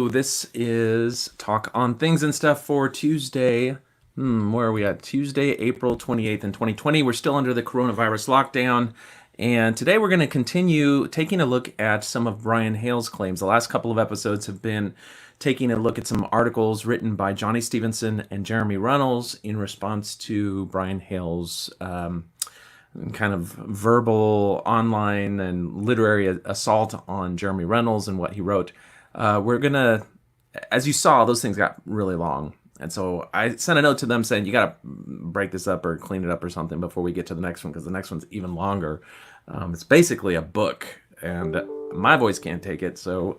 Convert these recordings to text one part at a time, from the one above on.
this is Talk on Things and Stuff for Tuesday. Where are we at? Tuesday, April 28th in 2020. We're still under the coronavirus lockdown. And today we're going to continue taking a look at some of Brian Hales' claims. The last couple of episodes have been taking a look at some articles written by Johnny Stevenson and Jeremy Runnels in response to Brian Hales' kind of verbal, online, and literary assault on Jeremy Runnels and what he wrote. We're going to, as you saw, those things got really long. And so I sent a note to them saying, you got to break this up or clean it up or something before we get to the next one, because the next one's even longer. It's basically a book, and my voice can't take it. So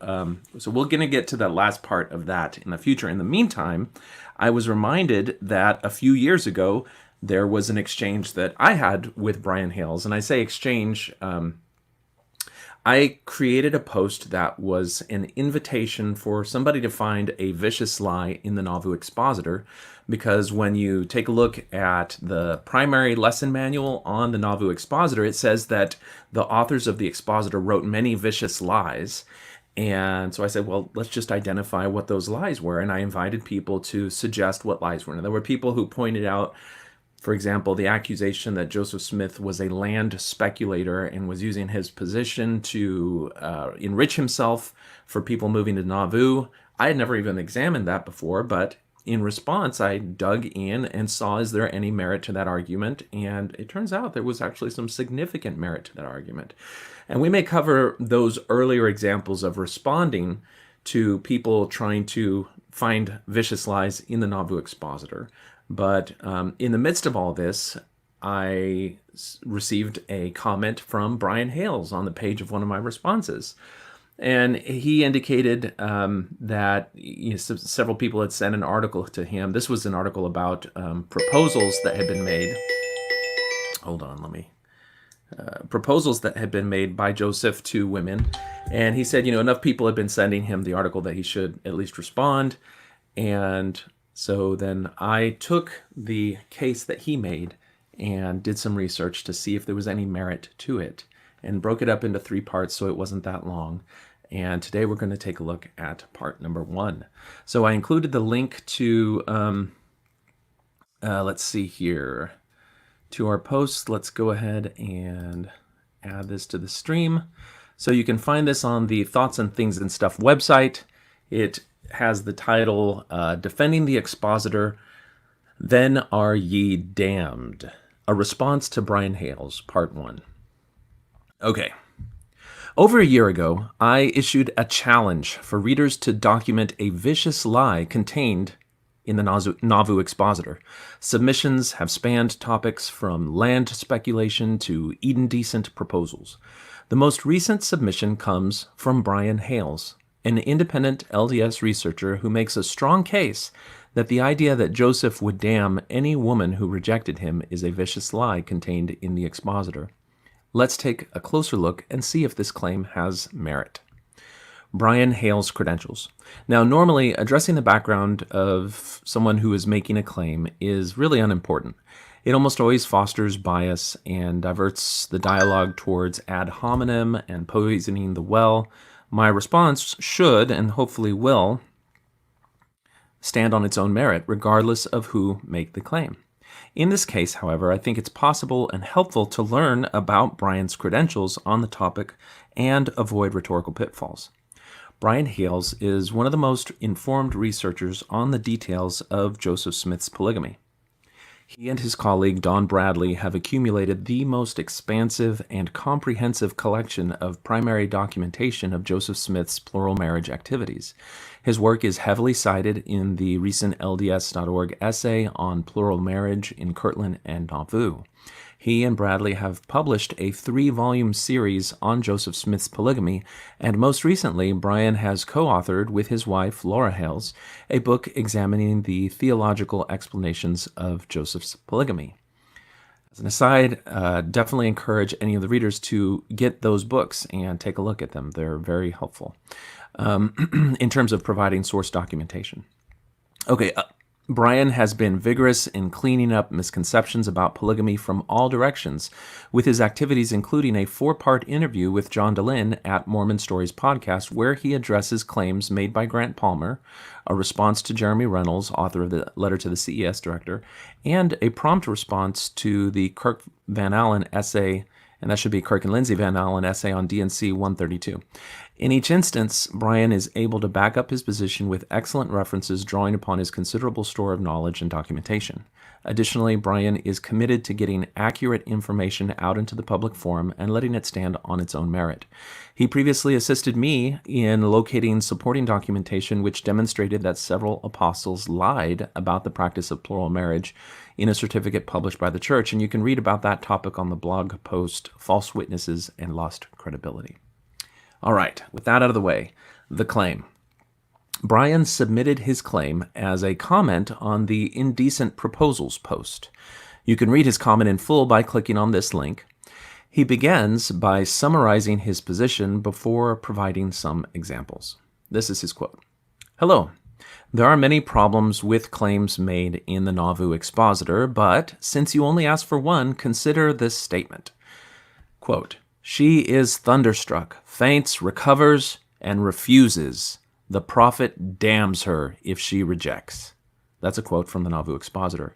we're going to get to the last part of that in the future. In the meantime, I was reminded that a few years ago, there was an exchange that I had with Brian Hales. And I say exchange, I created a post that was an invitation for somebody to find a vicious lie in the Nauvoo Expositor, because when you take a look at the primary lesson manual on the Nauvoo Expositor, it says that the authors of the Expositor wrote many vicious lies. And so I said, well, let's just identify what those lies were. And I invited people to suggest what lies were. And there were people who pointed out, for example, the accusation that Joseph Smith was a land speculator and was using his position to enrich himself for people moving to Nauvoo. I had never even examined that before, but in response, I dug in and saw, is there any merit to that argument? And it turns out there was actually some significant merit to that argument. And we may cover those earlier examples of responding to people trying to find vicious lies in the Nauvoo Expositor. But in the midst of all this, I received a comment from Brian Hales on the page of one of my responses. And he indicated that several people had sent an article to him. This was an article about proposals that had been made. Hold on, proposals that had been made by Joseph to women. And he said, enough people had been sending him the article that he should at least respond. And so then I took the case that he made and did some research to see if there was any merit to it, and broke it up into 3 parts so it wasn't that long. And today we're going to take a look at part number 1. So I included the link to, let's see here, to our post. Let's go ahead and add this to the stream. So you can find this on the Thoughts on Things and Stuff website. It has the title, Defending the Expositor, Then Are Ye Damned? A Response to Brian Hales, Part 1. Okay. Over a year ago, I issued a challenge for readers to document a vicious lie contained in the Nauvoo Expositor. Submissions have spanned topics from land speculation to indecent proposals. The most recent submission comes from Brian Hales, an independent LDS researcher who makes a strong case that the idea that Joseph would damn any woman who rejected him is a vicious lie contained in the Expositor. Let's take a closer look and see if this claim has merit. Brian Hales' credentials. Now, normally, addressing the background of someone who is making a claim is really unimportant. It almost always fosters bias and diverts the dialogue towards ad hominem and poisoning the well. My response should, and hopefully will, stand on its own merit, regardless of who make the claim. In this case, however, I think it's possible and helpful to learn about Brian's credentials on the topic and avoid rhetorical pitfalls. Brian Hales is one of the most informed researchers on the details of Joseph Smith's polygamy. He and his colleague Don Bradley have accumulated the most expansive and comprehensive collection of primary documentation of Joseph Smith's plural marriage activities. His work is heavily cited in the recent LDS.org essay on plural marriage in Kirtland and Nauvoo. He and Bradley have published a 3-volume series on Joseph Smith's polygamy, and most recently, Brian has co-authored with his wife, Laura Hales, a book examining the theological explanations of Joseph's polygamy. As an aside, definitely encourage any of the readers to get those books and take a look at them. They're very helpful in terms of providing source documentation. Okay, Brian has been vigorous in cleaning up misconceptions about polygamy from all directions, with his activities including a 4-part interview with John DeLynn at Mormon Stories podcast, where he addresses claims made by Grant Palmer, a response to Jeremy Reynolds, author of the letter to the CES director, and a prompt response to the Kirk Van Allen essay, and that should be Kirk and Lindsay Van Allen essay on DNC 132. In each instance, Brian is able to back up his position with excellent references drawing upon his considerable store of knowledge and documentation. Additionally, Brian is committed to getting accurate information out into the public forum and letting it stand on its own merit. He previously assisted me in locating supporting documentation which demonstrated that several apostles lied about the practice of plural marriage in a certificate published by the church, and you can read about that topic on the blog post False Witnesses and Lost Credibility. All right, with that out of the way, the claim. Brian submitted his claim as a comment on the Indecent Proposals post. You can read his comment in full by clicking on this link. He begins by summarizing his position before providing some examples. This is his quote. Hello. There are many problems with claims made in the Nauvoo Expositor, but since you only asked for one, consider this statement. Quote, she is thunderstruck, faints, recovers, and refuses. The prophet damns her if she rejects. That's a quote from the Nauvoo Expositor.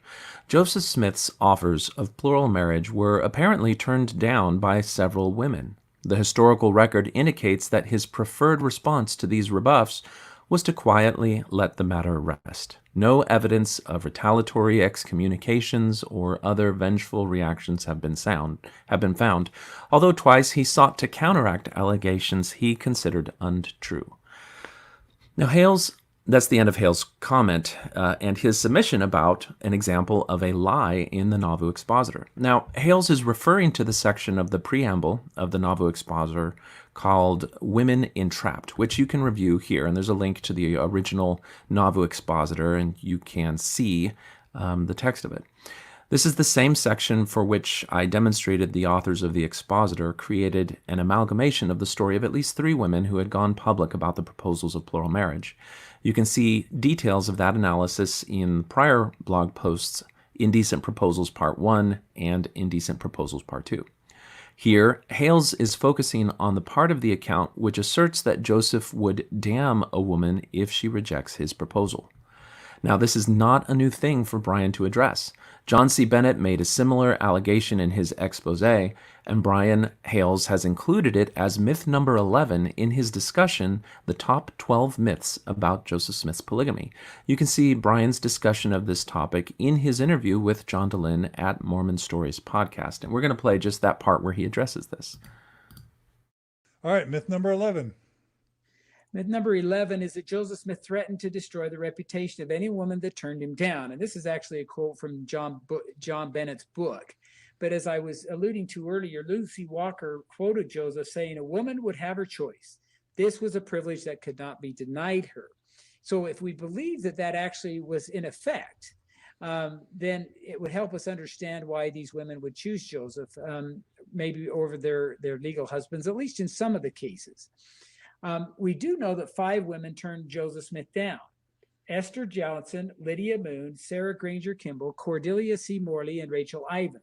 Joseph Smith's offers of plural marriage were apparently turned down by several women. The historical record indicates that his preferred response to these rebuffs was to quietly let the matter rest. No evidence of retaliatory excommunications or other vengeful reactions have been found, although twice he sought to counteract allegations he considered untrue. Now, that's the end of Hales' comment and his submission about an example of a lie in the Nauvoo Expositor. Now, Hales is referring to the section of the preamble of the Nauvoo Expositor called Women Entrapped, which you can review here. And there's a link to the original Nauvoo Expositor, and you can see the text of it. This is the same section for which I demonstrated the authors of the Expositor created an amalgamation of the story of at least 3 women who had gone public about the proposals of plural marriage. You can see details of that analysis in prior blog posts, Indecent Proposals Part 1 and Indecent Proposals Part 2. Here, Hales is focusing on the part of the account which asserts that Joseph would damn a woman if she rejects his proposal. Now, this is not a new thing for Brian to address. John C. Bennett made a similar allegation in his expose, and Brian Hales has included it as myth number 11 in his discussion, The Top 12 Myths About Joseph Smith's Polygamy. You can see Brian's discussion of this topic in his interview with John DeLynn at Mormon Stories podcast, and we're going to play just that part where he addresses this. All right, myth number 11. Myth number 11 is that Joseph Smith threatened to destroy the reputation of any woman that turned him down. And this is actually a quote from John Bennett's book. But as I was alluding to earlier, Lucy Walker quoted Joseph saying, a woman would have her choice. This was a privilege that could not be denied her. So if we believe that that actually was in effect, then it would help us understand why these women would choose Joseph, maybe over their legal husbands, at least in some of the cases. We do know that 5 women turned Joseph Smith down. Esther Johnson, Lydia Moon, Sarah Granger Kimball, Cordelia C. Morley, and Rachel Ivins.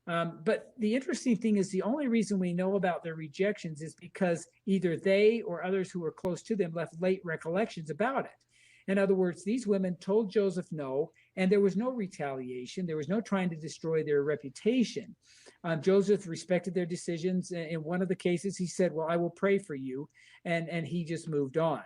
But the interesting thing is the only reason we know about their rejections is because either they or others who were close to them left late recollections about it. In other words, these women told Joseph no, and there was no retaliation. There was no trying to destroy their reputation. Joseph respected their decisions. In one of the cases, he said, well, I will pray for you. And he just moved on.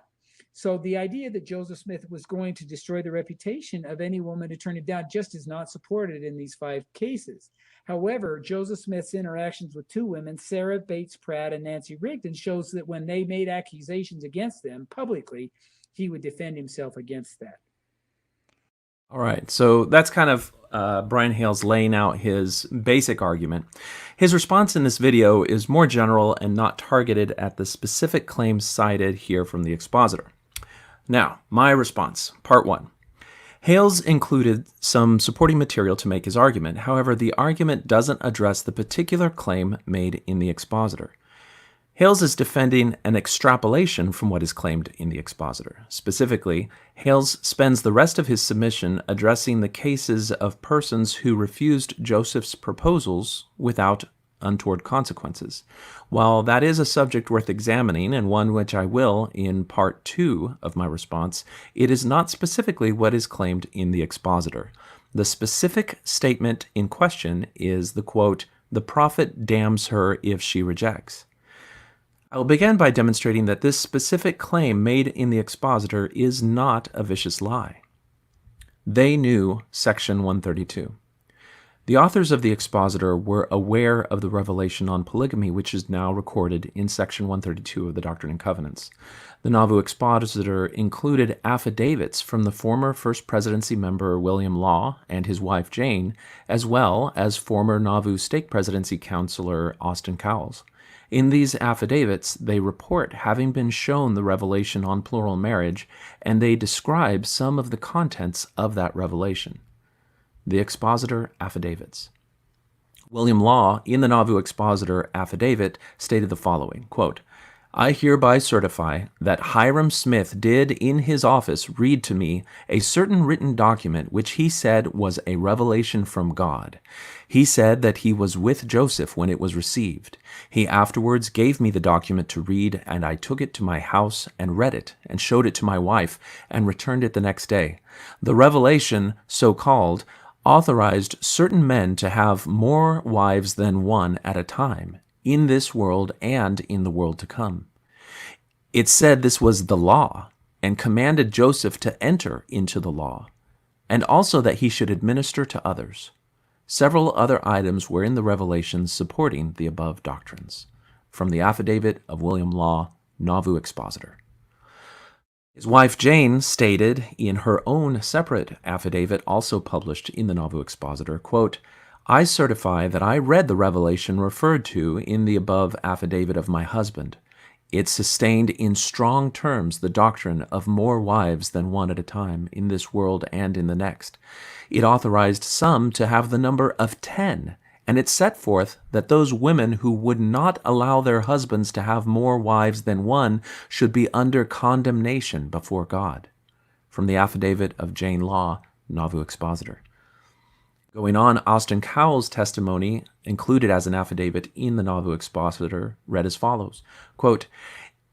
So the idea that Joseph Smith was going to destroy the reputation of any woman who turned him down just is not supported in these 5 cases. However, Joseph Smith's interactions with 2 women, Sarah Bates Pratt and Nancy Rigdon, shows that when they made accusations against them publicly, he would defend himself against that. All right, so that's kind of Brian Hales laying out his basic argument. His response in this video is more general and not targeted at the specific claims cited here from the Expositor. Now, my response, part 1. Hales included some supporting material to make his argument. However, the argument doesn't address the particular claim made in the Expositor. Hales is defending an extrapolation from what is claimed in the expositor. Specifically, Hales spends the rest of his submission addressing the cases of persons who refused Joseph's proposals without untoward consequences. While that is a subject worth examining, and one which I will in part 2 of my response, it is not specifically what is claimed in the expositor. The specific statement in question is the quote, "The prophet damns her if she rejects." I will begin by demonstrating that this specific claim made in the expositor is not a vicious lie. They knew Section 132. The authors of the expositor were aware of the revelation on polygamy, which is now recorded in Section 132 of the Doctrine and Covenants. The Nauvoo Expositor included affidavits from the former First Presidency member William Law and his wife Jane, as well as former Nauvoo Stake Presidency counselor Austin Cowles. In these affidavits, they report having been shown the revelation on plural marriage, and they describe some of the contents of that revelation. The Expositor Affidavits. William Law, in the Nauvoo Expositor Affidavit, stated the following, quote, "I hereby certify that Hyrum Smith did in his office read to me a certain written document which he said was a revelation from God. He said that he was with Joseph when it was received. He afterwards gave me the document to read, and I took it to my house and read it, and showed it to my wife, and returned it the next day. The revelation, so called, authorized certain men to have more wives than one at a time, in this world and in the world to come. It said this was the law, and commanded Joseph to enter into the law, and also that he should administer to others. Several other items were in the revelation supporting the above doctrines." From the Affidavit of William Law, Nauvoo Expositor. His wife Jane stated in her own separate affidavit, also published in the Nauvoo Expositor, quote, "I certify that I read the revelation referred to in the above affidavit of my husband. It sustained in strong terms the doctrine of more wives than one at a time in this world and in the next. It authorized some to have the number of 10, and it set forth that those women who would not allow their husbands to have more wives than one should be under condemnation before God." From the Affidavit of Jane Law, Nauvoo Expositor. Going on, Austin Cowles' testimony, included as an affidavit in the Nauvoo Expositor, read as follows, quote,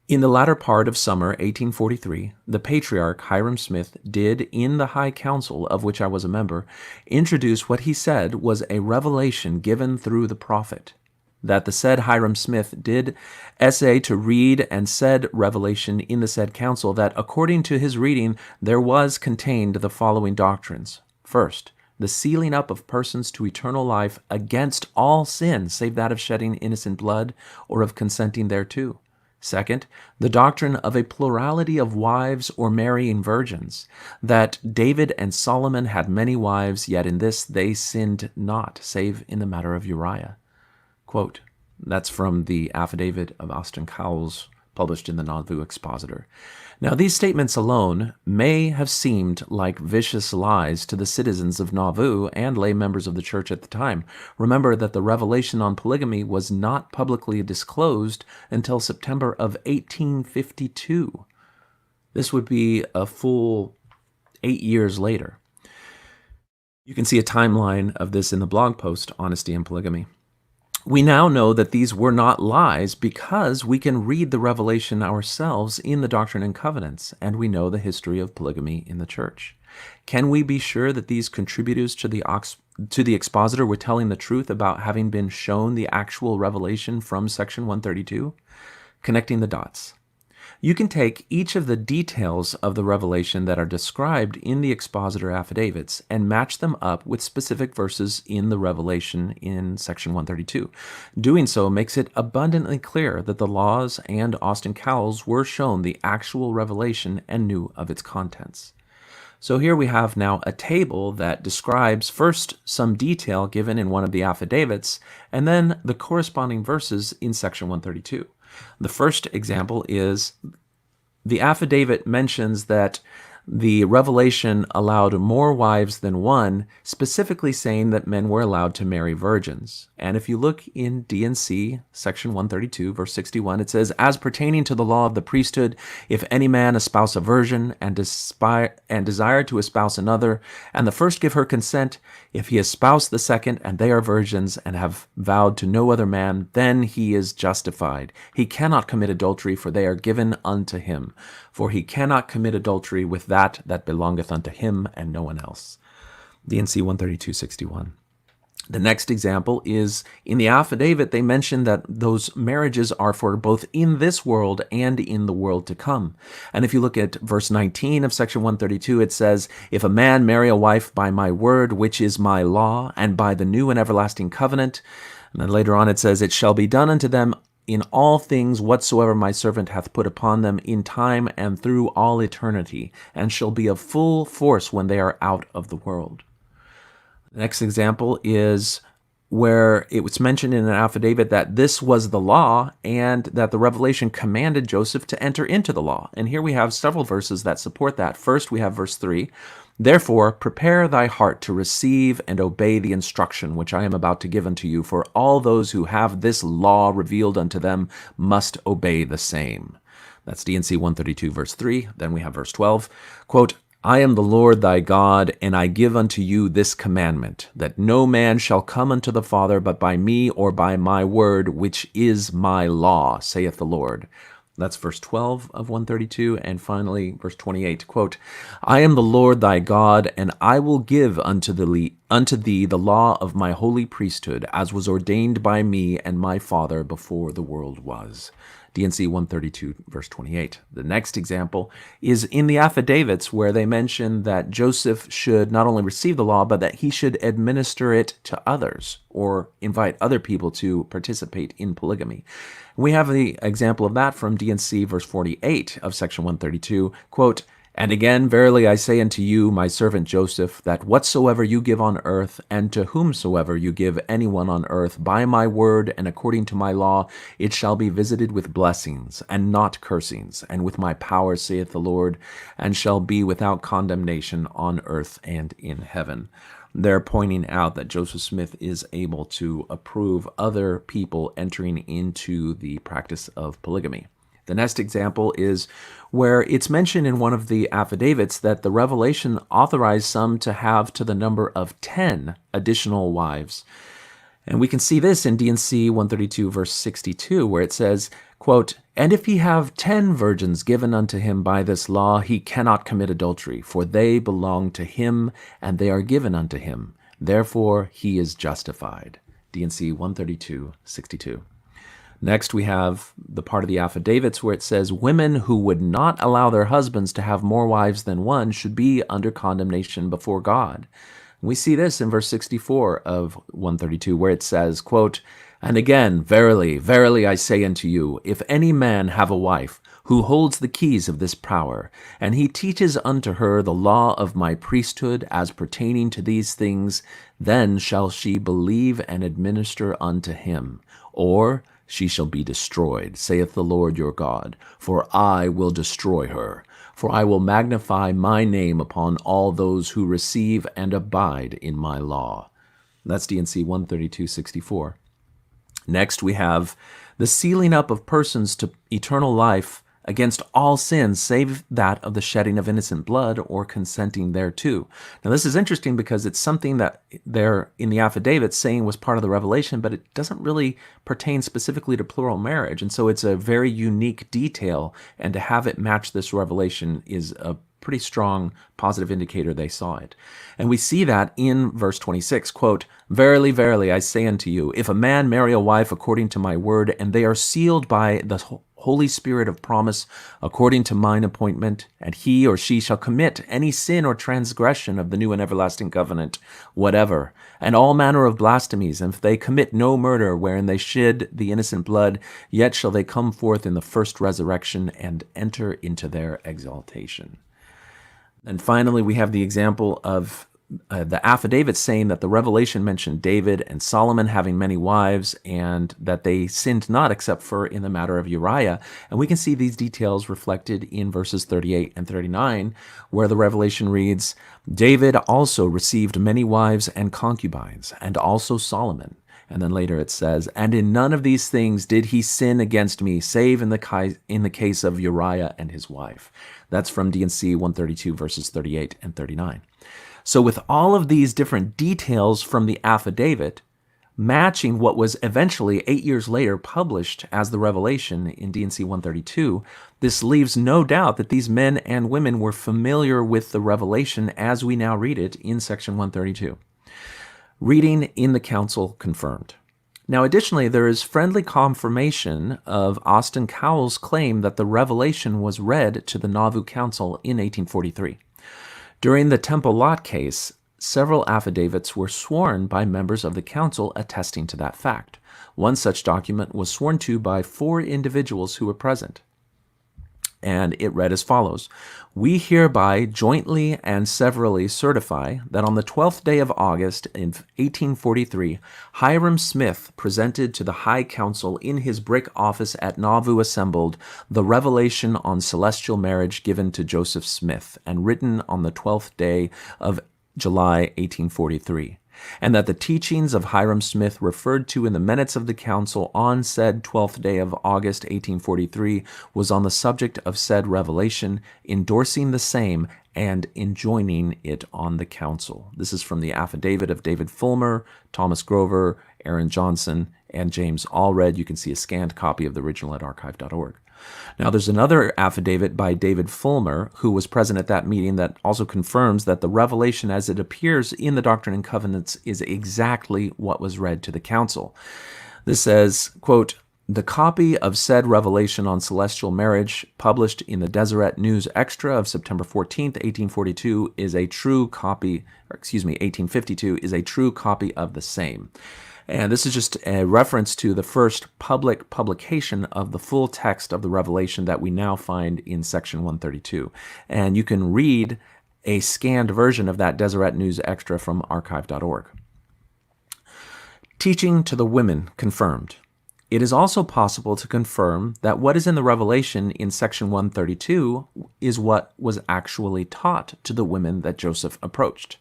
"In the latter part of summer 1843, the Patriarch Hyrum Smith did, in the High Council of which I was a member, introduce what he said was a revelation given through the prophet. That the said Hyrum Smith did essay to read and said revelation in the said council, that according to his reading there was contained the following doctrines. First, the sealing up of persons to eternal life against all sin, save that of shedding innocent blood or of consenting thereto. Second, the doctrine of a plurality of wives or marrying virgins, that David and Solomon had many wives, yet in this they sinned not, save in the matter of Uriah." Quote, that's from the Affidavit of Austin Cowles, published in the Nauvoo Expositor. Now, these statements alone may have seemed like vicious lies to the citizens of Nauvoo and lay members of the church at the time. Remember that the revelation on polygamy was not publicly disclosed until September of 1852. This would be a full 8 years later. You can see a timeline of this in the blog post, Honesty and Polygamy. We now know that these were not lies because we can read the revelation ourselves in the Doctrine and Covenants, and we know the history of polygamy in the church. Can we be sure that these contributors to the expositor were telling the truth about having been shown the actual revelation from Section 132? Connecting the dots. You can take each of the details of the revelation that are described in the expositor affidavits and match them up with specific verses in the revelation in Section 132. Doing so makes it abundantly clear that the laws and Austin Cowles were shown the actual revelation and knew of its contents. So here we have now a table that describes first some detail given in one of the affidavits, and then the corresponding verses in Section 132. The first example is the affidavit mentions that the revelation allowed more wives than one, specifically saying that men were allowed to marry virgins. And if you look in D&C, section 132, verse 61, it says, "As pertaining to the law of the priesthood, if any man espouse a virgin and desire to espouse another, and the first give her consent, if he espouse the second, and they are virgins, and have vowed to no other man, then he is justified. He cannot commit adultery, for they are given unto him. For he cannot commit adultery with that belongeth unto him, and no one else." D&C 132:61. The next example is in the affidavit, they mention that those marriages are for both in this world and in the world to come. And if you look at verse 19 of section 132, it says, "If a man marry a wife by my word, which is my law, and by the new and everlasting covenant," and then later on it says, "it shall be done unto them in all things whatsoever my servant hath put upon them in time and through all eternity, and shall be of full force when they are out of the world." The next example is where it was mentioned in an affidavit that this was the law and that the revelation commanded Joseph to enter into the law. And here we have several verses that support that. First, we have verse 3, "Therefore prepare thy heart to receive and obey the instruction which I am about to give unto you, for all those who have this law revealed unto them must obey the same." That's D&C 132, verse 3. Then we have verse 12, quote, "I am the Lord thy God, and I give unto you this commandment, that no man shall come unto the Father but by me or by my word, which is my law, saith the Lord." That's verse 12 of 132. And finally, verse 28, quote, "I am the Lord thy God, and I will give unto thee the law of my holy priesthood, as was ordained by me and my Father before the world was." D&C 132, verse 28. The next example is in the affidavits where they mention that Joseph should not only receive the law, but that he should administer it to others or invite other people to participate in polygamy. We have the example of that from D&C verse 48 of section 132, quote, "And again, verily I say unto you, my servant Joseph, that whatsoever you give on earth, and to whomsoever you give anyone on earth, by my word and according to my law, it shall be visited with blessings, and not cursings, and with my power, saith the Lord, and shall be without condemnation on earth and in heaven." They're pointing out that Joseph Smith is able to approve other people entering into the practice of polygamy. The next example is where it's mentioned in one of the affidavits that the revelation authorized some to have to the number of 10 additional wives. And we can see this in D&C 132, verse 62, where it says, quote, "And if he have 10 virgins given unto him by this law, he cannot commit adultery, for they belong to him, and they are given unto him. Therefore he is justified." D&C 132, 62. Next, we have the part of the affidavits where it says women who would not allow their husbands to have more wives than one should be under condemnation before God. We see this in verse 64 of 132 where it says, quote, "And again, verily, verily I say unto you, if any man have a wife who holds the keys of this power, and he teaches unto her the law of my priesthood as pertaining to these things, then shall she believe and administer unto him, or she shall be destroyed, saith the Lord your God, for I will destroy her. For I will magnify my name upon all those who receive and abide in my law." That's D&C 132:64. Next, we have the sealing up of persons to eternal life against all sins, save that of the shedding of innocent blood or consenting thereto. Now, this is interesting because it's something that they're in the affidavit saying was part of the revelation, but it doesn't really pertain specifically to plural marriage. And so it's a very unique detail, and to have it match this revelation is a pretty strong positive indicator they saw it. And we see that in verse 26, quote, "Verily, verily, I say unto you, if a man marry a wife according to my word, and they are sealed by the Holy Spirit of promise according to mine appointment, and he or she shall commit any sin or transgression of the new and everlasting covenant, whatever, and all manner of blasphemies, and if they commit no murder wherein they shed the innocent blood, yet shall they come forth in the first resurrection and enter into their exaltation." And finally, we have the example of the affidavits saying that the revelation mentioned David and Solomon having many wives and that they sinned not except for in the matter of Uriah. And we can see these details reflected in verses 38 and 39, where the revelation reads, David also received many wives and concubines, and also Solomon. And then later it says, and in none of these things did he sin against me, save in the case of Uriah and his wife. That's from D&C 132, verses 38 and 39. So with all of these different details from the affidavit, matching what was eventually 8 years later published as the Revelation in D&C 132, this leaves no doubt that these men and women were familiar with the Revelation as we now read it in section 132. Reading in the council confirmed. Now, additionally, there is friendly confirmation of Austin Cowell's claim that the Revelation was read to the Nauvoo Council in 1843. During the Temple Lot case, several affidavits were sworn by members of the council attesting to that fact. One such document was sworn to by 4 individuals who were present. And it read as follows: We hereby jointly and severally certify that on the 12th day of August in 1843, Hyrum Smith presented to the High Council in his brick office at Nauvoo assembled the revelation on celestial marriage given to Joseph Smith and written on the 12th day of July 1843. And that the teachings of Hyrum Smith referred to in the minutes of the council on said 12th day of August 1843 was on the subject of said revelation, endorsing the same and enjoining it on the council. This is from the affidavit of David Fulmer, Thomas Grover, Aaron Johnson, and James Allred. You can see a scanned copy of the original at archive.org. Now, there's another affidavit by David Fulmer, who was present at that meeting, that also confirms that the revelation as it appears in the Doctrine and Covenants is exactly what was read to the council. This says, quote, the copy of said revelation on celestial marriage published in the Deseret News Extra of September 14th, 1842 is a true copy, 1852 is a true copy of the same. And this is just a reference to the first public publication of the full text of the Revelation that we now find in section 132. And you can read a scanned version of that Deseret News Extra from archive.org. Teaching to the women confirmed. It is also possible to confirm that what is in the Revelation in section 132 is what was actually taught to the women that Joseph approached.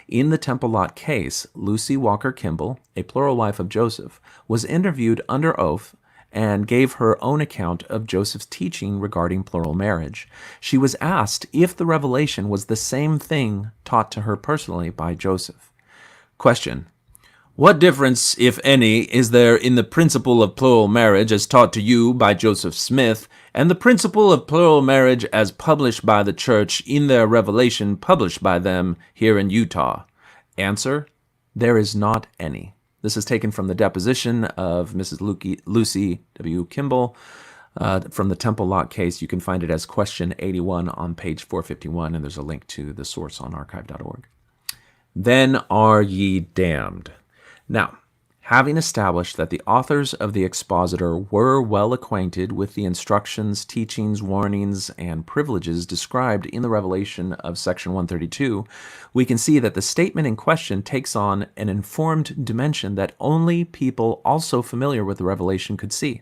In the Temple Lot case, Lucy Walker Kimball, a plural wife of Joseph, was interviewed under oath and gave her own account of Joseph's teaching regarding plural marriage. She was asked if the Revelation was the same thing taught to her personally by Joseph. Question: what difference, if any, is there in the principle of plural marriage as taught to you by Joseph Smith and the principle of plural marriage as published by the Church in their revelation published by them here in Utah? Answer: there is not any. This is taken from the deposition of Mrs. Lucy W. Kimball from the Temple Lot case. You can find it as question 81 on page 451, and there's a link to the source on archive.org. Then are ye damned. Now, having established that the authors of the Expositor were well acquainted with the instructions, teachings, warnings, and privileges described in the Revelation of section 132, we can see that the statement in question takes on an informed dimension that only people also familiar with the Revelation could see.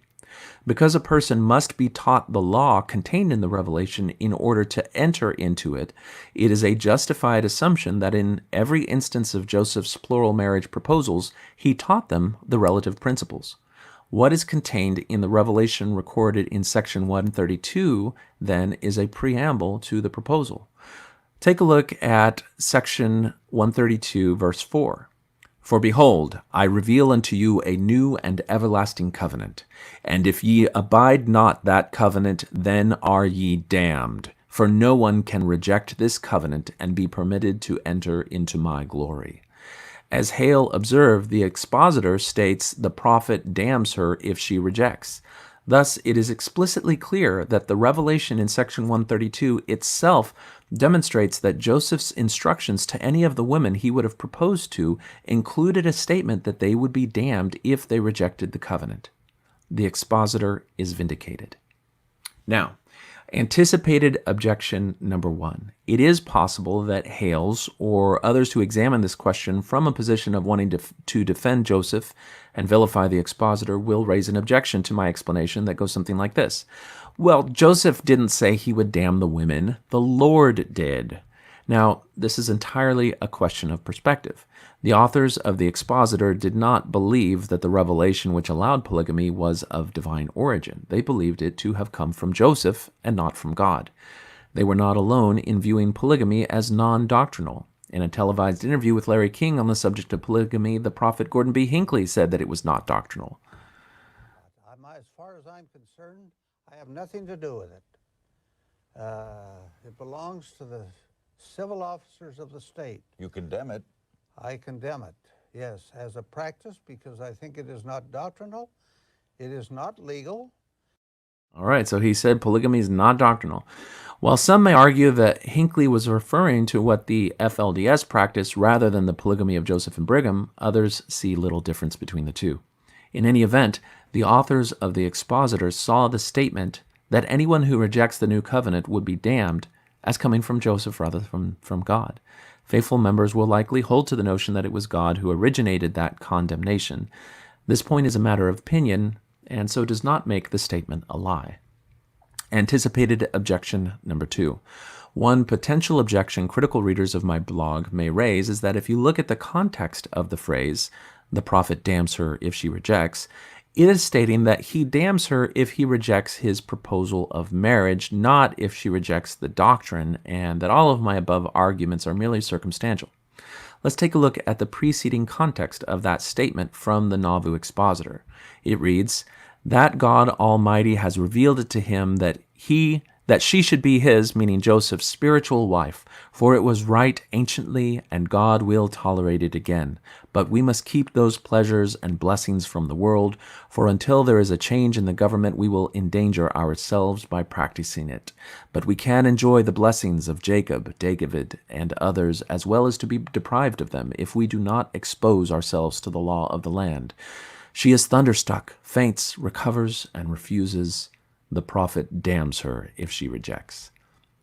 Because a person must be taught the law contained in the Revelation in order to enter into it, it is a justified assumption that in every instance of Joseph's plural marriage proposals, he taught them the relative principles. What is contained in the Revelation recorded in section 132, then, is a preamble to the proposal. Take a look at section 132, verse 4. For behold, I reveal unto you a new and everlasting covenant. And if ye abide not that covenant, then are ye damned. For no one can reject this covenant and be permitted to enter into my glory. As Hale observed, the expositor states the prophet damns her if she rejects. Thus, it is explicitly clear that the revelation in section 132 itself demonstrates that Joseph's instructions to any of the women he would have proposed to included a statement that they would be damned if they rejected the covenant. The expositor is vindicated. Now, Anticipated objection number 1. It is possible that Hales or others who examine this question from a position of wanting to defend Joseph and vilify the expositor will raise an objection to my explanation that goes something like this. Well, Joseph didn't say he would damn the women. The Lord did. Now, this is entirely a question of perspective. The authors of the Expositor did not believe that the revelation which allowed polygamy was of divine origin. They believed it to have come from Joseph and not from God. They were not alone in viewing polygamy as non-doctrinal. In a televised interview with Larry King on the subject of polygamy, the prophet Gordon B. Hinckley said that it was not doctrinal. As far as I'm concerned, I have nothing to do with it. It belongs to the civil officers of the state. You condemn it. I condemn it, yes, as a practice, because I think it is not doctrinal, it is not legal. All right, so he said polygamy is not doctrinal. While some may argue that Hinckley was referring to what the FLDS practiced rather than the polygamy of Joseph and Brigham, others see little difference between the two. In any event, the authors of the Expositor saw the statement that anyone who rejects the new covenant would be damned as coming from Joseph rather than from God. Faithful members will likely hold to the notion that it was God who originated that condemnation. This point is a matter of opinion, and so does not make the statement a lie. Anticipated objection number 2. One potential objection critical readers of my blog may raise is that if you look at the context of the phrase, "the prophet damns her if she rejects," it is stating that he damns her if he rejects his proposal of marriage, not if she rejects the doctrine, and that all of my above arguments are merely circumstantial. Let's take a look at the preceding context of that statement from the Nauvoo Expositor. It reads, "That God Almighty has revealed it to him that she should be his," meaning Joseph's, "spiritual wife, for it was right anciently, and God will tolerate it again. But we must keep those pleasures and blessings from the world, for until there is a change in the government, we will endanger ourselves by practicing it. But we can enjoy the blessings of Jacob, David, and others, as well as to be deprived of them, if we do not expose ourselves to the law of the land. She is thunderstruck, faints, recovers, and refuses. The prophet damns her if she rejects."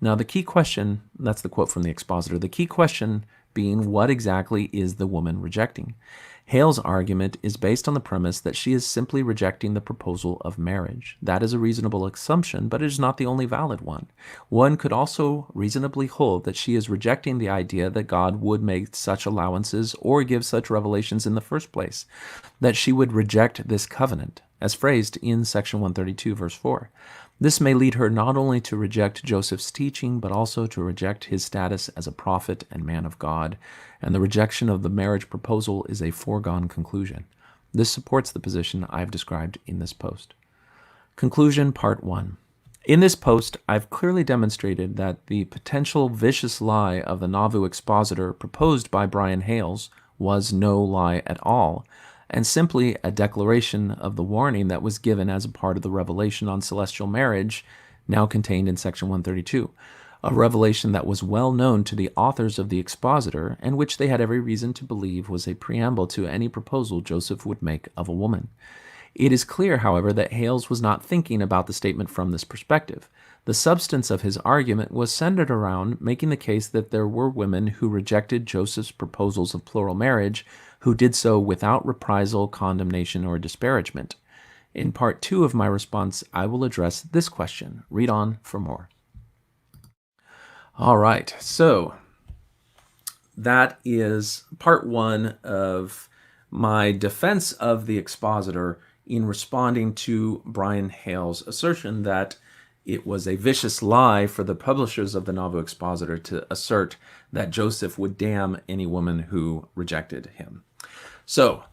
Now the key question, that's the quote from the Expositor, the key question being what exactly is the woman rejecting? Hale's argument is based on the premise that she is simply rejecting the proposal of marriage. That is a reasonable assumption, but it is not the only valid one. One could also reasonably hold that she is rejecting the idea that God would make such allowances or give such revelations in the first place, that she would reject this covenant, as phrased in section 132, verse 4. This may lead her not only to reject Joseph's teaching, but also to reject his status as a prophet and man of God, and the rejection of the marriage proposal is a foregone conclusion. This supports the position I've described in this post. Conclusion, part 1. In this post, I've clearly demonstrated that the potential vicious lie of the Nauvoo Expositor proposed by Brian Hales was no lie at all, and simply a declaration of the warning that was given as a part of the revelation on celestial marriage, now contained in section 132, a revelation that was well known to the authors of the Expositor, and which they had every reason to believe was a preamble to any proposal Joseph would make of a woman. It is clear, however, that Hales was not thinking about the statement from this perspective. The substance of his argument was centered around making the case that there were women who rejected Joseph's proposals of plural marriage, who did so without reprisal, condemnation, or disparagement. In part 2 of my response, I will address this question. Read on for more. All right, so that is part 1 of my defense of the Expositor in responding to Brian Hales' assertion that it was a vicious lie for the publishers of the Nauvoo Expositor to assert that Joseph would damn any woman who rejected him. So,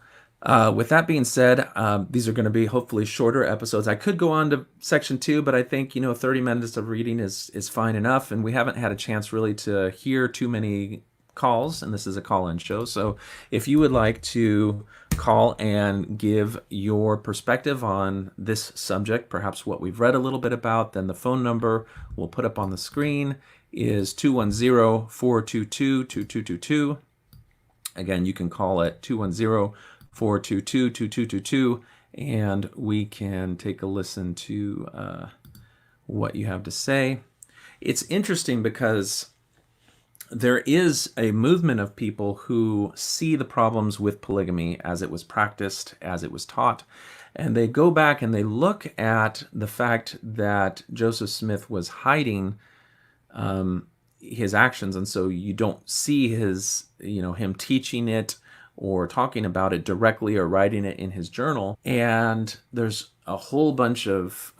with that being said, these are going to be hopefully shorter episodes. I could go on to section 2, but I think 30 minutes of reading is fine enough, and we haven't had a chance really to hear too many calls, and this is a call-in show. So if you would like to call and give your perspective on this subject, perhaps what we've read a little bit about, then the phone number we'll put up on the screen is 210-422-2222. Again, you can call at 210-422-2222, and we can take a listen to what you have to say. It's interesting because there is a movement of people who see the problems with polygamy as it was practiced, as it was taught, and they go back and they look at the fact that Joseph Smith was hiding his actions, and so you don't see his, him teaching it or talking about it directly or writing it in his journal. And there's a whole bunch of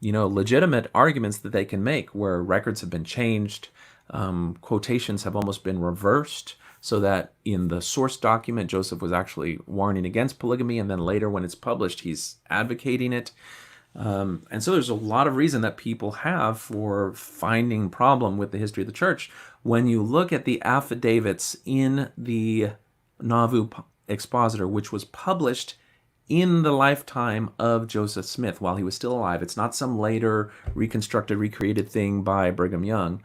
legitimate arguments that they can make where records have been changed, quotations have almost been reversed, so that in the source document Joseph was actually warning against polygamy, and then later when it's published he's advocating it. And so there's a lot of reason that people have for finding problem with the history of the church. When you look at the affidavits in the Nauvoo Expositor, which was published in the lifetime of Joseph Smith while he was still alive, it's not some later reconstructed, recreated thing by Brigham Young,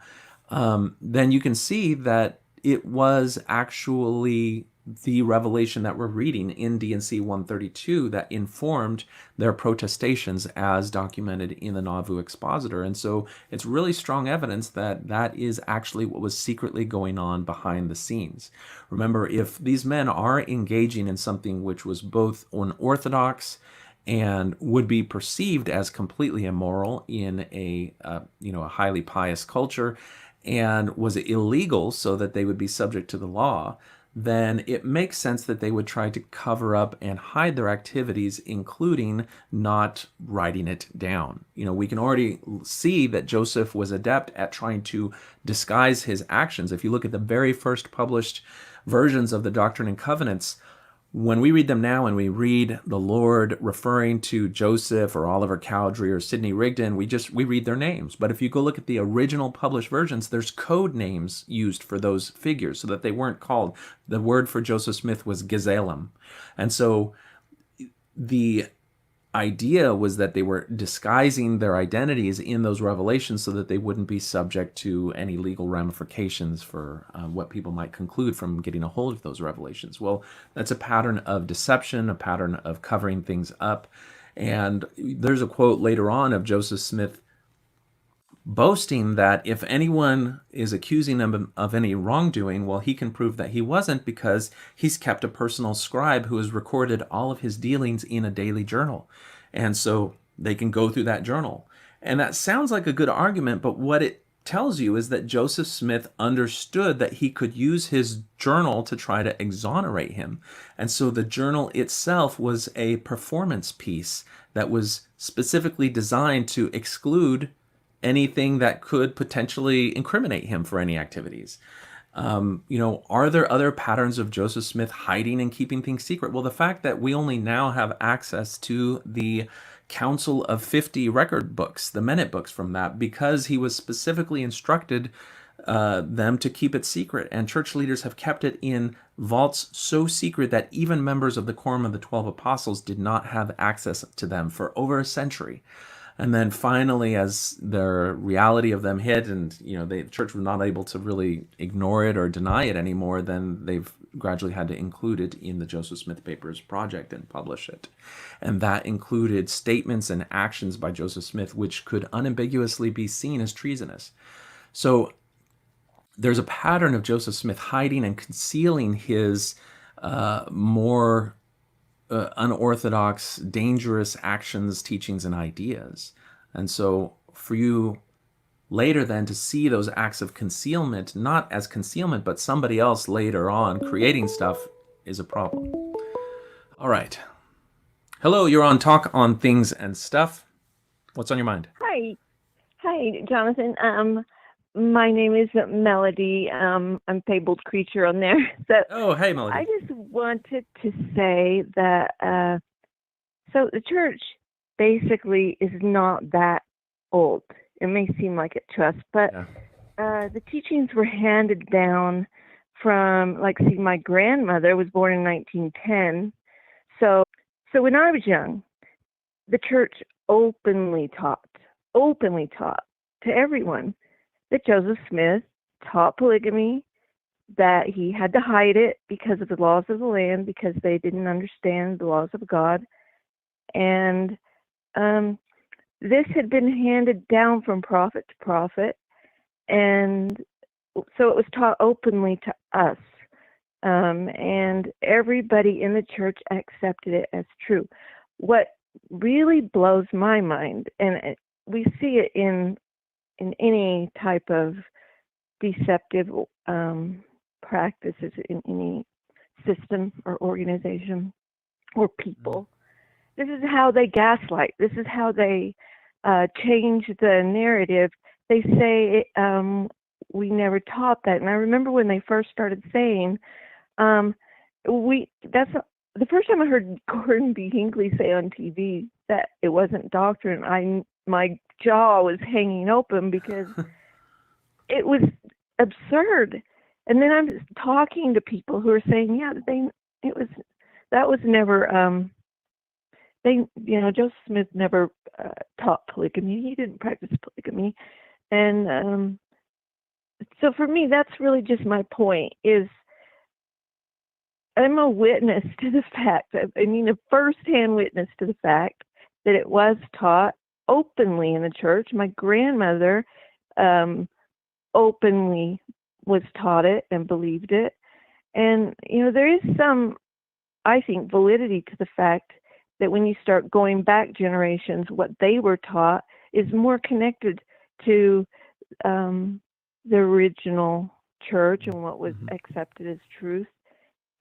then you can see that it was actually the revelation that we're reading in D&C 132 that informed their protestations as documented in the Nauvoo Expositor. And so it's really strong evidence that that is actually what was secretly going on behind the scenes. Remember, if these men are engaging in something which was both unorthodox and would be perceived as completely immoral in a highly pious culture, and was illegal so that they would be subject to the law, then it makes sense that they would try to cover up and hide their activities, including not writing it down. We can already see that Joseph was adept at trying to disguise his actions. If you look at the very first published versions of the Doctrine and Covenants, when we read them now and we read the Lord referring to Joseph or Oliver Cowdery or Sidney Rigdon, we read their names. But if you go look at the original published versions, there's code names used for those figures so that they weren't called. The word for Joseph Smith was Gesalem. And so the idea was that they were disguising their identities in those revelations so that they wouldn't be subject to any legal ramifications for what people might conclude from getting a hold of those revelations. Well, that's a pattern of deception, a pattern of covering things up. And there's a quote later on of Joseph Smith boasting that if anyone is accusing him of any wrongdoing, well, he can prove that he wasn't because he's kept a personal scribe who has recorded all of his dealings in a daily journal. And so they can go through that journal. And that sounds like a good argument, but what it tells you is that Joseph Smith understood that he could use his journal to try to exonerate him. And so the journal itself was a performance piece that was specifically designed to exclude anything that could potentially incriminate him for any activities. Are there other patterns of Joseph Smith hiding and keeping things secret? Well, the fact that we only now have access to the Council of 50 record books, the minute books from that, because he was specifically instructed them to keep it secret. And church leaders have kept it in vaults so secret that even members of the Quorum of the 12 Apostles did not have access to them for over a century. And then finally, as the reality of them hit and, the church was not able to really ignore it or deny it anymore, then they've gradually had to include it in the Joseph Smith Papers project and publish it. And that included statements and actions by Joseph Smith, which could unambiguously be seen as treasonous. So there's a pattern of Joseph Smith hiding and concealing his more unorthodox, dangerous actions, teachings, and ideas. And so for you later then to see those acts of concealment, not as concealment, but somebody else later on creating stuff, is a problem. All right. Hello, you're on Talk on Things and Stuff. What's on your mind? Hi, Jonathan. My name is Melody. I'm Fabled Creature on there. So, hey, Melody. I just wanted to say that, so the church basically is not that old. It may seem like it to us, but the teachings were handed down from, my grandmother was born in 1910. So when I was young, the church openly taught to everyone that Joseph Smith taught polygamy, that he had to hide it because of the laws of the land, because they didn't understand the laws of God. And this had been handed down from prophet to prophet, and so it was taught openly to us, and everybody in the church accepted it as true. What really blows my mind, and we see it in any type of deceptive practices in any system or organization or people. This is how they gaslight. This is how they change the narrative. They say we never taught that. And I remember when they first started saying, that's the first time I heard Gordon B. Hinckley say on TV that it wasn't doctrine. My jaw was hanging open because it was absurd. And then I'm talking to people who are saying, yeah, that was never. Joseph Smith never taught polygamy. He didn't practice polygamy, and so for me, that's really just my point. Is I'm a witness to the fact. A first-hand witness to the fact that it was taught openly in the church. My grandmother openly was taught it and believed it, and there is some, I think, validity to the fact that when you start going back generations, what they were taught is more connected to the original church and what was accepted as truth.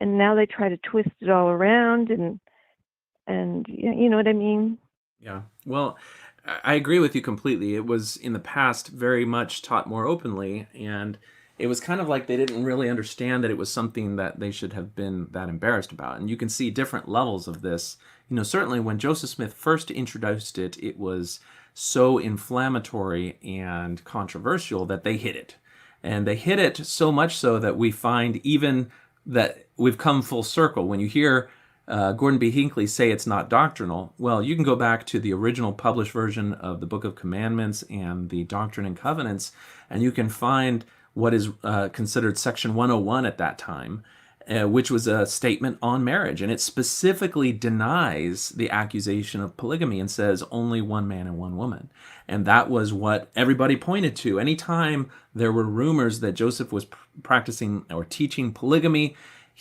And now they try to twist it all around, and you know what I mean? Yeah. Well, I agree with you completely. It was in the past very much taught more openly, and it was kind of like they didn't really understand that it was something that they should have been that embarrassed about. And you can see different levels of this. Certainly when Joseph Smith first introduced it, it was so inflammatory and controversial that they hid it. And they hid it so much so that we find even that we've come full circle. When you hear Gordon B. Hinckley say it's not doctrinal, well, you can go back to the original published version of the Book of Commandments and the Doctrine and Covenants, and you can find what is considered Section 101 at that time, which was a statement on marriage. And it specifically denies the accusation of polygamy and says only one man and one woman. And that was what everybody pointed to. Anytime there were rumors that Joseph was practicing or teaching polygamy,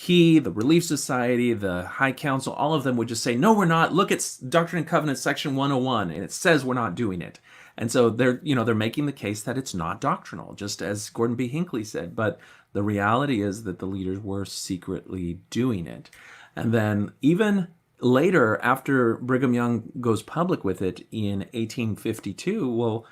the Relief Society, the High Council, all of them would just say, no, we're not. Look, it's Doctrine and Covenants, Section 101, and it says we're not doing it. And so they're making the case that it's not doctrinal, just as Gordon B. Hinckley said. But the reality is that the leaders were secretly doing it. And then even later, after Brigham Young goes public with it in 1852, well,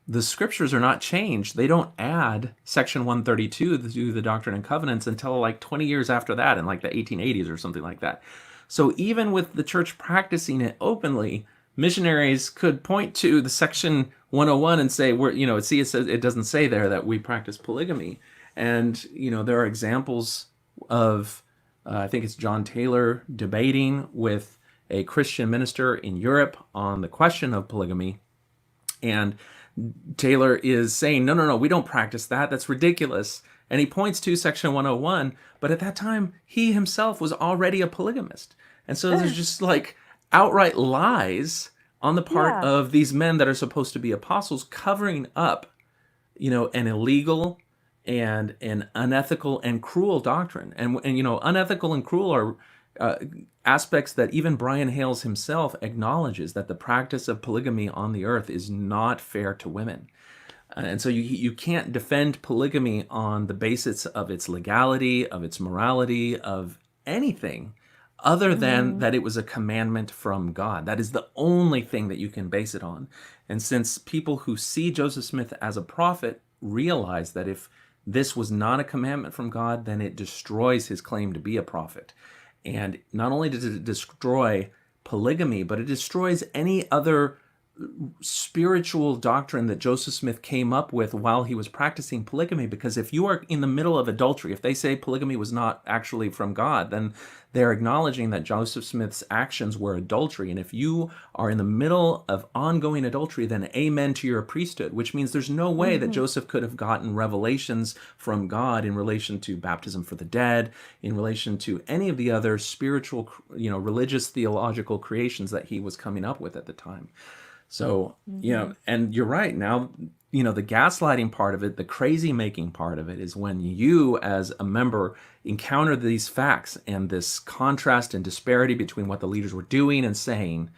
the scriptures are not changed. They don't add Section 132 to the Doctrine and Covenants until like 20 years after that, in like the 1880s or something like that. So even with the church practicing it openly, missionaries could point to the Section 101 and say, it says, it doesn't say there that we practice polygamy. And, there are examples of, I think it's John Taylor debating with a Christian minister in Europe on the question of polygamy. And Taylor is saying, no, we don't practice that. That's ridiculous. And he points to Section 101. But at that time, he himself was already a polygamist. And so there's just like outright lies on the part of these men that are supposed to be apostles, covering up, an illegal and an unethical and cruel doctrine. And unethical and cruel are aspects that even Brian Hales himself acknowledges, that the practice of polygamy on the earth is not fair to women. And so you can't defend polygamy on the basis of its legality, of its morality, of anything other than that it was a commandment from God. That is the only thing that you can base it on. And since people who see Joseph Smith as a prophet realize that if this was not a commandment from God, then it destroys his claim to be a prophet. And not only does it destroy polygamy, but it destroys any other spiritual doctrine that Joseph Smith came up with while he was practicing polygamy. Because if you are in the middle of adultery, if they say polygamy was not actually from God, then they're acknowledging that Joseph Smith's actions were adultery. And if you are in the middle of ongoing adultery, then amen to your priesthood, which means there's no way that Joseph could have gotten revelations from God in relation to baptism for the dead, in relation to any of the other spiritual, religious, theological creations that he was coming up with at the time. So, and you're right. Now, the gaslighting part of it, the crazy making part of it is when you as a member encounter these facts and this contrast and disparity between what the leaders were doing and saying,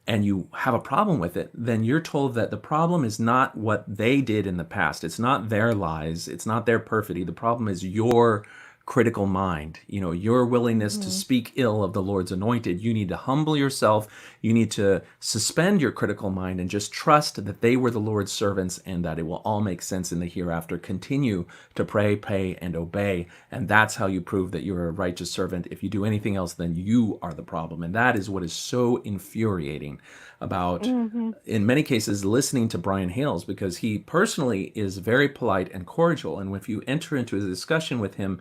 and you have a problem with it, then you're told that the problem is not what they did in the past. It's not their lies. It's not their perfidy. The problem is your critical mind, your willingness to speak ill of the Lord's anointed. You need to humble yourself. You need to suspend your critical mind and just trust that they were the Lord's servants and that it will all make sense in the hereafter. Continue to pray, pay, and obey. And that's how you prove that you're a righteous servant. If you do anything else, then you are the problem. And that is what is so infuriating about, in many cases, listening to Brian Hales, because he personally is very polite and cordial. And if you enter into a discussion with him,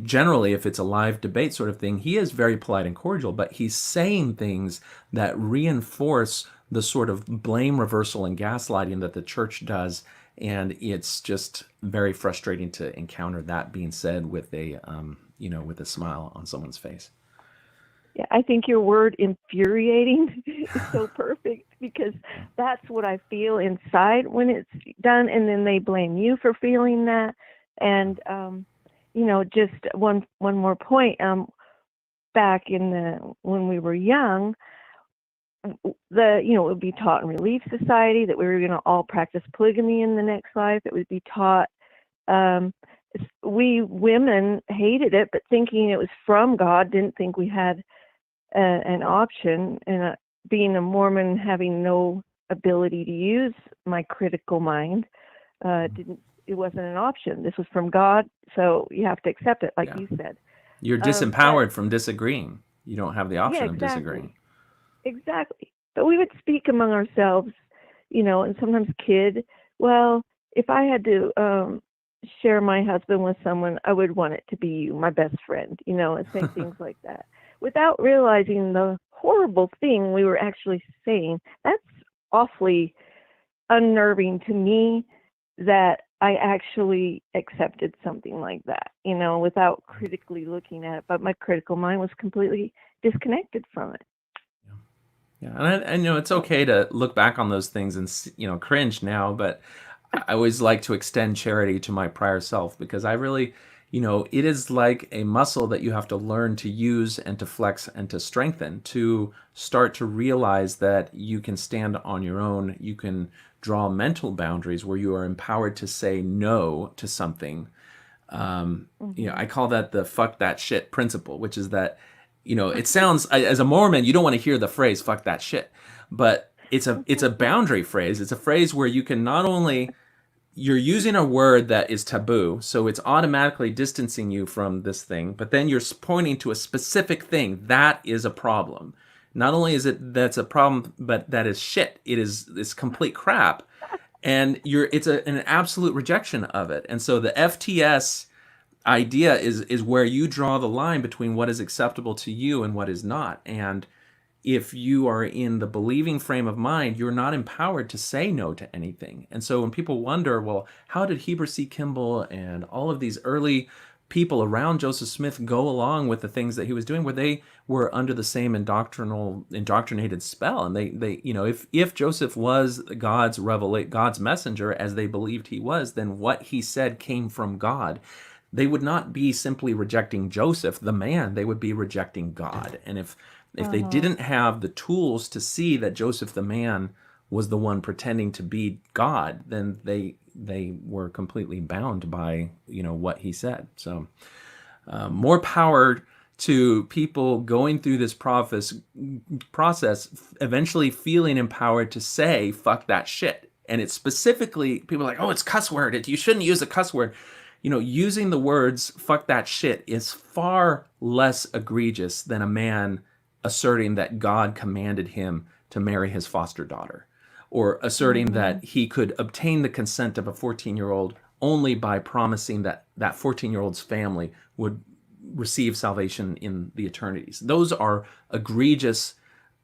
generally, if it's a live debate sort of thing, he is very polite and cordial, but he's saying things that reinforce the sort of blame reversal and gaslighting that the church does. And it's just very frustrating to encounter that being said with a, with a smile on someone's face. Yeah, I think your word infuriating is so perfect, because that's what I feel inside when it's done. And then they blame you for feeling that. And, just one more point. Back when we were young, it would be taught in Relief Society that we were going to all practice polygamy in the next life. It would be taught. We women hated it, but thinking it was from God, didn't think we had an option. And being a Mormon, having no ability to use my critical mind, it wasn't an option. This was from God, so you have to accept it, like you said. You're disempowered from disagreeing. You don't have the option of disagreeing. Exactly. But we would speak among ourselves, and sometimes kid, well, if I had to share my husband with someone, I would want it to be you, my best friend, and say things like that, without realizing the horrible thing we were actually saying. That's awfully unnerving to me, that I actually accepted something like that, without critically looking at it. But my critical mind was completely disconnected from it. Yeah, and I know it's okay to look back on those things and cringe now, but I always like to extend charity to my prior self, because I really, it is like a muscle that you have to learn to use and to flex and to strengthen, to start to realize that you can stand on your own. You can draw mental boundaries where you are empowered to say no to something. I call that the fuck that shit principle, which is that, it sounds, as a Mormon, you don't want to hear the phrase fuck that shit, but it's a boundary phrase. It's a phrase where you can not only, you're using a word that is taboo, so it's automatically distancing you from this thing, but then you're pointing to a specific thing that is a problem. Not only is it that's a problem, but that is shit. It is this complete crap, and it's an absolute rejection of it. And so the FTS idea is where you draw the line between what is acceptable to you and what is not. And if you are in the believing frame of mind, you're not empowered to say no to anything. And so when people wonder, well, how did Heber C. Kimball and all of these early people around Joseph Smith go along with the things that he was doing, where they were under the same indoctrinated spell? And they if Joseph was God's messenger, as they believed he was, then what he said came from God. They would not be simply rejecting Joseph, the man. They would be rejecting God. And if they didn't have the tools to see that Joseph, the man, was the one pretending to be God, then they were completely bound by what he said. So more power to people going through this process, eventually feeling empowered to say fuck that shit. And it's specifically, people are like, oh, it's cuss word. You shouldn't use a cuss word. Using the words fuck that shit is far less egregious than a man asserting that God commanded him to marry his foster daughter, or asserting that he could obtain the consent of a 14-year-old only by promising that that 14-year-old's family would receive salvation in the eternities. Those are egregious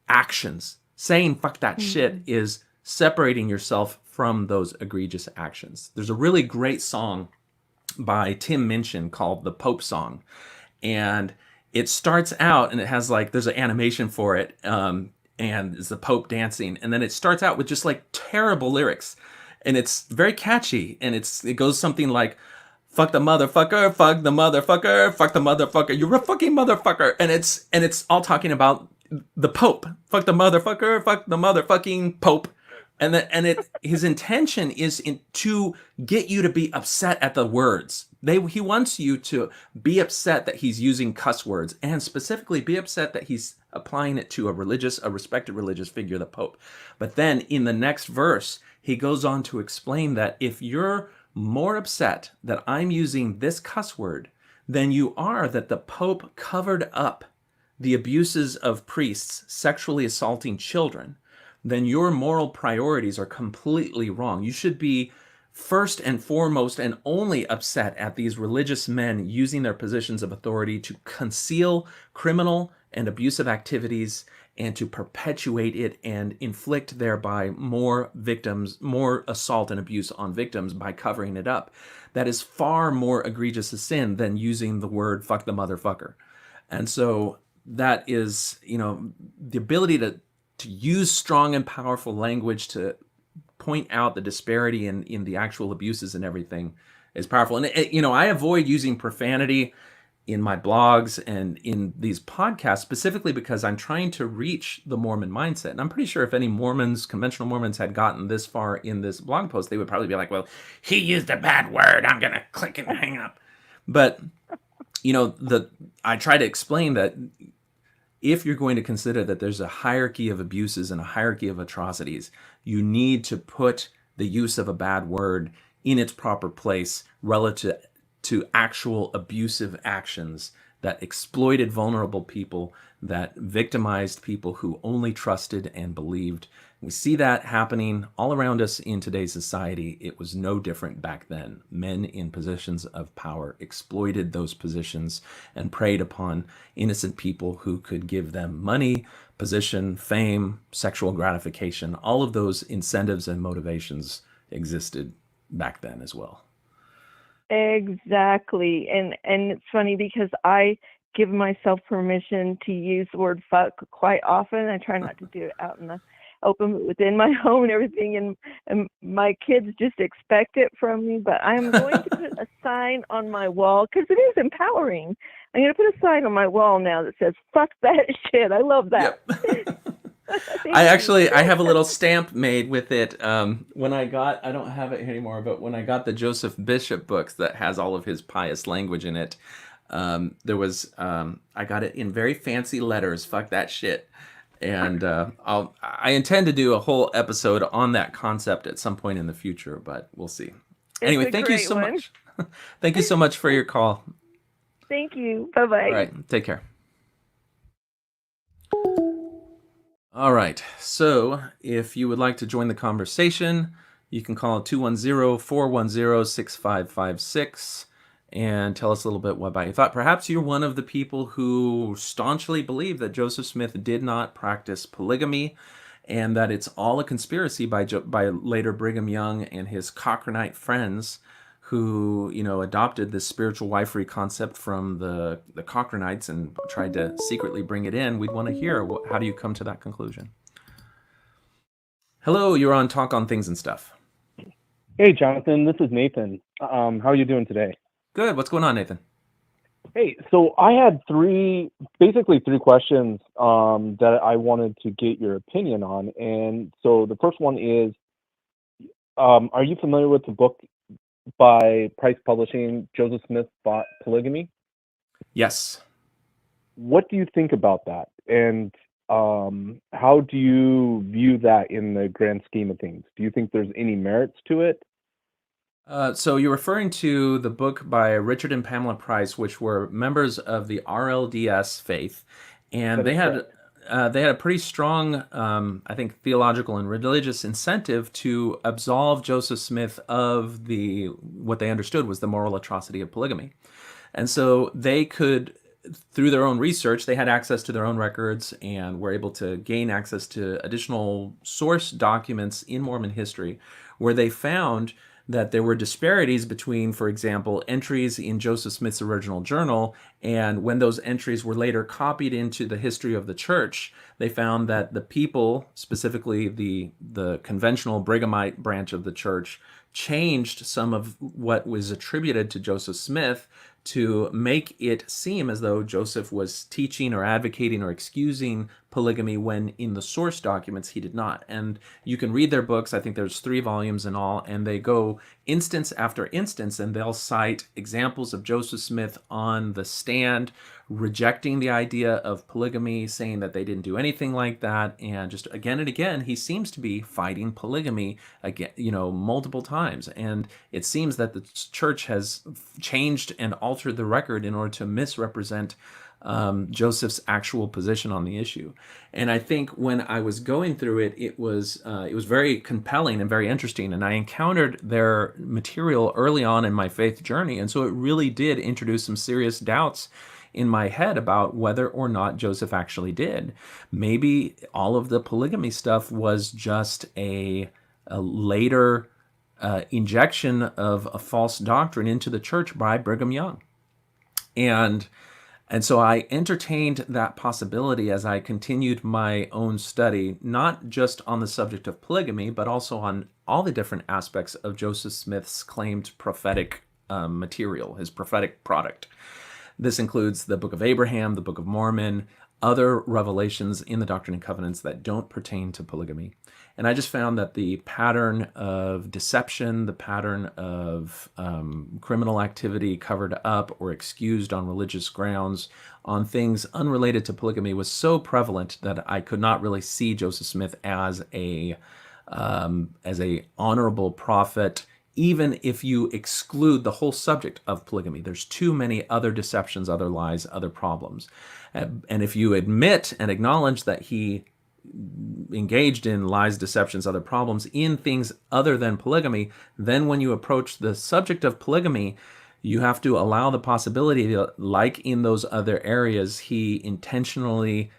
actions. Saying fuck that shit is separating yourself from those egregious actions. There's a really great song by Tim Minchin called The Pope Song. And it starts out, and it has there's an animation for it. and is the Pope dancing, and then it starts out with just like terrible lyrics, and it's very catchy, and it goes something like, fuck the motherfucker, fuck the motherfucker, fuck the motherfucker, you're a fucking motherfucker. And it's all talking about the Pope. Fuck the motherfucker, fuck the motherfucking Pope. His intention is to get you to be upset at the words. He wants you to be upset that he's using cuss words, and specifically be upset that he's applying it to a respected religious figure, the Pope. But then in the next verse, he goes on to explain that if you're more upset that I'm using this cuss word than you are that the Pope covered up the abuses of priests sexually assaulting children, then your moral priorities are completely wrong. You should be first and foremost and only upset at these religious men using their positions of authority to conceal criminal and abusive activities and to perpetuate it and inflict thereby more victims, more assault and abuse on victims by covering it up. That is far more egregious a sin than using the word fuck the motherfucker. And so that is, the ability to use strong and powerful language to point out the disparity in the actual abuses and everything is powerful. And, I avoid using profanity in my blogs and in these podcasts specifically because I'm trying to reach the Mormon mindset. And I'm pretty sure if any conventional Mormons had gotten this far in this blog post, they would probably be like, well, he used a bad word, I'm going to click and hang up. But, I try to explain that if you're going to consider that there's a hierarchy of abuses and a hierarchy of atrocities, you need to put the use of a bad word in its proper place relative to actual abusive actions that exploited vulnerable people, that victimized people who only trusted and believed. We see that happening all around us in today's society. It was no different back then. Men in positions of power exploited those positions and preyed upon innocent people who could give them money, position, fame, sexual gratification. All of those incentives and motivations existed back then as well. Exactly. And it's funny because I give myself permission to use the word fuck quite often. I try not to do it out in the open, but within my home and everything. And my kids just expect it from me. But I'm going to put a sign on my wall because it is empowering. I'm going to put a sign on my wall now that says, fuck that shit. I love that. Yep. I have a little stamp made with it. When I don't have it here anymore, but when I got the Joseph Bishop books that has all of his pious language in it, I got it in very fancy letters, fuck that shit. And I intend to do a whole episode on that concept at some point in the future, but we'll see. Anyway, thank you so much. Thank you so much for your call. Thank you. Bye-bye. All right, take care. All right, so if you would like to join the conversation, you can call 210-410-6556 and tell us a little bit about your thought. Perhaps you're one of the people who staunchly believe that Joseph Smith did not practice polygamy and that it's all a conspiracy by later Brigham Young and his Cochranite friends who, adopted this spiritual wifery concept from the Cochranites and tried to secretly bring it in. We'd want to hear, how do you come to that conclusion? Hello, you're on Talk on Things and Stuff. Hey, Jonathan, this is Nathan. How are you doing today? Good. What's going on, Nathan? Hey, so I had three questions that I wanted to get your opinion on. And so the first one is, are you familiar with the book by Price Publishing, Joseph Smith Bought Polygamy? Yes. What do you think about that? And how do you view that in the grand scheme of things? Do you think there's any merits to it? So you're referring to the book by Richard and Pamela Price, which were members of the RLDS faith, and they had a pretty strong, I think, theological and religious incentive to absolve Joseph Smith of what they understood was the moral atrocity of polygamy. And so they could, through their own research, they had access to their own records and were able to gain access to additional source documents in Mormon history where they found that there were disparities between, for example, entries in Joseph Smith's original journal, and when those entries were later copied into the history of the church, they found that the people, specifically the conventional Brighamite branch of the church, changed some of what was attributed to Joseph Smith to make it seem as though Joseph was teaching or advocating or excusing polygamy when in the source documents he did not. And you can read their books. I think there's 3 volumes in all, and they go instance after instance, and they'll cite examples of Joseph Smith on the stand rejecting the idea of polygamy, saying that they didn't do anything like that, and just again and again he seems to be fighting polygamy again, multiple times. And it seems that the church has changed and altered the record in order to misrepresent Joseph's actual position on the issue. And I think when I was going through it, it was very compelling and very interesting. And I encountered their material early on in my faith journey, and so it really did introduce some serious doubts in my head about whether or not Joseph actually did. Maybe all of the polygamy stuff was just a later injection of a false doctrine into the church by Brigham Young. And so I entertained that possibility as I continued my own study, not just on the subject of polygamy, but also on all the different aspects of Joseph Smith's claimed prophetic material, his prophetic product. This includes the Book of Abraham, the Book of Mormon, other revelations in the Doctrine and Covenants that don't pertain to polygamy. And I just found that the pattern of deception, the pattern of criminal activity covered up or excused on religious grounds on things unrelated to polygamy was so prevalent that I could not really see Joseph Smith as a honorable prophet, even if you exclude the whole subject of polygamy. There's too many other deceptions, other lies, other problems. And if you admit and acknowledge that he engaged in lies, deceptions, other problems in things other than polygamy, then when you approach the subject of polygamy, you have to allow the possibility that, like in those other areas, he intentionally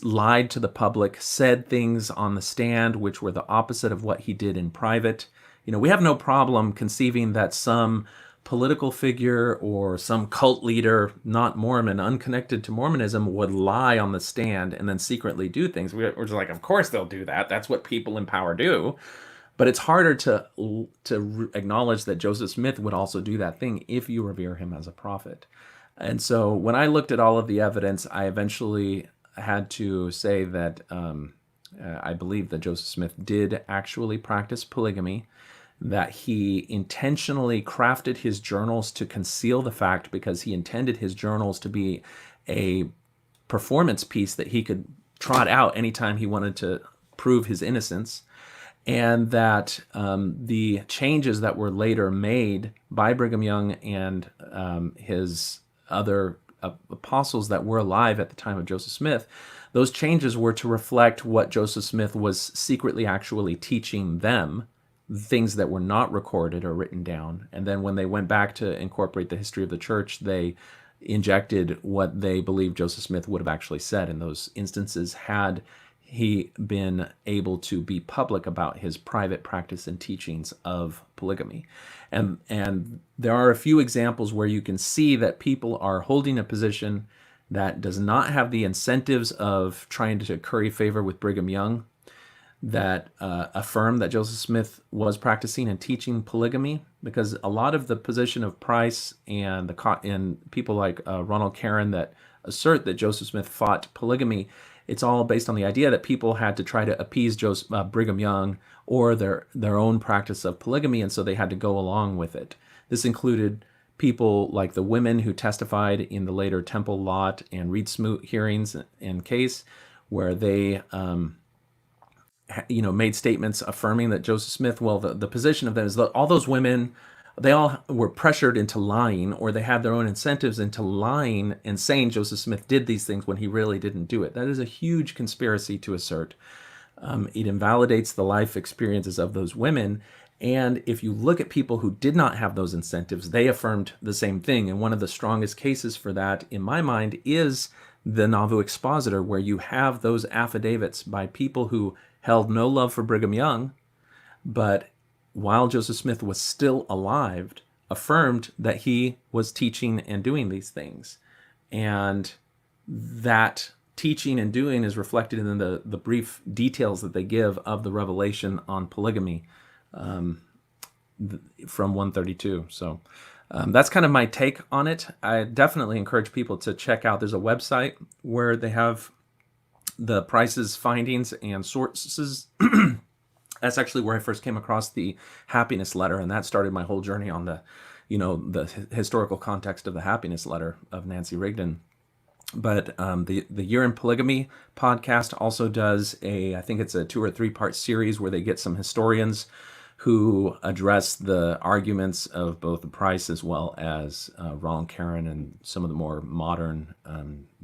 lied to the public, said things on the stand which were the opposite of what he did in private. We have no problem conceiving that some political figure or some cult leader, not Mormon, unconnected to Mormonism, would lie on the stand and then secretly do things. We're just like, of course they'll do that. That's what people in power do. But it's harder to acknowledge that Joseph Smith would also do that thing if you revere him as a prophet. And so when I looked at all of the evidence, I eventually had to say that I believe that Joseph Smith did actually practice polygamy, that he intentionally crafted his journals to conceal the fact because he intended his journals to be a performance piece that he could trot out anytime he wanted to prove his innocence, and that the changes that were later made by Brigham Young and his other apostles that were alive at the time of Joseph Smith, those changes were to reflect what Joseph Smith was secretly actually teaching them, things that were not recorded or written down. And then when they went back to incorporate the history of the church, they injected what they believed Joseph Smith would have actually said in those instances had he been able to be public about his private practice and teachings of polygamy. And there are a few examples where you can see that people are holding a position that does not have the incentives of trying to curry favor with Brigham Young, that affirm that Joseph Smith was practicing and teaching polygamy, because a lot of the position of Price and people like Ronald Caron that assert that Joseph Smith fought polygamy, it's all based on the idea that people had to try to appease Brigham Young or their own practice of polygamy, and so they had to go along with it. This included people like the women who testified in the later Temple Lot and Reed Smoot hearings and case, where they made statements affirming that Joseph Smith, the position of them is that all those women, they all were pressured into lying, or they had their own incentives into lying and saying Joseph Smith did these things when he really didn't do it. That is a huge conspiracy to assert. It invalidates the life experiences of those women. And if you look at people who did not have those incentives, they affirmed the same thing. And one of the strongest cases for that, in my mind, is the Nauvoo Expositor, where you have those affidavits by people who held no love for Brigham Young, but while Joseph Smith was still alive, affirmed that he was teaching and doing these things. And that teaching and doing is reflected in the brief details that they give of the revelation on polygamy from 132. So that's kind of my take on it. I definitely encourage people to check out. There's a website where they have the Price's findings and sources. That's actually where I first came across the happiness letter, and that started my whole journey on the historical context of the happiness letter of Nancy Rigdon. But the Year in Polygamy podcast also does I think it's a 2 or 3 part series where they get some historians who address the arguments of both the Price as well as Roland Karen and some of the more modern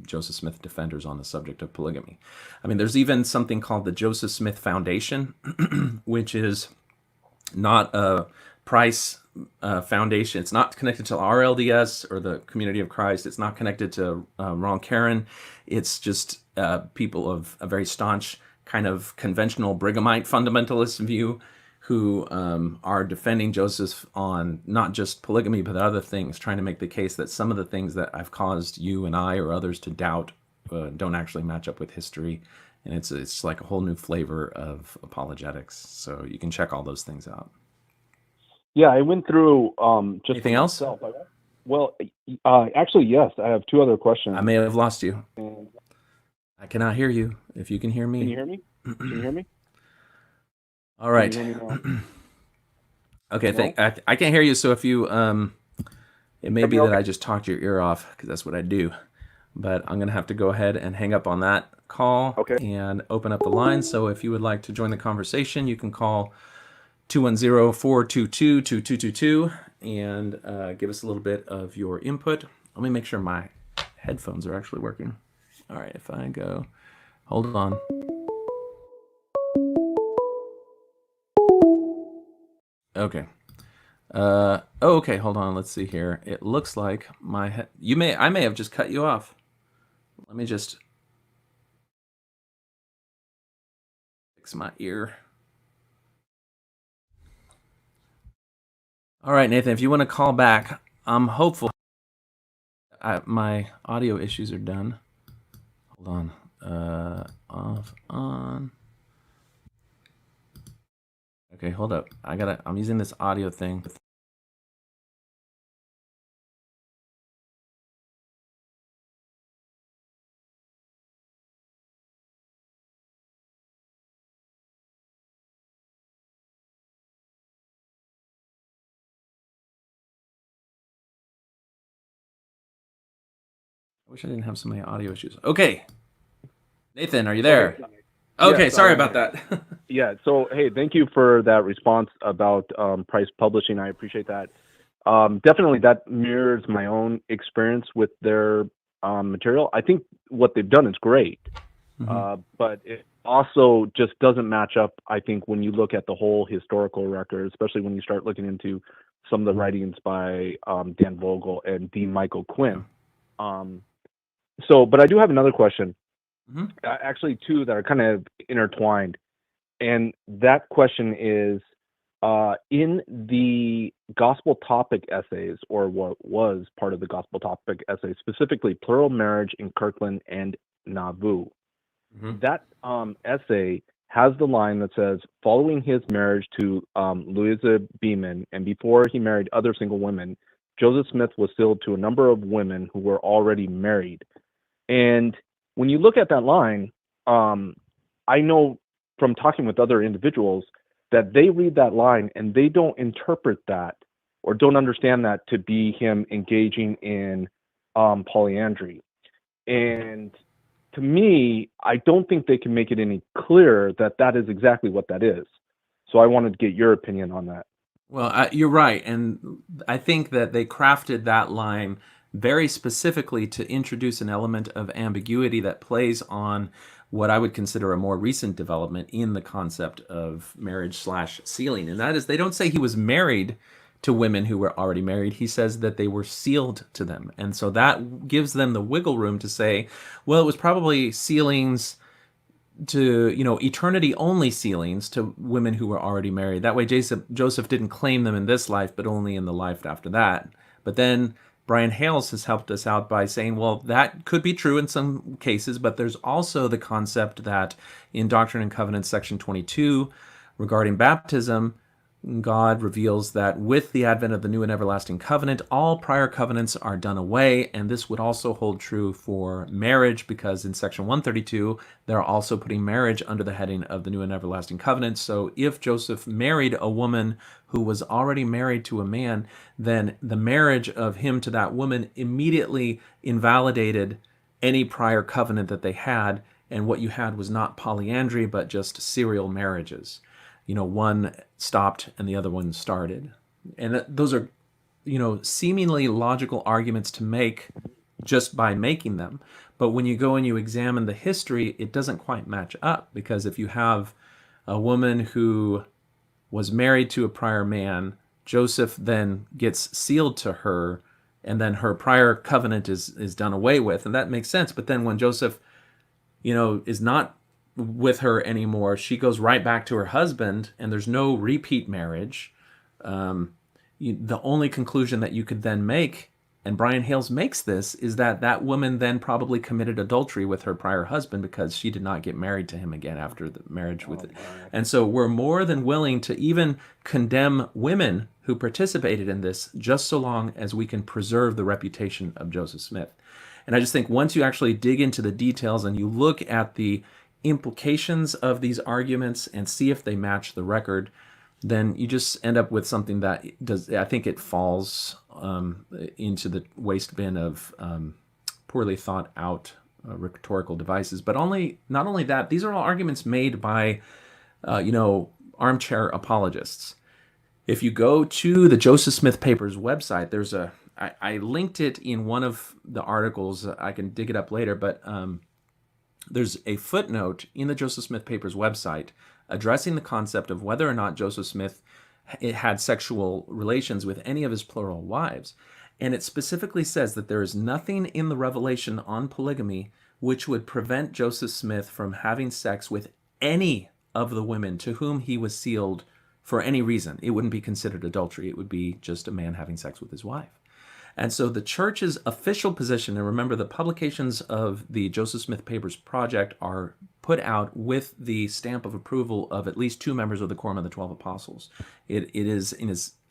Joseph Smith defenders on the subject of polygamy. I mean, there's even something called the Joseph Smith Foundation, which is not a Price foundation. It's not connected to RLDS or the Community of Christ. It's not connected to Ron Karen. It's just people of a very staunch kind of conventional Brighamite fundamentalist view who are defending Joseph on not just polygamy, but other things, trying to make the case that some of the things that I've caused you and I or others to doubt don't actually match up with history. And it's like a whole new flavor of apologetics. So you can check all those things out. Yeah, I went through just anything else? Well, actually, yes. I have 2 other questions. I may have lost you. I cannot hear you. If you can hear me. Can you hear me? Can you hear me? All right. Okay, I can't hear you. So if you, it may be that I just talked your ear off because that's what I do. But I'm going to have to go ahead and hang up on that call and open up the line. So if you would like to join the conversation, you can call 210-422-2222 and give us a little bit of your input. Let me make sure my headphones are actually working. All right, if I go, hold on. Okay. Okay, hold on. Let's see here. It looks like I may have just cut you off. Let me just fix my ear. All right, Nathan, if you want to call back, I'm hopeful. My audio issues are done. Hold on. Off, on. Okay, hold up. I'm using this audio thing. I wish I didn't have so many audio issues. Okay. Nathan, are you there? Okay, yes, sorry about that. Yeah, so hey, thank you for that response about Price Publishing. I appreciate that. Definitely that mirrors my own experience with their material. I think what they've done is great, but it also just doesn't match up, I think, when you look at the whole historical record, especially when you start looking into some of the writings by Dan Vogel and D. Michael Quinn. But I do have another question. Actually, 2 that are kind of intertwined. And that question is, in the gospel topic essays, or what was part of the gospel topic essays, specifically Plural Marriage in Kirkland and Nauvoo, that essay has the line that says, following his marriage to Louisa Beeman, and before he married other single women, Joseph Smith was sealed to a number of women who were already married. And when you look at that line, I know from talking with other individuals that they read that line and they don't interpret that or don't understand that to be him engaging in polyandry. And to me, I don't think they can make it any clearer that that is exactly what that is. So I wanted to get your opinion on that. Well, you're right. And I think that they crafted that line very specifically to introduce an element of ambiguity that plays on what I would consider a more recent development in the concept of marriage/sealing. And that is, they don't say he was married to women who were already married. He says that they were sealed to them. And so that gives them the wiggle room to say, well, it was probably sealings eternity only sealings to women who were already married. That way Joseph didn't claim them in this life, but only in the life after that. But then Brian Hales has helped us out by saying, well, that could be true in some cases, but there's also the concept that in Doctrine and Covenants, section 22, regarding baptism, God reveals that with the advent of the new and everlasting covenant, all prior covenants are done away, and this would also hold true for marriage, because in section 132, they're also putting marriage under the heading of the new and everlasting covenant. So if Joseph married a woman who was already married to a man, then the marriage of him to that woman immediately invalidated any prior covenant that they had, and what you had was not polyandry, but just serial marriages. One stopped and the other one started. And those are, seemingly logical arguments to make just by making them. But when you go and you examine the history, it doesn't quite match up, because if you have a woman who was married to a prior man, Joseph then gets sealed to her, and then her prior covenant is done away with, and that makes sense. But then when Joseph, is not with her anymore, she goes right back to her husband, and there's no repeat marriage. The only conclusion that you could then make, and Brian Hales makes this, is that woman then probably committed adultery with her prior husband, because she did not get married to him again after the marriage with it. And so we're more than willing to even condemn women who participated in this, just so long as we can preserve the reputation of Joseph Smith. And I just think once you actually dig into the details and you look at the implications of these arguments and see if they match the record, then you just end up with something that does. I think it falls into the waste bin of poorly thought out rhetorical devices. But not only that, these are all arguments made by armchair apologists. If you go to the Joseph Smith Papers website, I linked it in one of the articles. I can dig it up later, but there's a footnote in the Joseph Smith Papers website addressing the concept of whether or not Joseph Smith had sexual relations with any of his plural wives. And it specifically says that there is nothing in the revelation on polygamy which would prevent Joseph Smith from having sex with any of the women to whom he was sealed for any reason. It wouldn't be considered adultery. It would be just a man having sex with his wife. And so the church's official position, and remember the publications of the Joseph Smith Papers Project are put out with the stamp of approval of at least 2 members of the Quorum of the 12 Apostles. It is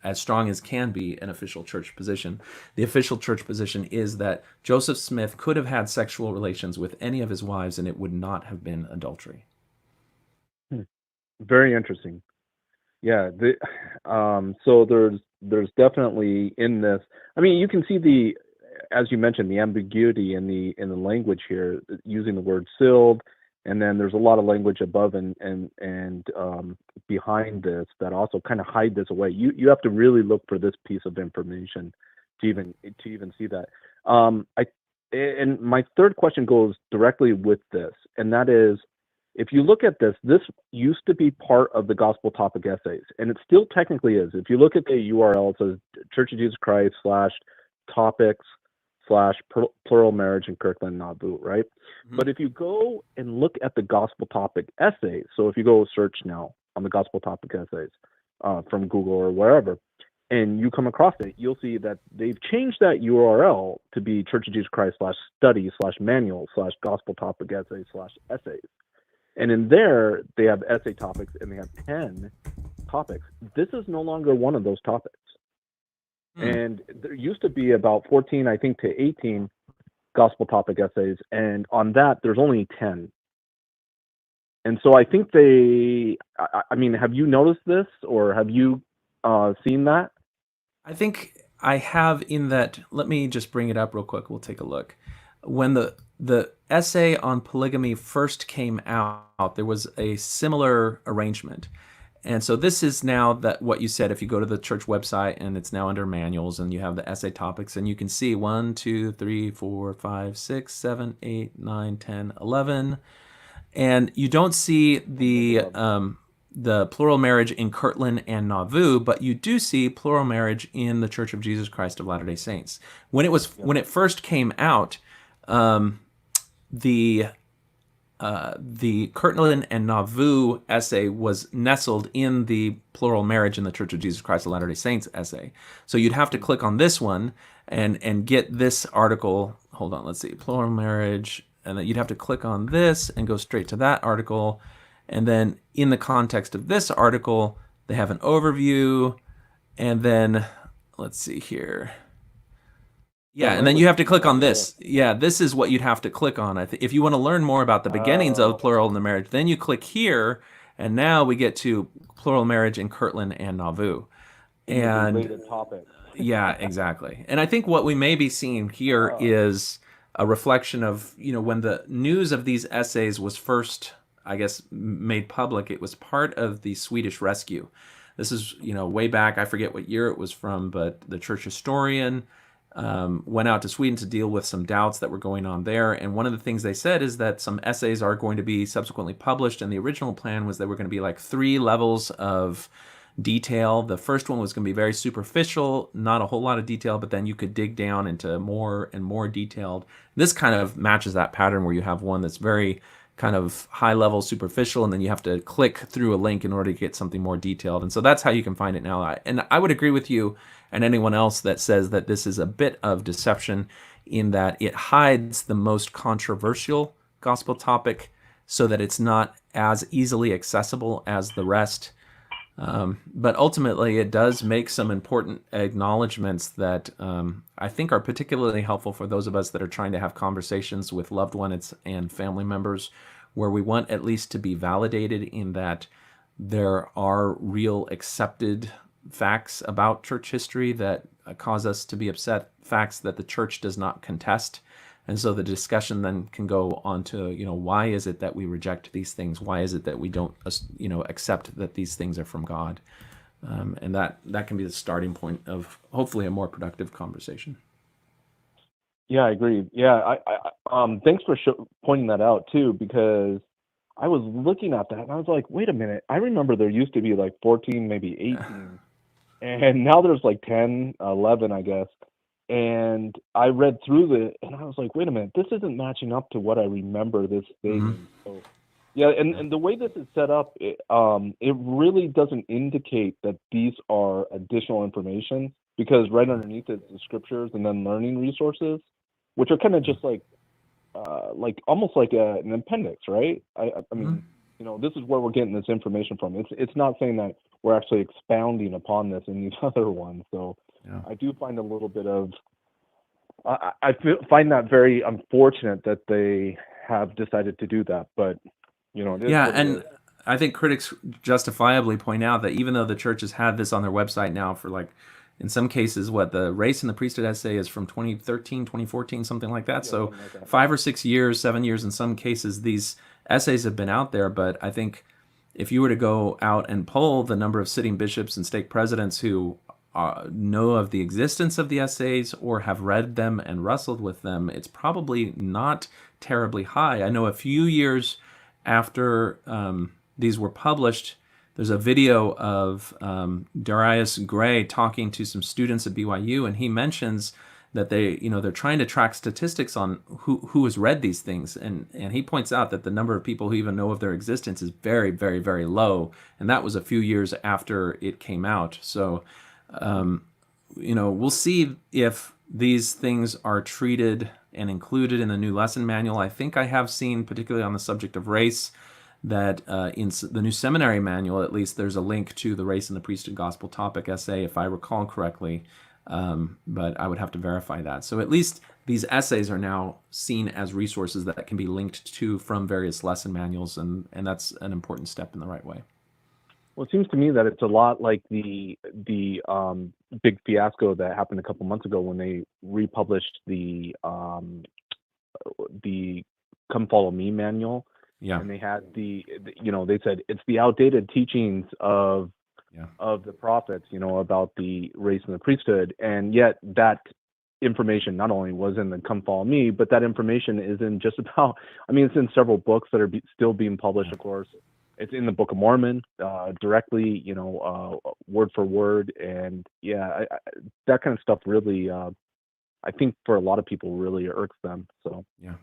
as strong as can be an official church position. The official church position is that Joseph Smith could have had sexual relations with any of his wives, and it would not have been adultery. Very interesting. Yeah. So there's definitely in this. I mean, you can see as you mentioned, the ambiguity in the language here, using the word sealed, and then there's a lot of language above and behind this that also kind of hide this away. You have to really look for this piece of information to even see that. And my third question goes directly with this, and that is, if you look at this used to be part of the Gospel Topic Essays, and it still technically is. If you look at the URL, it says Church of Jesus Christ /topics/plural marriage in Kirkland, Nauvoo, right? Mm-hmm. But if you go and look at the Gospel Topic Essays, so if you go search now on the Gospel Topic Essays from Google or wherever, and you come across it, you'll see that they've changed that URL to be Church of Jesus Christ /study/manual/Gospel Topic Essays/essays. And in there, they have essay topics, and they have 10 topics. This is no longer one of those topics. And there used to be about 14, I think, to 18 gospel topic essays. And on that, there's only 10. And so I think I mean, have you noticed this, or have you seen that? I think I have, in that. Let me just bring it up real quick. We'll take a look. When the essay on polygamy first came out, there was a similar arrangement. And so this is now that what you said, if you go to the church website, and it's now under manuals, and you have the essay topics, and you can see 1, 2, 3, 4, 5, 6, 7, 8, 9, 10, 11. And you don't see the plural marriage in Kirtland and Nauvoo, but you do see plural marriage in the Church of Jesus Christ of Latter-day Saints. When it first came out, the the Kirtland and Nauvoo essay was nestled in the Plural Marriage in the Church of Jesus Christ of Latter-day Saints essay. So you'd have to click on this one and get this article. Hold on, let's see, Plural Marriage, and then you'd have to click on this and go straight to that article. And then in the context of this article, they have an overview, and then let's see here. Yeah, and then you have to click on this. Yeah, this is what you'd have to click on. If you want to learn more about the beginnings of plural in the marriage, then you click here, and now we get to plural marriage in Kirtland and Nauvoo. And related topic. yeah, exactly. And I think what we may be seeing here is a reflection of, when the news of these essays was first, I guess, made public, it was part of the Swedish rescue. This is, way back, I forget what year it was from, but the church historian went out to Sweden to deal with some doubts that were going on there. And one of the things they said is that some essays are going to be subsequently published. And the original plan was there were going to be like 3 levels of detail. The first one was going to be very superficial, not a whole lot of detail, but then you could dig down into more and more detailed. This kind of matches that pattern where you have one that's very kind of high level, superficial, and then you have to click through a link in order to get something more detailed. And so that's how you can find it now. And I would agree with you and anyone else that says that this is a bit of deception in that it hides the most controversial gospel topic so that it's not as easily accessible as the rest. But ultimately, it does make some important acknowledgments that I think are particularly helpful for those of us that are trying to have conversations with loved ones and family members, where we want at least to be validated in that there are real accepted facts about church history that cause us to be upset, facts that the church does not contest. And so the discussion then can go on to, why is it that we reject these things? Why is it that we don't, accept that these things are from God? And that can be the starting point of hopefully a more productive conversation. Yeah, I agree. Yeah, thanks for pointing that out too, because I was looking at that and I was like, wait a minute. I remember there used to be like 14, maybe 18, and now there's like 10, 11, I guess. And I read through and I was like, wait a minute, this isn't matching up to what I remember this thing. Mm-hmm. So, yeah, and the way this is set up, it really doesn't indicate that these are additional information, because right underneath it is the scriptures and then learning resources, which are kind of just like almost like an appendix, right? I mean, this is where we're getting this information from. It's not saying that we're actually expounding upon this in these other ones. So yeah. I do find a little bit of, I find that very unfortunate that they have decided to do that, but yeah, and I think critics justifiably point out that even though the church has had this on their website now for like, in some cases, the race and the priesthood essay is from 2013, 2014, something like that. Yeah, so like that. 5 or 6 years, 7 years in some cases, these essays have been out there. But I think if you were to go out and poll the number of sitting bishops and stake presidents who know of the existence of the essays or have read them and wrestled with them, it's probably not terribly high. I know a few years after these were published, there's a video of Darius Gray talking to some students at BYU, and he mentions that they're trying to track statistics on who has read these things, and he points out that the number of people who even know of their existence is very, very, very low, and that was a few years after it came out. So, we'll see if these things are treated and included in the new lesson manual. I think I have seen, particularly on the subject of race, that in the new seminary manual, at least, there's a link to the Race and the Priesthood Gospel Topic essay, if I recall correctly, but I would have to verify that. So at least these essays are now seen as resources that can be linked to from various lesson manuals, and that's an important step in the right way. Well, it seems to me that it's a lot like the big fiasco that happened a couple months ago when they republished the Come Follow Me manual. Yeah. And they had they said it's the outdated teachings of the prophets, about the race and the priesthood. And yet that information not only was in the Come Follow Me, but that information is in just about, it's in several books that are still being published, of course. It's in the Book of Mormon, directly, word for word. And that kind of stuff really, I think for a lot of people really irks them. So, yeah.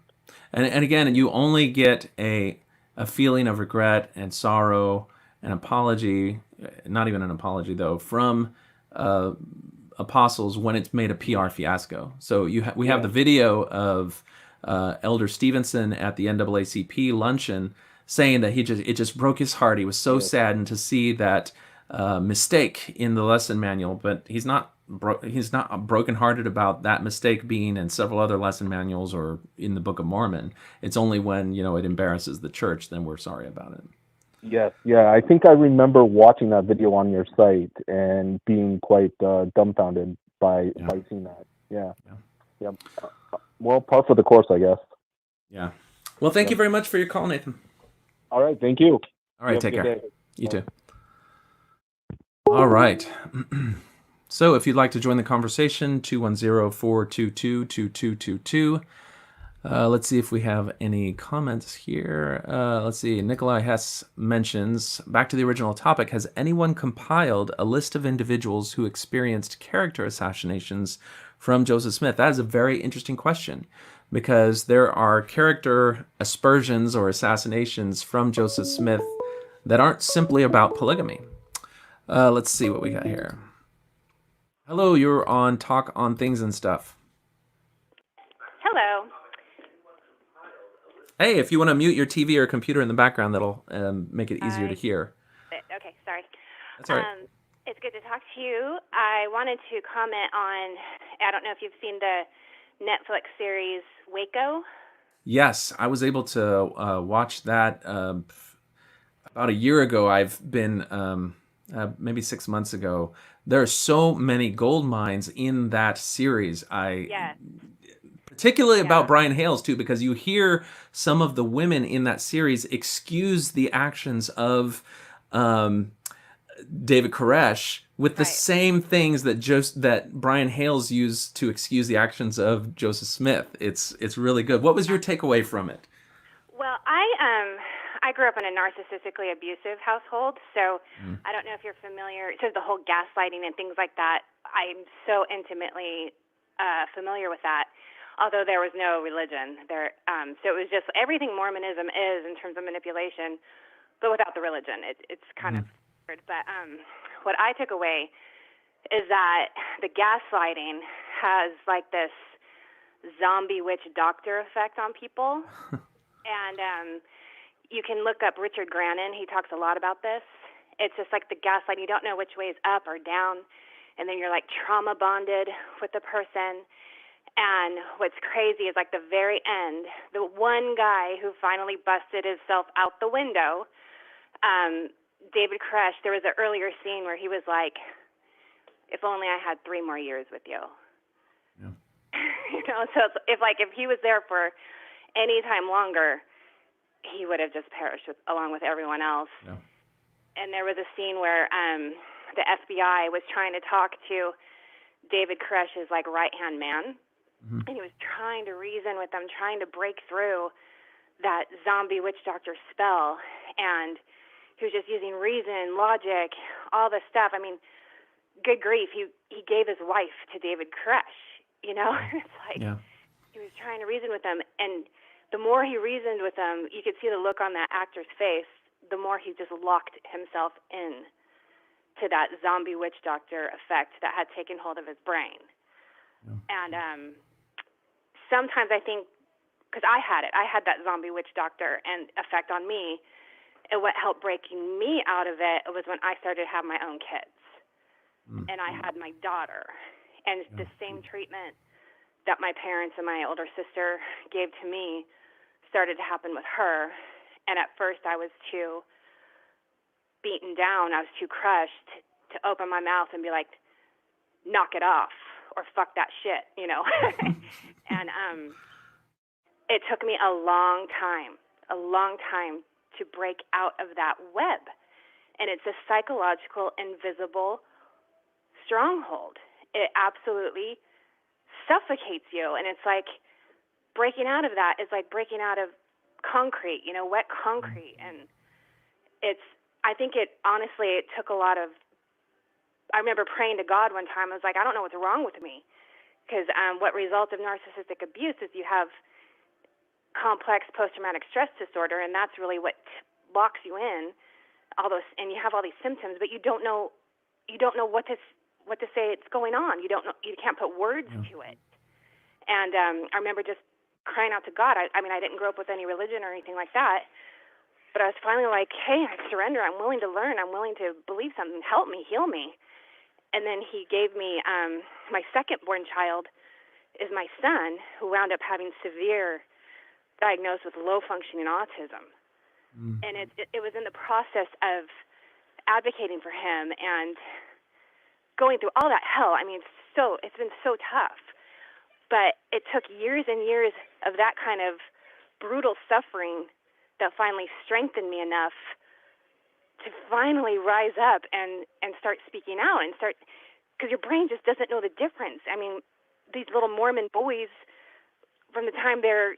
And again, you only get a feeling of regret and sorrow, an apology, not even an apology though, from apostles when it's made a PR fiasco. So we have the video of Elder Stevenson at the NAACP luncheon saying that it just broke his heart. He was so saddened to see that mistake in the lesson manual, but he's not brokenhearted about that mistake being in several other lesson manuals or in the Book of Mormon. It's only when it embarrasses the church, then we're sorry about it. Yes, yeah, I think I remember watching that video on your site and being quite dumbfounded by seeing that. Yeah. Well, par for the course, I guess. Yeah. Well, thank you very much for your call, Nathan. All right, thank you. All right, take care. Day. You too. All right. So if you'd like to join the conversation, 210-422-2222. Let's see if we have any comments here. Let's see. Nikolai Hess mentions, back to the original topic, has anyone compiled a list of individuals who experienced character assassinations from Joseph Smith? That is a very interesting question, because there are character aspersions or assassinations from Joseph Smith that aren't simply about polygamy. Let's see what we got here. Hello, you're on Talk on Things and Stuff. Hello. Hey, if you want to mute your TV or computer in the background, that'll make it easier to hear. Okay, sorry. That's all right. It's good to talk to you. I wanted to comment on, I don't know if you've seen the Netflix series Waco. Yes, I was able to watch that about a year ago. I've been, maybe 6 months ago. There are so many gold mines in that series. Particularly about Brian Hales, too, because you hear some of the women in that series excuse the actions of David Koresh with the same things that Brian Hales used to excuse the actions of Joseph Smith. It's really good. What was your takeaway from it? Well, I grew up in a narcissistically abusive household, so I don't know if you're familiar. So the whole gaslighting and things like that, I'm so intimately familiar with that. Although there was no religion there, so it was just everything Mormonism is in terms of manipulation, but without the religion. It's kind of weird. But what I took away is that the gaslighting has like this zombie witch doctor effect on people, and you can look up Richard Grannon. He talks a lot about this. It's just like the gaslighting. You don't know which way is up or down, and then you're like trauma bonded with the person. And what's crazy is like the very end, the one guy who finally busted himself out the window, David Koresh, there was an earlier scene where he was like, if only I had 3 more years with you. Yeah. So if he was there for any time longer, he would have just perished along with everyone else. Yeah. And there was a scene where the FBI was trying to talk to David Koresh's like right-hand man. And he was trying to reason with them, trying to break through that zombie witch doctor spell. And he was just using reason, logic, all this stuff. I mean, good grief, he gave his wife to David Koresh, It's like he was trying to reason with them. And the more he reasoned with them, you could see the look on that actor's face, the more he just locked himself in to that zombie witch doctor effect that had taken hold of his brain. Yeah. And sometimes I think, because I had that zombie witch doctor and effect on me, and what helped breaking me out of it was when I started to have my own kids. And I had my daughter, and the same treatment that my parents and my older sister gave to me started to happen with her. And at first I was too beaten down, I was too crushed to open my mouth and be like, knock it off, or fuck that shit, And it took me a long time to break out of that web. And it's a psychological, invisible stronghold. It absolutely suffocates you. And it's like breaking out of that is like breaking out of concrete, wet concrete. And I think it took a lot of, I remember praying to God one time. I was like, I don't know what's wrong with me. Because what results of narcissistic abuse is you have complex post-traumatic stress disorder, and that's really what locks you in. All those, and you have all these symptoms, but you don't know what to say. It's going on. You don't know. You can't put words to it. And I remember just crying out to God. I mean, I didn't grow up with any religion or anything like that, but I was finally like, hey, I surrender. I'm willing to learn. I'm willing to believe something. Help me, heal me. And then he gave me my second-born child is my son, who wound up having severe diagnosed with low-functioning autism. And it was in the process of advocating for him and going through all that hell. I mean, it's been so tough. But it took years and years of that kind of brutal suffering that finally strengthened me enough to finally rise up and start speaking out and start, because your brain just doesn't know the difference. I mean, these little Mormon boys, from the time they're,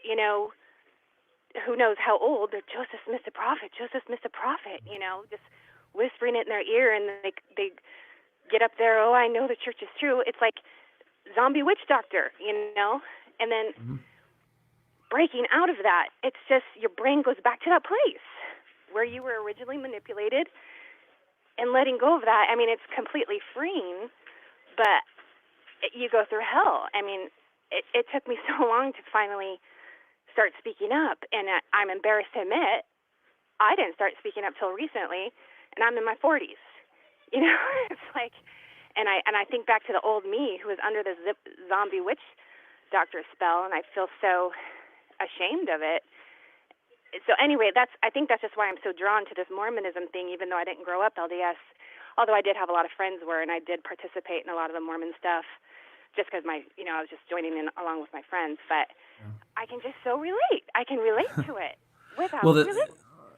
who knows how old, they're Joseph Smith the prophet, Joseph Smith the prophet, just whispering it in their ear, and they get up there, oh, I know the church is true. It's like zombie witch doctor, and then breaking out of that, it's just your brain goes back to that place where you were originally manipulated, and letting go of that. I mean, it's completely freeing, but you go through hell. I mean, it took me so long to finally start speaking up, and I'm embarrassed to admit I didn't start speaking up till recently, and I'm in my 40s. It's like, and I think back to the old me who was under the zombie witch doctor spell, and I feel so ashamed of it. So anyway, I think that's just why I'm so drawn to this Mormonism thing, even though I didn't grow up LDS, although I did have a lot of friends were, and I did participate in a lot of the Mormon stuff just because I was just joining in along with my friends. But I can just so relate. I can relate to it without religion.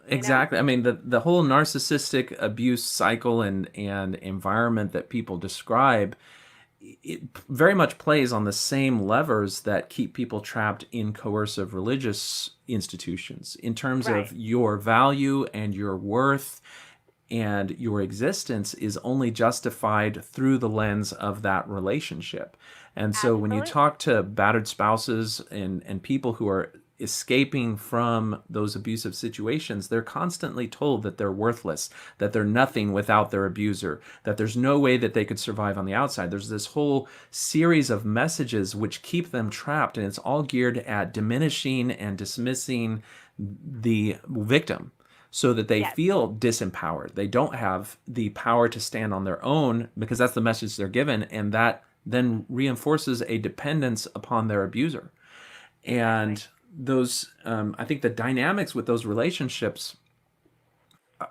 Exactly. I mean, the whole narcissistic abuse cycle and environment that people describe, it very much plays on the same levers that keep people trapped in coercive religious institutions in terms of your value and your worth, and your existence is only justified through the lens of that relationship. And so when you talk to battered spouses and people who are escaping from those abusive situations, they're constantly told that they're worthless, that they're nothing without their abuser, that there's no way that they could survive on the outside. There's this whole series of messages which keep them trapped, and it's all geared at diminishing and dismissing the victim so that they feel disempowered. They don't have the power to stand on their own because that's the message they're given, and that then reinforces a dependence upon their abuser. And those, I think the dynamics with those relationships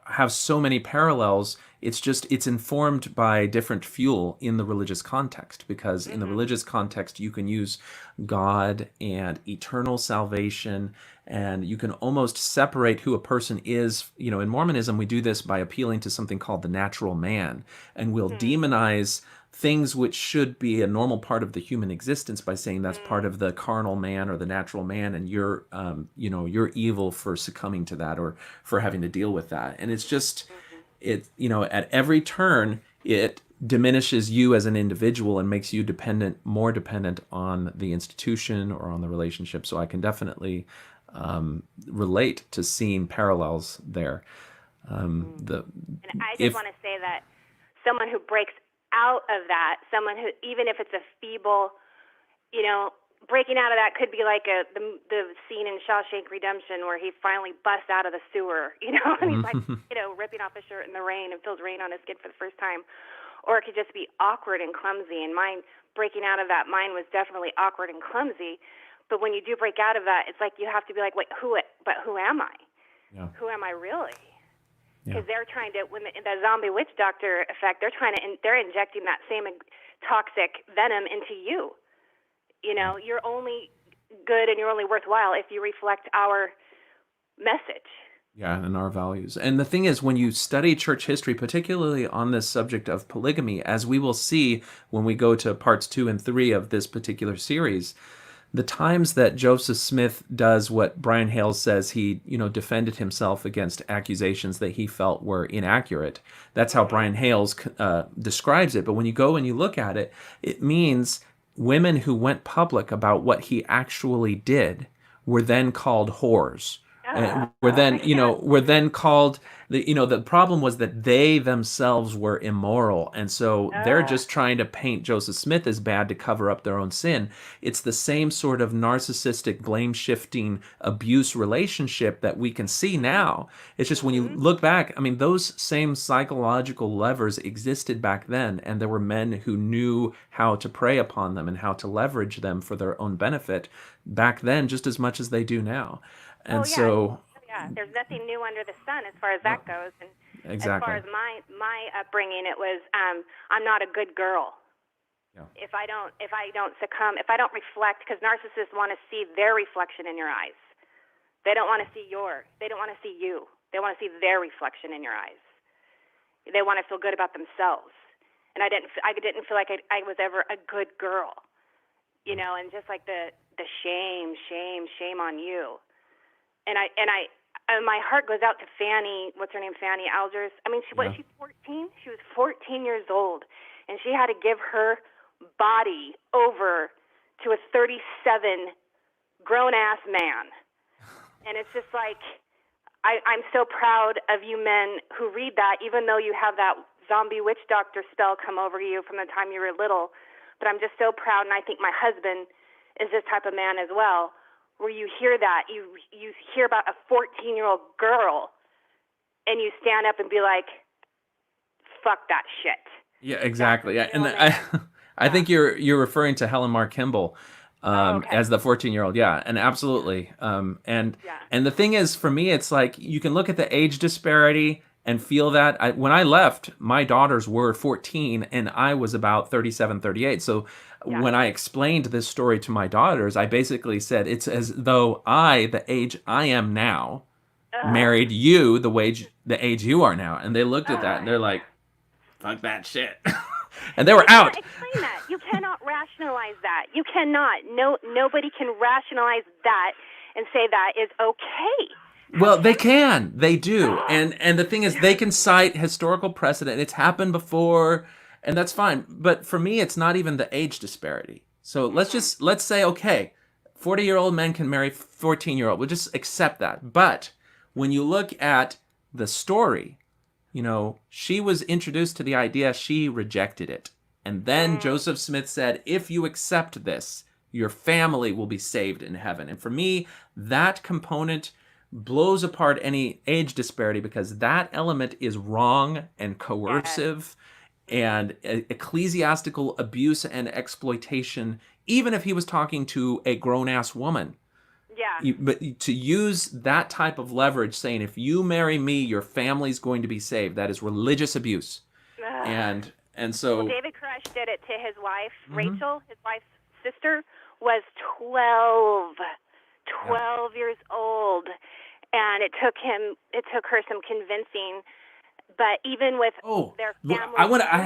have so many parallels. It's informed by different fuel in the religious context, because in the religious context, you can use God and eternal salvation, and you can almost separate who a person is. In Mormonism, we do this by appealing to something called the natural man, and we'll demonize things which should be a normal part of the human existence by saying that's part of the carnal man or the natural man, and you're evil for succumbing to that or for having to deal with that. And it's just, at every turn, it diminishes you as an individual and makes you more dependent on the institution or on the relationship. So I can definitely relate to seeing parallels there. And I just want to say that someone who breaks out of that, someone who, even if it's a feeble, breaking out of that could be like the scene in Shawshank Redemption where he finally busts out of the sewer, and he's like, ripping off his shirt in the rain and feels rain on his skin for the first time. Or it could just be awkward and clumsy. And breaking out of that, mine was definitely awkward and clumsy. But when you do break out of that, it's like you have to be like, wait, who am I? Yeah. Who am I really? Because they're trying to, when the zombie witch doctor effect, they're injecting that same toxic venom into you. You're only good and you're only worthwhile if you reflect our message. Yeah, and our values. And the thing is, when you study church history, particularly on this subject of polygamy, as we will see when we go to parts 2 and 3 of this particular series, the times that Joseph Smith does what Brian Hales says, he, defended himself against accusations that he felt were inaccurate. That's how Brian Hales describes it. But when you go and you look at it, it means women who went public about what he actually did were then called whores. And were then, were then called, the problem was that they themselves were immoral. And so they're just trying to paint Joseph Smith as bad to cover up their own sin. It's the same sort of narcissistic, blame-shifting, abuse relationship that we can see now. It's just when you look back, I mean, those same psychological levers existed back then, and there were men who knew how to prey upon them and how to leverage them for their own benefit back then just as much as they do now. And there's nothing new under the sun as far as that goes. And exactly. as far as my upbringing, it was I'm not a good girl. Yeah. If I don't succumb, if I don't reflect, because narcissists want to see their reflection in your eyes. They don't want to see they don't want to see you. They want to see their reflection in your eyes. They want to feel good about themselves. And I didn't feel like I was ever a good girl, and just like the shame on you. And my heart goes out to Fanny. What's her name? Fanny Algers. I mean, she's 14. She was 14 years old, and she had to give her body over to a 37 grown-ass man. And it's just like, I'm so proud of you men who read that, even though you have that zombie witch doctor spell come over you from the time you were little. But I'm just so proud, and I think my husband is this type of man as well, where you hear that, you hear about a 14-year-old girl, and you stand up and be like, fuck that shit. Yeah, exactly. And I think you're referring to Helen Mar Kimball as the 14-year-old. Yeah, and absolutely. And the thing is, for me, it's like you can look at the age disparity and feel that. When I left, my daughters were 14 and I was about 37, 38. So when I explained this story to my daughters, I basically said, it's as though I, the age I am now, married you the age you are now. And they looked at that and they're like, fuck that shit. And they were out. Explain that. You cannot rationalize that. You cannot. Nobody can rationalize that and say that is okay. Well, they can. They do. And the thing is, they can cite historical precedent. It's happened before, and that's fine. But for me, it's not even the age disparity. So let's say, okay, 40-year-old men can marry 14-year-old. We'll just accept that. But when you look at the story, she was introduced to the idea, she rejected it. And then Joseph Smith said, if you accept this, your family will be saved in heaven. And for me, that component blows apart any age disparity, because that element is wrong and coercive and ecclesiastical abuse and exploitation, even if he was talking to a grown-ass woman. Yeah. But to use that type of leverage, saying, if you marry me, your family's going to be saved, that is religious abuse. And so... Well, David Koresh did it to his wife, Rachel, his wife's sister, was 12 years old. And it took her some convincing, but even with their family, I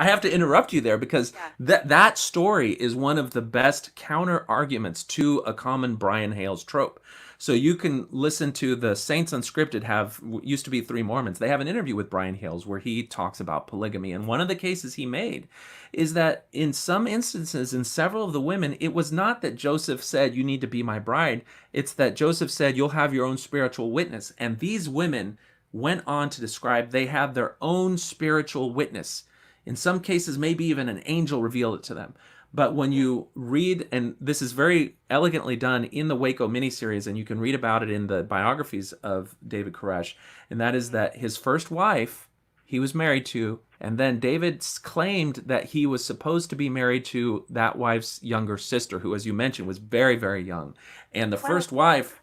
have to interrupt you there, because that story is one of the best counter arguments to a common Brian Hales trope. So you can listen to the Saints Unscripted used to be 3 Mormons. They have an interview with Brian Hales where he talks about polygamy. And one of the cases he made is that in some instances, in several of the women, it was not that Joseph said, you need to be my bride. It's that Joseph said, you'll have your own spiritual witness. And these women went on to describe they had their own spiritual witness. In some cases, maybe even an angel revealed it to them. But when you read, and this is very elegantly done in the Waco miniseries, and you can read about it in the biographies of David Koresh, and that is that his first wife he was married to, and then David claimed that he was supposed to be married to that wife's younger sister, who, as you mentioned, was very, very young. And the first wife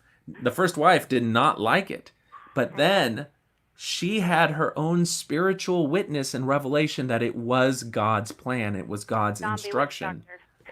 did not like it. But then she had her own spiritual witness and revelation that it was God's plan. It was God's instruction.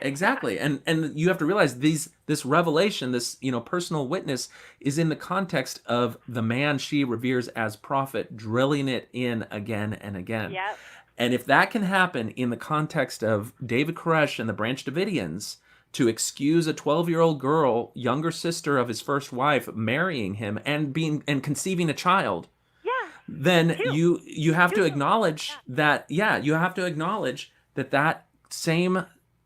Exactly. And you have to realize this revelation, this personal witness, is in the context of the man she reveres as prophet, drilling it in again and again. Yep. And if that can happen in the context of David Koresh and the Branch Davidians, to excuse a 12-year-old girl, younger sister of his first wife, marrying him and conceiving a child, then you have to acknowledge that, that same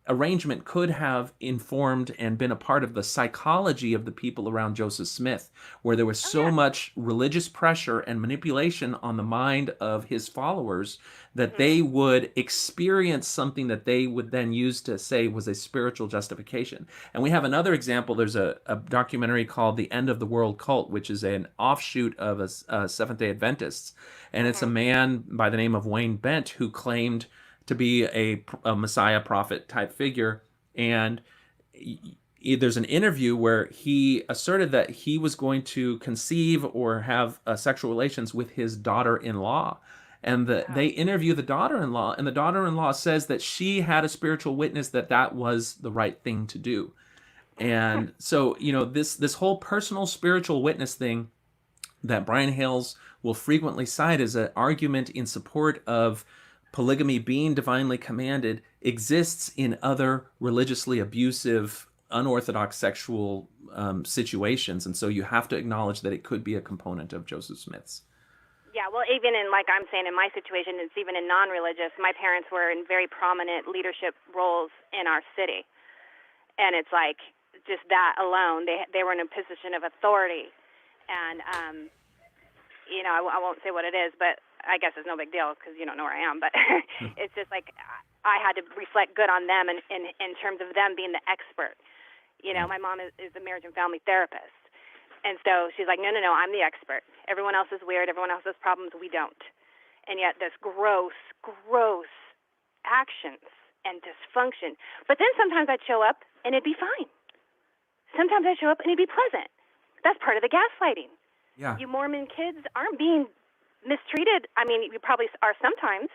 arrangement could have informed and been a part of the psychology of the people around Joseph Smith, where there was so much religious pressure and manipulation on the mind of his followers that they would experience something that they would then use to say was a spiritual justification. And we have another example. There's a documentary called The End of the World Cult, which is an offshoot of a Seventh-day Adventists. And it's a man by the name of Wayne Bent who claimed to be a Messiah prophet type figure. And there's an interview where he asserted that he was going to conceive or have sexual relations with his daughter-in-law. And they interview the daughter-in-law, and the daughter-in-law says that she had a spiritual witness that that was the right thing to do. And so, this whole personal spiritual witness thing that Brian Hales will frequently cite as an argument in support of polygamy being divinely commanded exists in other religiously abusive, unorthodox sexual situations. And so you have to acknowledge that it could be a component of Joseph Smith's. Yeah, well, even in, like I'm saying, in my situation, it's even in non-religious, my parents were in very prominent leadership roles in our city. And it's like, just that alone, they were in a position of authority. And, I won't say what it is, but I guess it's no big deal because you don't know where I am. But it's just like I had to reflect good on them in terms of them being the expert. My mom is a marriage and family therapist. And so she's like, no, I'm the expert. Everyone else is weird. Everyone else has problems. We don't. And yet this gross actions and dysfunction. But then sometimes I'd show up and it'd be fine. Sometimes I'd show up and it'd be pleasant. That's part of the gaslighting. Yeah. You Mormon kids aren't being mistreated. I mean, you probably are sometimes,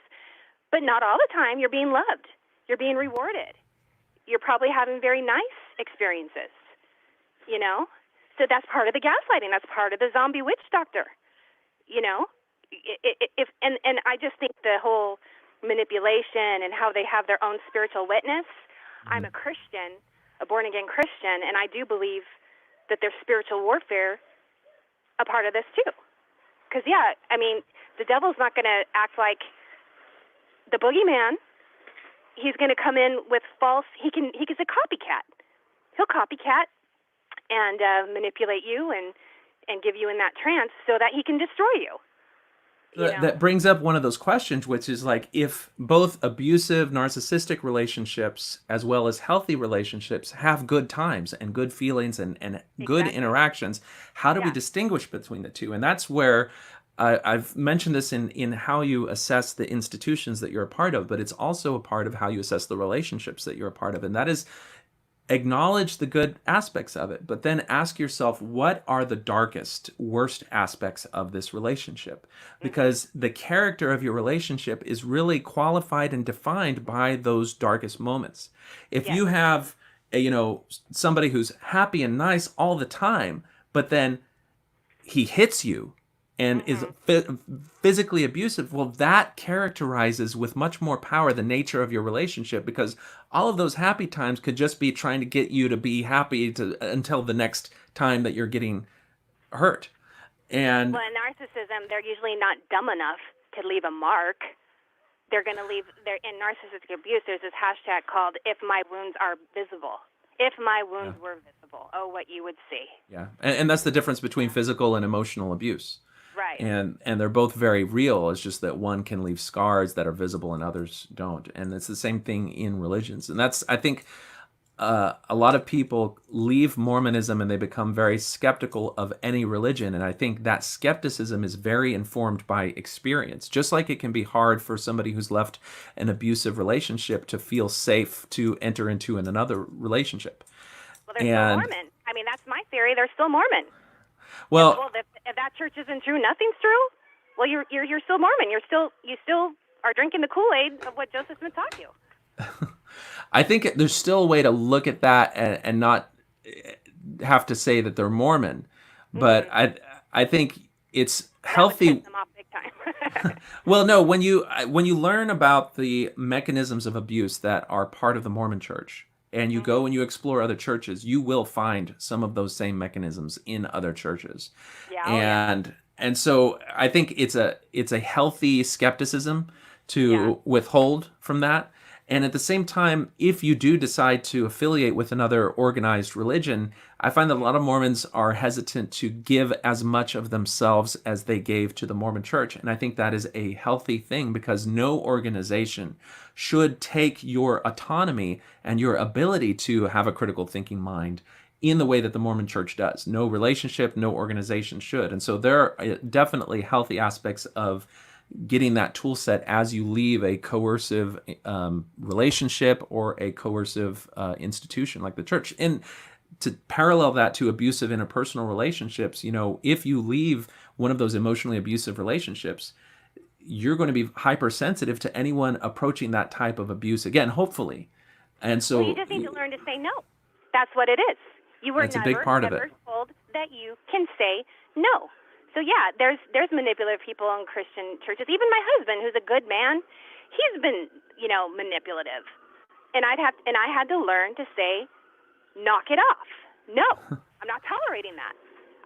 but not all the time. You're being loved. You're being rewarded. You're probably having very nice experiences, So that's part of the gaslighting. That's part of the zombie witch doctor, And I just think the whole manipulation and how they have their own spiritual witness. I'm a Christian, a born-again Christian, and I do believe that there's spiritual warfare a part of this too. Because, the devil's not going to act like the boogeyman. He's going to come in with false, he's a copycat. He'll copycat and manipulate you and give you in that trance so that he can destroy you. That brings up one of those questions, which is like, if both abusive, narcissistic relationships as well as healthy relationships have good times and good feelings and good interactions, how do we distinguish between the two? And that's where I've mentioned this in how you assess the institutions that you're a part of, but it's also a part of how you assess the relationships that you're a part of. And that is, acknowledge the good aspects of it, but then ask yourself, what are the darkest, worst aspects of this relationship? Because the character of your relationship is really qualified and defined by those darkest moments. If you have, somebody who's happy and nice all the time, but then he hits you and is physically abusive, well, that characterizes with much more power the nature of your relationship, because all of those happy times could just be trying to get you to be happy until the next time that you're getting hurt. And well, in narcissism, they're usually not dumb enough to leave a mark. They're going to leave. In narcissistic abuse, there's this hashtag called "If my wounds are visible." If my wounds were visible, oh, what you would see. Yeah, and that's the difference between physical and emotional abuse. Right. And they're both very real. It's just that one can leave scars that are visible and others don't. And it's the same thing in religions. And that's, I think, a lot of people leave Mormonism and they become very skeptical of any religion. And I think that skepticism is very informed by experience. Just like it can be hard for somebody who's left an abusive relationship to feel safe to enter into another relationship. Well, they're still Mormon. I mean, that's my theory. They're still Mormon. Well, if that church isn't true, nothing's true. Well, you're still Mormon. You still are drinking the Kool-Aid of what Joseph Smith taught you. I think there's still a way to look at that and not have to say that they're Mormon, but I think it's healthy. That would piss them off big time. Well, no, when you learn about the mechanisms of abuse that are part of the Mormon Church, and you go and you explore other churches, you will find some of those same mechanisms in other churches. Yeah, and so I think it's a healthy skepticism to withhold from that. And at the same time, if you do decide to affiliate with another organized religion, I find that a lot of Mormons are hesitant to give as much of themselves as they gave to the Mormon Church. And I think that is a healthy thing, because no organization should take your autonomy and your ability to have a critical thinking mind in the way that the Mormon Church does. No relationship, no organization should. And so there are definitely healthy aspects of getting that tool set as you leave a coercive relationship or a coercive institution like the church. And to parallel that to abusive interpersonal relationships, if you leave one of those emotionally abusive relationships, you're going to be hypersensitive to anyone approaching that type of abuse again, hopefully. And so you just need to learn to say no. That's what it is. You were that's a big part of it. Told that you can say no. So yeah, there's manipulative people in Christian churches. Even my husband, who's a good man, he's been, manipulative. And I had to learn to say, knock it off. No, I'm not tolerating that.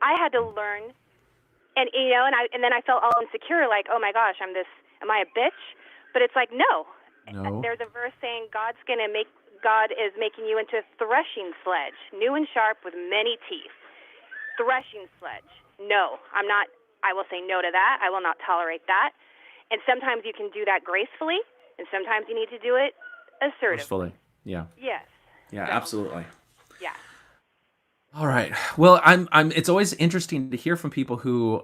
I had to learn, and then I felt all insecure, like, oh my gosh, am I a bitch? But it's like, no. There's a verse saying God is making you into a threshing sledge, new and sharp with many teeth. Threshing sledge. No, I'm not. I will say no to that. I will not tolerate that. And sometimes you can do that gracefully, and sometimes you need to do it assertively. Forcefully. Yeah. Yes. Yeah, absolutely. Yeah. All right. Well, it's always interesting to hear from people who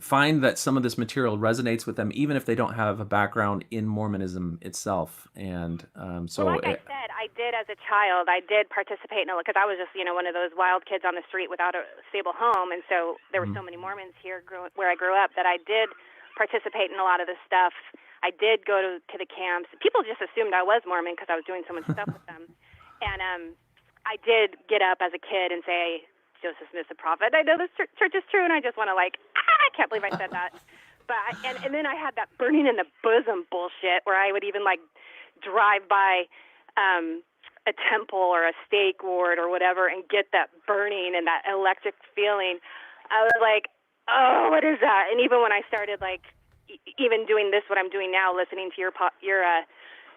find that some of this material resonates with them, even if they don't have a background in Mormonism itself. And so, like I said, I did as a child. I did participate in it because I was just, one of those wild kids on the street without a stable home, and so there were so many Mormons here where I grew up that I did participate in a lot of this stuff. I did go to the camps. People just assumed I was Mormon because I was doing so much stuff with them, and I did get up as a kid and say, Joseph Smith's a prophet. I know this church is true, and I just want to I can't believe I said that. But and then I had that burning in the bosom bullshit where I would even drive by a temple or a stake ward or whatever and get that burning and that electric feeling. I was like, oh, what is that? And even when I started even doing this, what I'm doing now, listening to your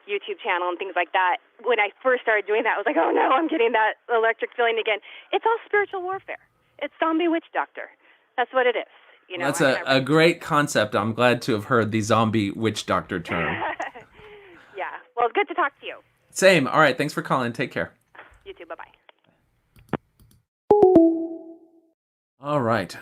YouTube channel and things like that, when I first started doing that, I was like, oh no, I'm getting that electric feeling again. It's all spiritual warfare. It's zombie witch doctor. That's what it is. That's a great concept. I'm glad to have heard the zombie witch doctor term. Yeah. Well, it's good to talk to you. Same. All right. Thanks for calling. Take care. You too. Bye-bye. All right.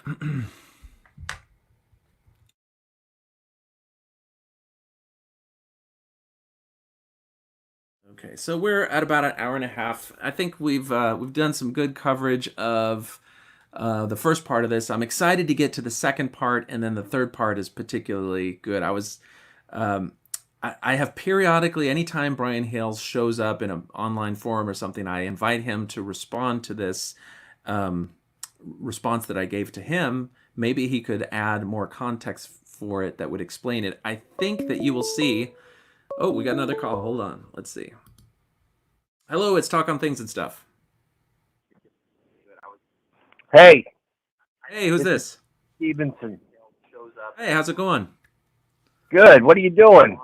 Okay, so we're at about an hour and a half. I think we've done some good coverage of the first part of this. I'm excited to get to the second part, and then the third part is particularly good. I have periodically, anytime Brian Hales shows up in an online forum or something, I invite him to respond to this response that I gave to him. Maybe he could add more context for it that would explain it. I think that you will see. Oh, we got another call. Hold on. Let's see. Hello, it's Talk on Things and Stuff. Hey. Hey, who's this? Stevenson. Hey, how's it going? Good. What are you doing?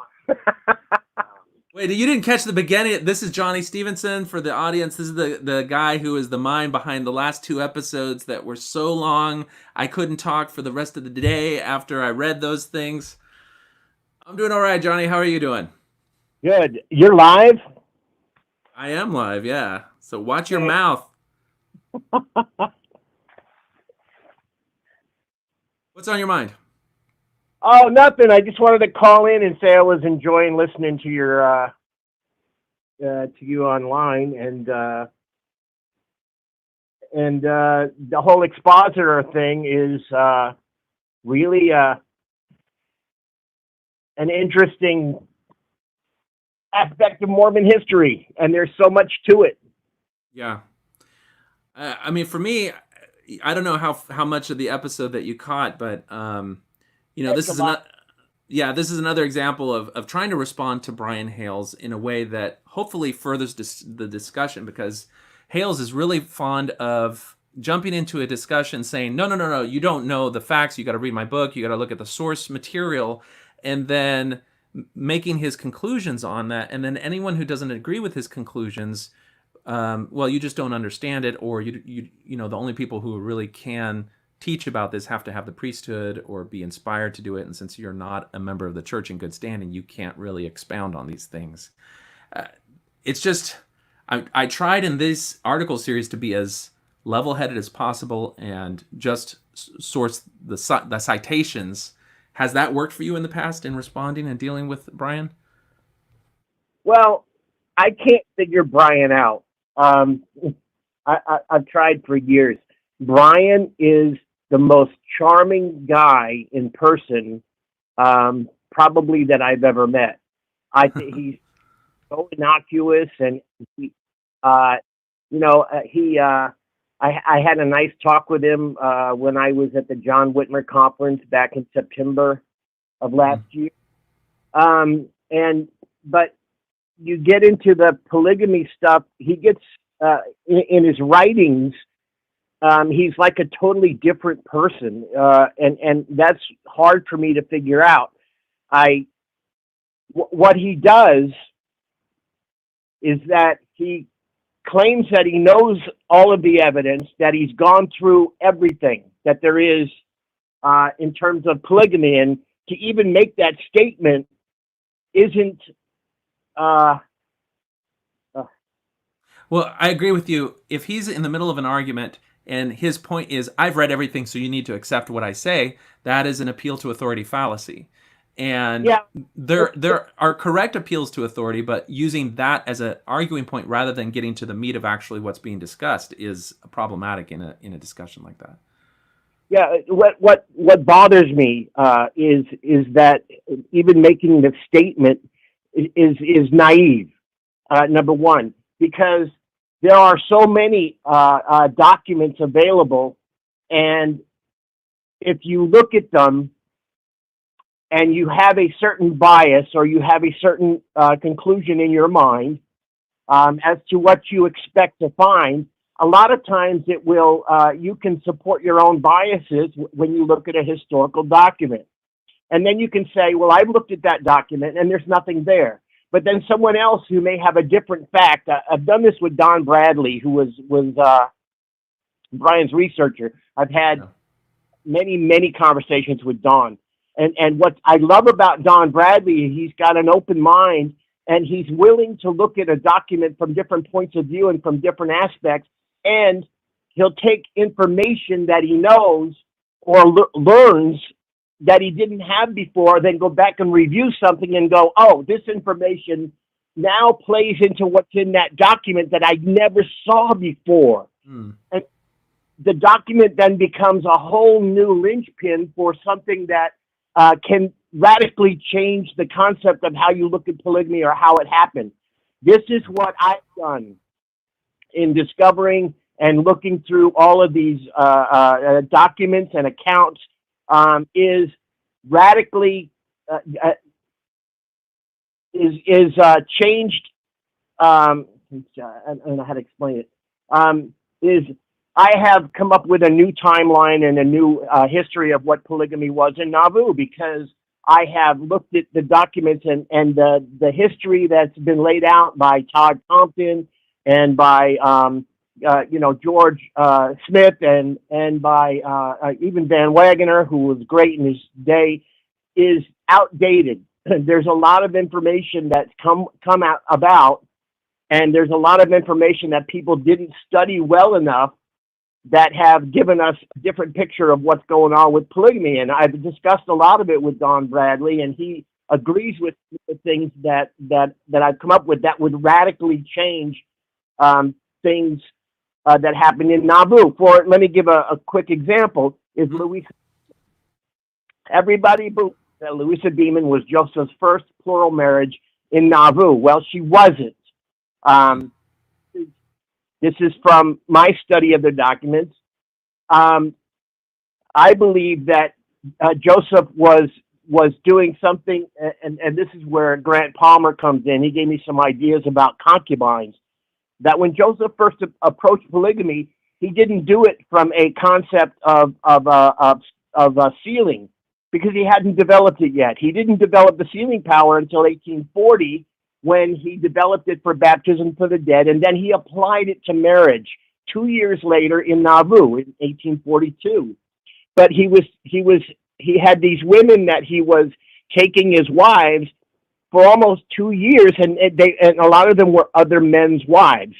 Wait, you didn't catch the beginning. This is Johnny Stevenson for the audience. This is the guy who is the mind behind the last two episodes that were so long I couldn't talk for the rest of the day after I read those things. I'm doing all right, Johnny. How are you doing? Good. You're live? I am live, yeah. So watch your mouth. What's on your mind? Oh, nothing. I just wanted to call in and say I was enjoying listening to your to you online, and the whole expositor thing is really an interesting aspect of Mormon history, and there's so much to it. Yeah. I mean, for me, I don't know how much of the episode that you caught, but this is another example of trying to respond to Brian Hales in a way that hopefully furthers the discussion, because Hales is really fond of jumping into a discussion saying, no, you don't know the facts. You got to read my book. You got to look at the source material, and then making his conclusions on that, and then anyone who doesn't agree with his conclusions, well, you just don't understand it, or you know, the only people who really can teach about this have to have the priesthood or be inspired to do it, and since you're not a member of the church in good standing, you can't really expound on these things. It's just, I tried in this article series to be as level-headed as possible and just source the citations. Has that worked for you in the past in responding and dealing with Brian? Well, I can't figure Brian out. I've tried for years. Brian is the most charming guy in person, probably that I've ever met. I think he's so innocuous, and he, I had a nice talk with him when I was at the John Whitmer conference back in September of last year. But you get into the polygamy stuff, he gets in his writings, he's like a totally different person, and that's hard for me to figure out. What he does is that he claims that he knows all of the evidence, that he's gone through everything that there is in terms of polygamy, and to even make that statement isn't. Well, I agree with you. If he's in the middle of an argument and his point is, I've read everything, so you need to accept what I say, that is an appeal to authority fallacy. And Yeah. there are correct appeals to authority, but using that as an arguing point rather than getting to the meat of actually what's being discussed is problematic in a discussion like that. Yeah, what bothers me is that even making the statement is naive. Number one, because there are so many documents available, and if you look at them and you have a certain bias or you have a certain conclusion in your mind as to what you expect to find, a lot of times it will, you can support your own biases when you look at a historical document. And then you can say, well, I've looked at that document and there's nothing there. But then someone else who may have a different fact, I've done this with Don Bradley, who was Brian's researcher. I've had many conversations with Don. And what I love about Don Bradley, he's got an open mind, and he's willing to look at a document from different points of view and from different aspects, and he'll take information that he knows or learns that he didn't have before, then go back and review something and go, oh, this information now plays into what's in that document that I never saw before. And the document then becomes a whole new linchpin for something that can radically change the concept of how you look at polygamy or how it happened. This is what I've done in discovering and looking through all of these documents and accounts, is radically changed. I don't know how to explain it. Is I have come up with a new timeline and a new history of what polygamy was in Nauvoo, because I have looked at the documents and the history that's been laid out by Todd Compton and by George Smith and by even Van Wagoner, who was great in his day, is outdated. There's a lot of information that's come out about, and there's a lot of information that people didn't study well enough that have given us a different picture of what's going on with polygamy. And I've discussed a lot of it with Don Bradley, and he agrees with the things that I've come up with that would radically change things that happened in Nauvoo. Let me give a quick example. Is Louisa? Everybody believes that Louisa Beeman was Joseph's first plural marriage in Nauvoo. Well, she wasn't. This is from my study of the documents. I believe that Joseph was doing something, and this is where Grant Palmer comes in. He gave me some ideas about concubines. That when Joseph first approached polygamy, he didn't do it from a concept of sealing. because he hadn't developed it yet. He didn't develop the sealing power until 1840 when he developed it for baptism for the dead, and then he applied it to marriage 2 years later in Nauvoo in 1842. But he had these women that he was taking as wives for almost 2 years, and a lot of them were other men's wives.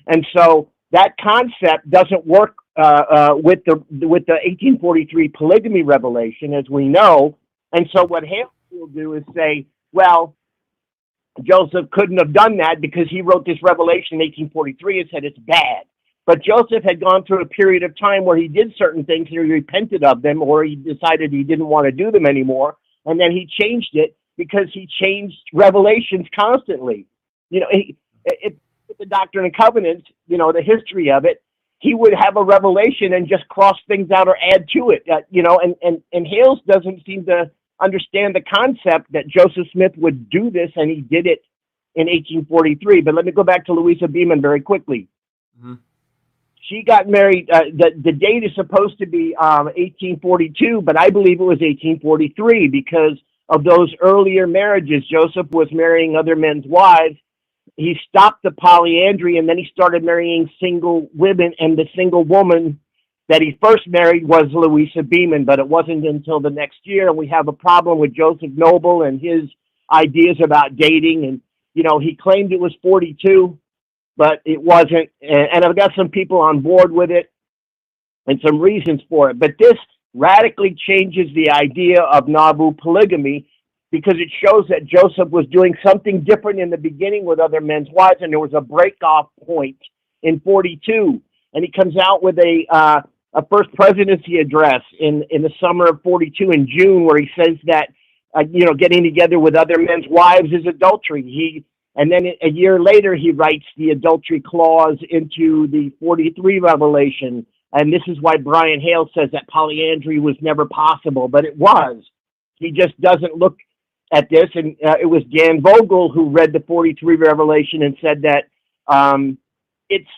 And so that concept doesn't work with the 1843 polygamy revelation, as we know. And so what Hales will do is say, well, Joseph couldn't have done that because he wrote this revelation in 1843 and said it's bad. But Joseph had gone through a period of time where he did certain things and he repented of them, or he decided he didn't want to do them anymore. And then he changed it because he changed revelations constantly. You know, the Doctrine and Covenants, you know, the history of it, he would have a revelation and just cross things out or add to it, you know, and Hales doesn't seem to understand the concept that Joseph Smith would do this, and he did it in 1843. But let me go back to Louisa Beaman very quickly. Mm-hmm. She got married, the date is supposed to be 1842, but I believe it was 1843 because of those earlier marriages. Joseph was marrying other men's wives. He stopped the polyandry, and then he started marrying single women, and the single woman that he first married was Louisa Beaman, but it wasn't until the next year. And we have a problem with Joseph Noble and his ideas about dating. And, you know, he claimed it was 42, but it wasn't. And I've got some people on board with it and some reasons for it. But this radically changes the idea of Nauvoo polygamy, because it shows that Joseph was doing something different in the beginning with other men's wives, and there was a break-off point in 42. And he comes out with a first presidency address in the summer of 42 in June, where he says that, you know, getting together with other men's wives is adultery. And then a year later, he writes the adultery clause into the 43 revelation. And this is why Brian Hales says that polyandry was never possible, but it was. He just doesn't look at this. And it was Dan Vogel who read the 43 revelation and said that it's,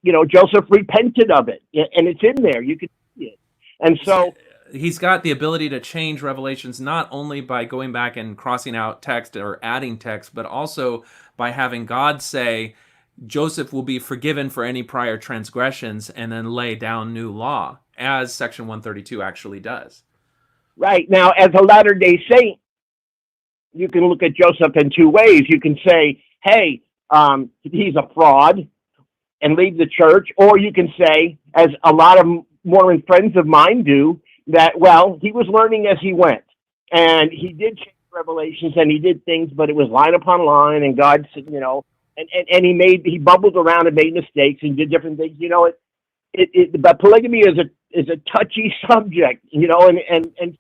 you know, Joseph repented of it, and it's in there. You can see it. And so he's got the ability to change revelations not only by going back and crossing out text or adding text, but also by having God say Joseph will be forgiven for any prior transgressions and then lay down new law, as Section 132 actually does. Right. Now, as a Latter-day Saint, you can look at Joseph in two ways. You can say, hey, he's a fraud, and leave the church, or you can say, as a lot of Mormon friends of mine do, that, well, he was learning as he went, and he did change revelations, and he did things, but it was line upon line, and God said, you know, and he bubbled around and made mistakes and did different things, you know. But polygamy is a touchy subject, you know, and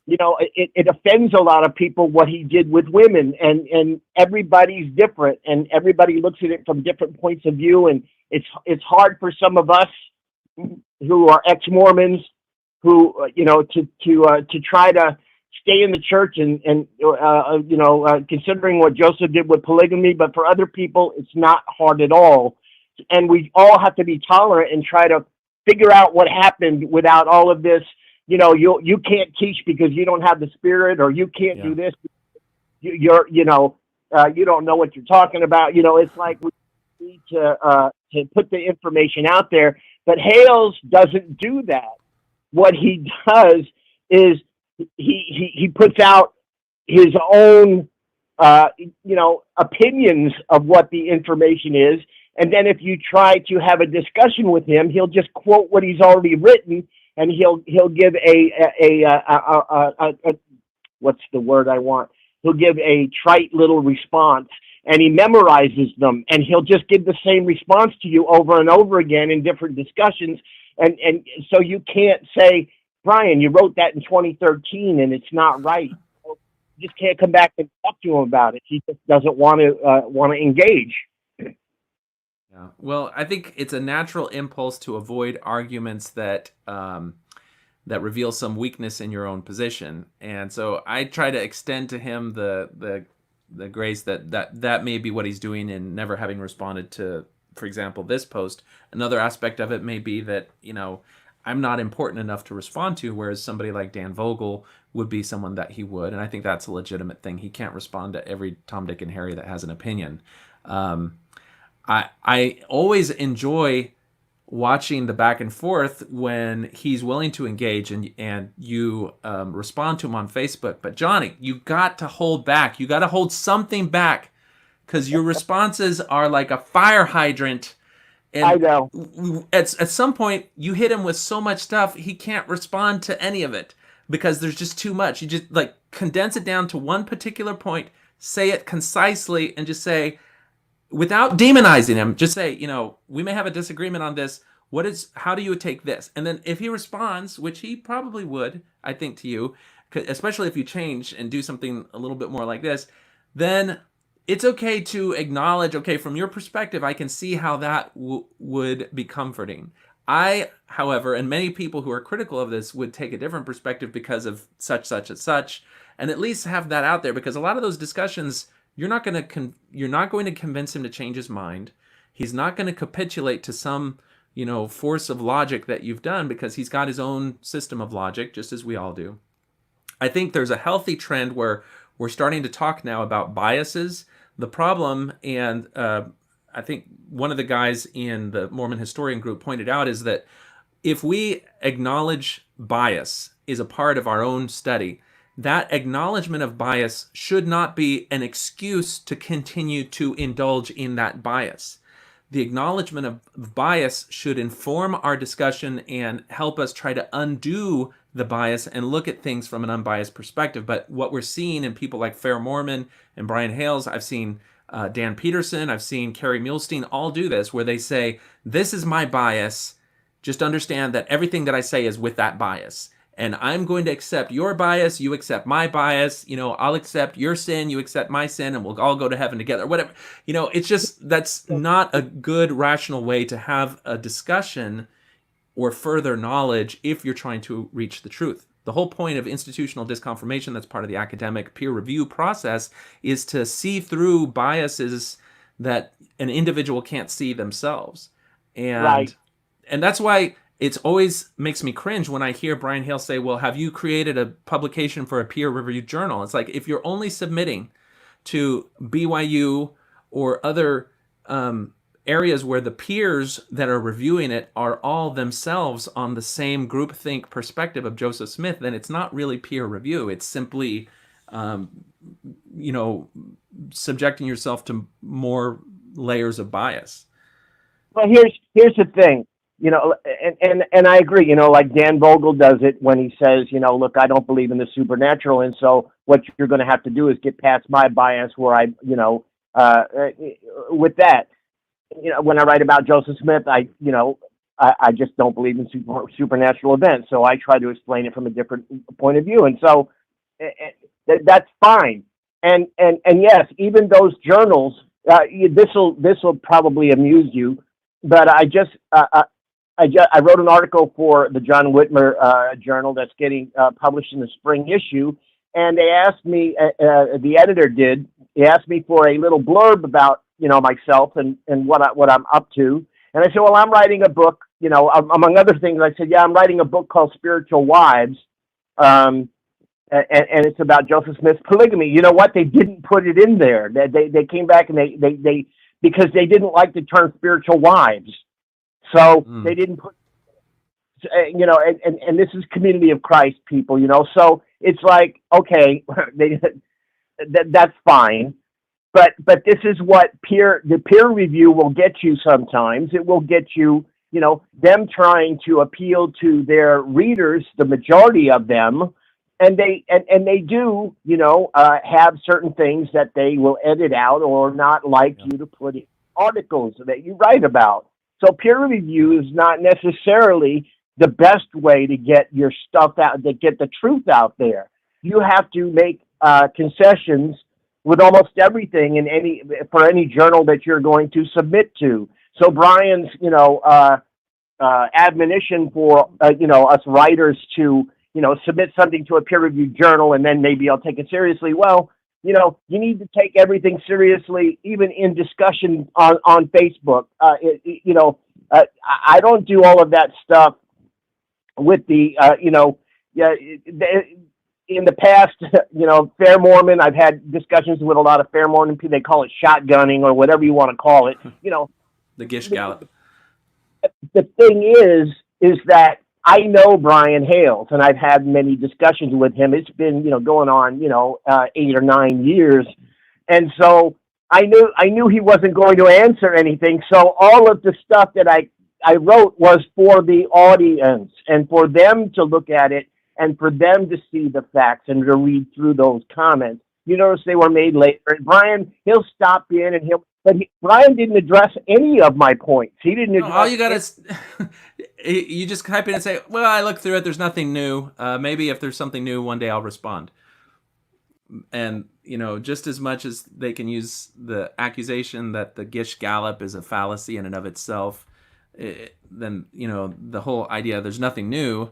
you know, it offends a lot of people what he did with women, and everybody's different, and everybody looks at it from different points of view, and it's hard for some of us who are ex-Mormons who, you know, to try to stay in the church and you know, considering what Joseph did with polygamy. But for other people, it's not hard at all, and we all have to be tolerant and try to figure out what happened without all of this. You know, you can't teach because you don't have the Spirit, or you can't do this. You don't know what you're talking about. You know, it's like we need to put the information out there. But Hales doesn't do that. What he does is he puts out his own opinions of what the information is, and then if you try to have a discussion with him, he'll just quote what he's already written. And he'll give what's the word I want? He'll give a trite little response, and he memorizes them, and he'll just give the same response to you over and over again in different discussions. And so you can't say, Brian, you wrote that in 2013 and it's not right. You just can't come back and talk to him about it. He just doesn't want to engage. Yeah. Well, I think it's a natural impulse to avoid arguments that that reveal some weakness in your own position, and so I try to extend to him the grace that may be what he's doing in never having responded to, for example, this post. Another aspect of it may be that, you know, I'm not important enough to respond to, whereas somebody like Dan Vogel would be someone that he would. And I think that's a legitimate thing. He can't respond to every Tom, Dick, and Harry that has an opinion. I always enjoy watching the back and forth when he's willing to engage and you respond to him on Facebook. But Johnny, you got to hold back. You got to hold something back because your responses are like a fire hydrant. And I know. At some point, you hit him with so much stuff, he can't respond to any of it because there's just too much. You just like condense it down to one particular point, say it concisely, and just say, without demonizing him, just say, we may have a disagreement on this. How do you take this? And then if he responds, which he probably would, I think, to you, especially if you change and do something a little bit more like this, then it's okay to acknowledge, okay, from your perspective, I can see how that would be comforting. I, however, and many people who are critical of this would take a different perspective because of such, and such, and at least have that out there, because a lot of those discussions, you're not going to convince him to change his mind. He's not going to capitulate to some, force of logic that you've done, because he's got his own system of logic, just as we all do. I think there's a healthy trend where we're starting to talk now about biases. The problem, and I think one of the guys in the Mormon historian group pointed out, is that if we acknowledge bias is a part of our own study, that acknowledgement of bias should not be an excuse to continue to indulge in that bias. The acknowledgement of bias should inform our discussion and help us try to undo the bias and look at things from an unbiased perspective. But what we're seeing in people like Fair Mormon and Brian Hales, I've seen Dan Peterson, I've seen Carrie Mulestein all do this, where they say, this is my bias. Just understand that everything that I say is with that bias. And I'm going to accept your bias, you accept my bias, I'll accept your sin, you accept my sin, and we'll all go to heaven together, whatever. It's just, that's not a good rational way to have a discussion or further knowledge if you're trying to reach the truth. The whole point of institutional disconfirmation, that's part of the academic peer review process, is to see through biases that an individual can't see themselves. And, right. And that's why it always makes me cringe when I hear Brian Hale say, well, have you created a publication for a peer-reviewed journal? It's like, if you're only submitting to BYU or other areas where the peers that are reviewing it are all themselves on the same groupthink perspective of Joseph Smith, then it's not really peer review. It's simply, subjecting yourself to more layers of bias. Well, here's the thing. And I agree, like Dan Vogel does it when he says, look, I don't believe in the supernatural. And so what you're going to have to do is get past my bias where with that, when I write about Joseph Smith, I just don't believe in supernatural events. So I try to explain it from a different point of view. And so that's fine. And yes, even those journals, this will probably amuse you, but I wrote an article for the John Whitmer journal that's getting published in the spring issue, and they asked me, the editor did, he asked me for a little blurb about myself and what I'm up to, and I said, well, I'm writing a book, among other things. I said, yeah, I'm writing a book called Spiritual Wives, and it's about Joseph Smith's polygamy. You know what? They didn't put it in there. They came back and they because they didn't like the term spiritual wives. So they didn't put, and this is Community of Christ people, so it's like, okay, that's fine. But this is what the peer review will get you sometimes. It will get you, them trying to appeal to their readers, the majority of them. And they do, have certain things that they will edit out or not like you to put in articles that you write about. So peer review is not necessarily the best way to get your stuff out, to get the truth out there. You have to make concessions with almost everything for any journal that you're going to submit to. So Brian's, admonition for us writers to submit something to a peer-reviewed journal and then maybe I'll take it seriously. Well, you need to take everything seriously, even in discussion on Facebook. I don't do all of that stuff with the, yeah, in the past, fair Mormon, I've had discussions with a lot of fair Mormon people. They call it shotgunning or whatever you want to call it. The Gish Gallop. The thing is that I know Brian Hales, and I've had many discussions with him. It's been, going on, 8 or 9 years. And so I knew he wasn't going to answer anything. So all of the stuff that I wrote was for the audience and for them to look at it and for them to see the facts and to read through those comments. You notice they were made later. And Brian, he'll stop in and Brian didn't address any of my points. He didn't address. All you got is you just type in and say, "Well, I looked through it. There's nothing new. Maybe if there's something new, one day I'll respond." And just as much as they can use the accusation that the Gish Gallop is a fallacy in and of itself, then the whole idea there's nothing new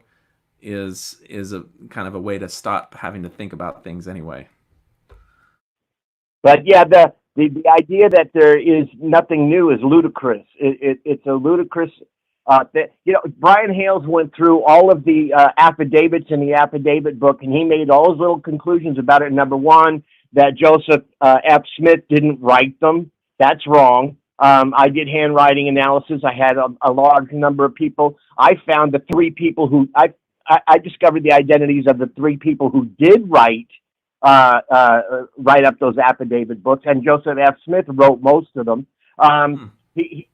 is a kind of a way to stop having to think about things anyway. But yeah, the idea that there is nothing new is ludicrous. It's a ludicrous. Brian Hales went through all of the affidavits in the affidavit book, and he made all his little conclusions about it. Number one, that Joseph F. Smith didn't write them. That's wrong. I did handwriting analysis. I had a large number of people. I found the 3 people who I discovered the identities of the 3 people who did write up those affidavit books, and Joseph F. Smith wrote most of them. He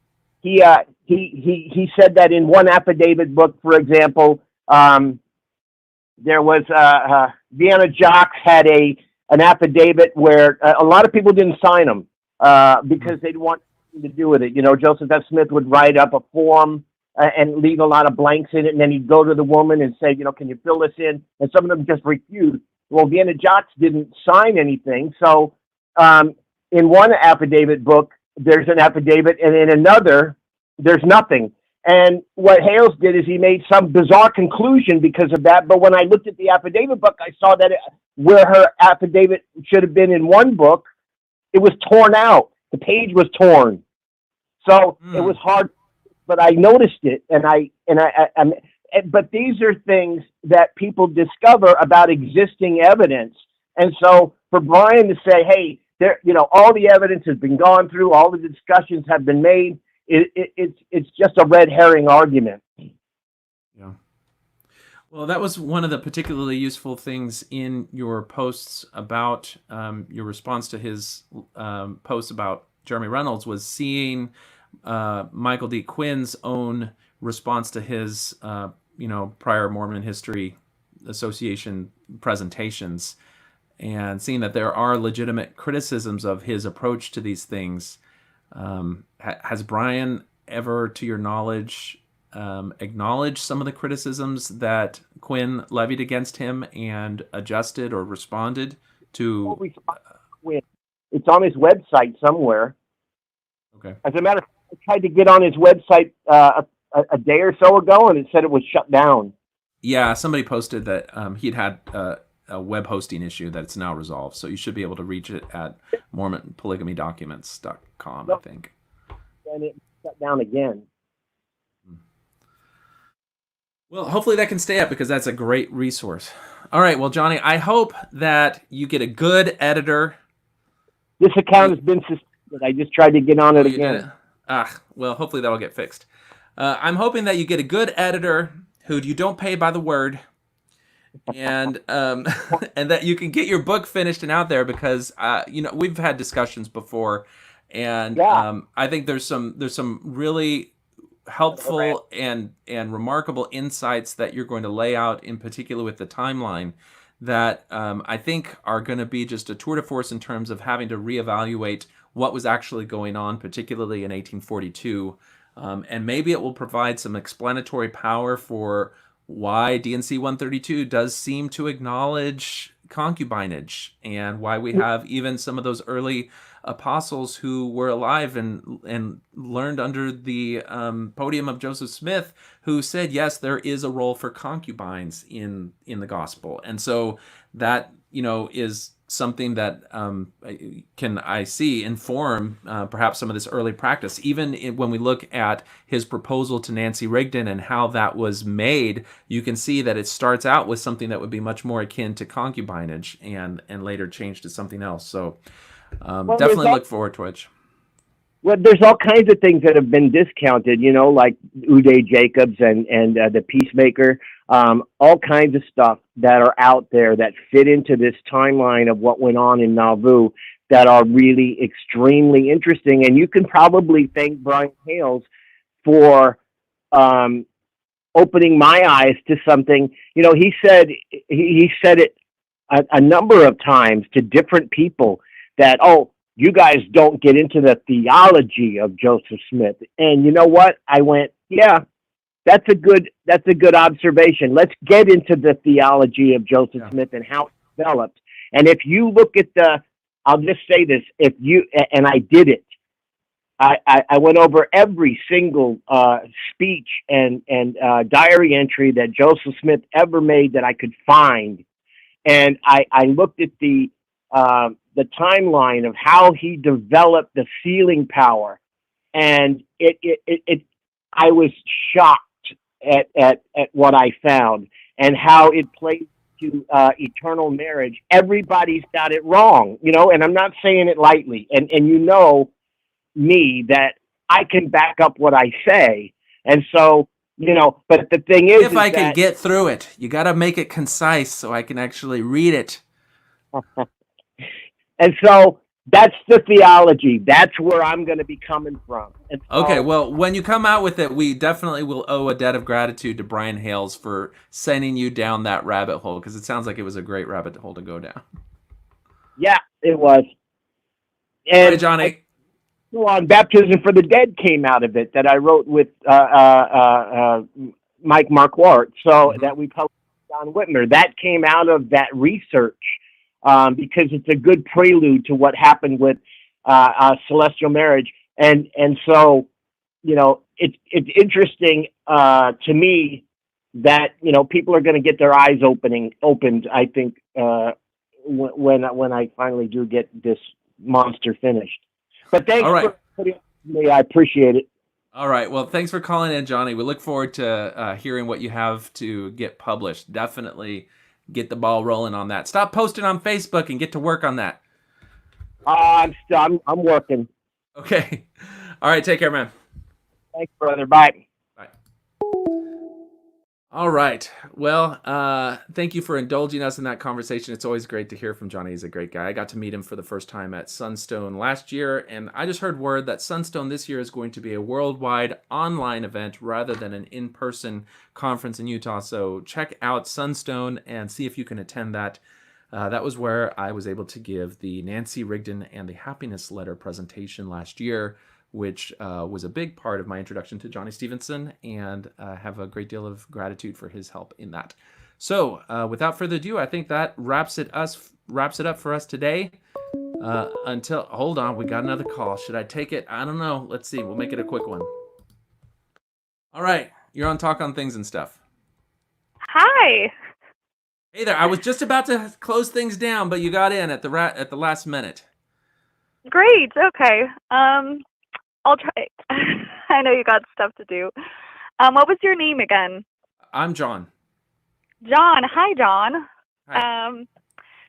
said that in one affidavit book, for example, there was Vienna Jocks had an affidavit where a lot of people didn't sign them because they didn't want anything to do with it. Joseph F. Smith would write up a form and leave a lot of blanks in it, and then he'd go to the woman and say, can you fill this in? And some of them just refused. Well, Vienna Jocks didn't sign anything. So in one affidavit book, there's an affidavit, and in another, there's nothing. And what Hales did is he made some bizarre conclusion because of that. But when I looked at the affidavit book, I saw that where her affidavit should have been in one book, it was torn out. The page was torn. So it was hard, but I noticed it, but these are things that people discover about existing evidence. And so for Brian to say, hey, all the evidence has been gone through, all the discussions have been made, it's just a red herring argument. Yeah. Well, that was one of the particularly useful things in your posts about your response to his post about Jeremy Reynolds was seeing Michael D. Quinn's own response to his prior Mormon History Association presentations and seeing that there are legitimate criticisms of his approach to these things. Has Brian ever, to your knowledge, acknowledged some of the criticisms that Quinn levied against him and adjusted or responded to? It's on his website somewhere. Okay. As a matter of fact, I tried to get on his website a day or so ago, and it said it was shut down. Yeah, somebody posted that he'd had a web hosting issue that it's now resolved, so you should be able to reach it at MormonPolygamyDocuments.com, I think. And it shut down again. Well, hopefully that can stay up because that's a great resource. All right, well, Johnny, I hope that you get a good editor. This account has been suspended. I just tried to get on it again. Well, hopefully that'll get fixed. I'm hoping that you get a good editor who you don't pay by the word, and and that you can get your book finished and out there because we've had discussions before, and I think there's some really helpful and remarkable insights that you're going to lay out, in particular with the timeline, that I think are going to be just a tour de force in terms of having to reevaluate what was actually going on, particularly in 1842. And maybe it will provide some explanatory power for why D&C 132 does seem to acknowledge concubinage and why we have even some of those early apostles who were alive and learned under the podium of Joseph Smith, who said, yes, there is a role for concubines in the gospel. And so that, is something that I see inform perhaps some of this early practice. Even when we look at his proposal to Nancy Rigdon and how that was made, you can see that it starts out with something that would be much more akin to concubinage and later changed to something else. So definitely look forward to it. Well, there's all kinds of things that have been discounted, like Uday Jacobs and the Peacemaker, all kinds of stuff that are out there that fit into this timeline of what went on in Nauvoo that are really extremely interesting. And you can probably thank Brian Hales for opening my eyes to something. He said it a number of times to different people that, you guys don't get into the theology of Joseph Smith. And you know what? I went, yeah, that's a good observation. Let's get into the theology of Joseph Smith and how it developed. And if you look at I'll just say this, and I did it, I went over every single speech and diary entry that Joseph Smith ever made that I could find. And I looked at the timeline of how he developed the sealing power, and I was shocked at what I found and how it plays to eternal marriage. Everybody's got it wrong, and I'm not saying it lightly. And me, that I can back up what I say, and so. But the thing is, if I can get through it, you got to make it concise so I can actually read it. And so that's the theology. That's where I'm going to be coming from. And so, okay, well, when you come out with it, we definitely will owe a debt of gratitude to Brian Hales for sending you down that rabbit hole, because it sounds like it was a great rabbit hole to go down. Yeah, it was. And all right, Johnny. On Baptism for the Dead came out of it, that I wrote with Mike Marquardt, so that we published on Whitmer. That came out of that research because it's a good prelude to what happened with celestial marriage. And so, it's interesting to me that, people are going to get their eyes opened, I think, when I finally do get this monster finished. But thanks for putting it to me. I appreciate it. All right. Well, thanks for calling in, Johnny. We look forward to hearing what you have to get published. Definitely get the ball rolling on that. Stop posting on Facebook and get to work on that. I'm working. Okay. All right. Take care, man. Thanks, brother. Bye. Bye. All right. Well, thank you for indulging us in that conversation. It's always great to hear from Johnny. He's a great guy. I got to meet him for the first time at Sunstone last year, and I just heard word that Sunstone this year is going to be a worldwide online event rather than an in-person conference in Utah. So check out Sunstone and see if you can attend that. That was where I was able to give the Nancy Rigdon and the Happiness Letter presentation last year, which was a big part of my introduction to Johnny Stevenson, and have a great deal of gratitude for his help in that. So without further ado, I think that wraps it up for us today. Hold on, we got another call. Should I take it? I don't know. Let's see. We'll make it a quick one. All right, you're on Talk on Things and Stuff. Hi. Hey there. I was just about to close things down, but you got in at the last minute. Great. Okay. I'll try. I know you got stuff to do. What was your name again? I'm John. John. Hi, John. Hi.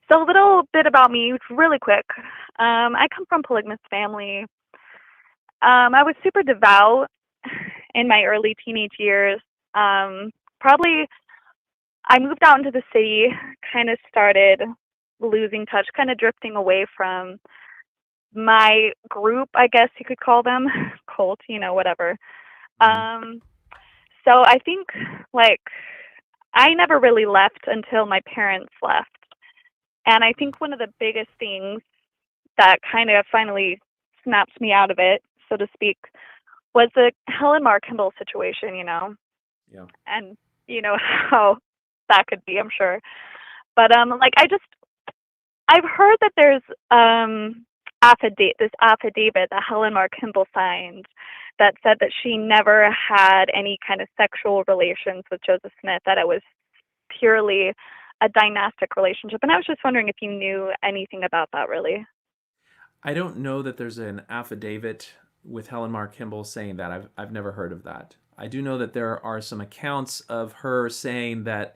So a little bit about me, really quick. I come from a polygamous family. I was super devout in my early teenage years. Probably I moved out into the city, kind of started losing touch, kind of drifting away from my group, I guess you could call them, cult, whatever. So I think, I never really left until my parents left. And I think one of the biggest things that kind of finally snapped me out of it, so to speak, was the Helen Mar Kimball situation, Yeah. And how that could be, I'm sure. But I've heard that there's affidavit that Helen Mar Kimball signed that said that she never had any kind of sexual relations with Joseph Smith, that it was purely a dynastic relationship. And I was just wondering if you knew anything about that, really. I don't know that there's an affidavit with Helen Mar Kimball saying that. I've never heard of that. I do know that there are some accounts of her saying that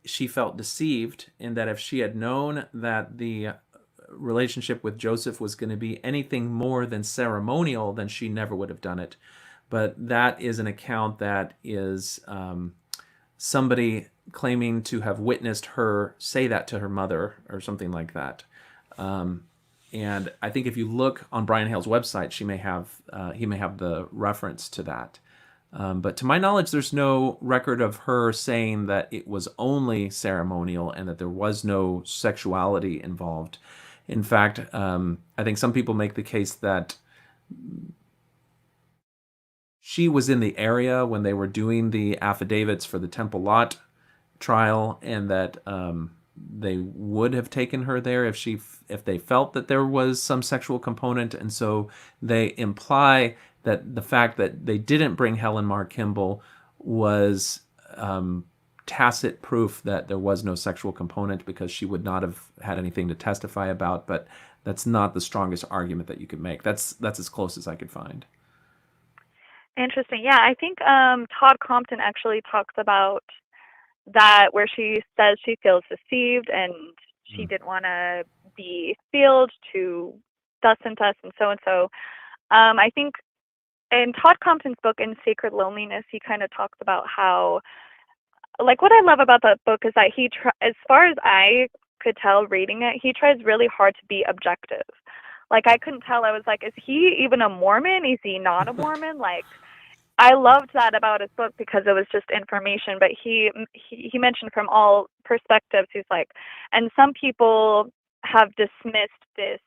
she felt deceived, and that if she had known that the relationship with Joseph was going to be anything more than ceremonial, then she never would have done it. But that is an account that is somebody claiming to have witnessed her say that to her mother or something like that. And I think if you look on Brian Hale's website, he may have the reference to that. But to my knowledge, there's no record of her saying that it was only ceremonial and that there was no sexuality involved. In fact, I think some people make the case that she was in the area when they were doing the affidavits for the Temple Lot trial, and that they would have taken her there if they felt that there was some sexual component. And so they imply that the fact that they didn't bring Helen Mar Kimball was tacit proof that there was no sexual component, because she would not have had anything to testify about. But that's not the strongest argument that you could make. That's as close as I could find. Interesting. Yeah, I think Todd Compton actually talks about that, where she says she feels deceived and she didn't want to be sealed to thus and thus and so and so. I think in Todd Compton's book, In Sacred Loneliness, he kind of talks about how, like, what I love about that book is that as far as I could tell reading it, he tries really hard to be objective. Like, I couldn't tell. I was like, is he even a Mormon? Is he not a Mormon? Like, I loved that about his book because it was just information, but he mentioned from all perspectives. He's like, and some people have dismissed this,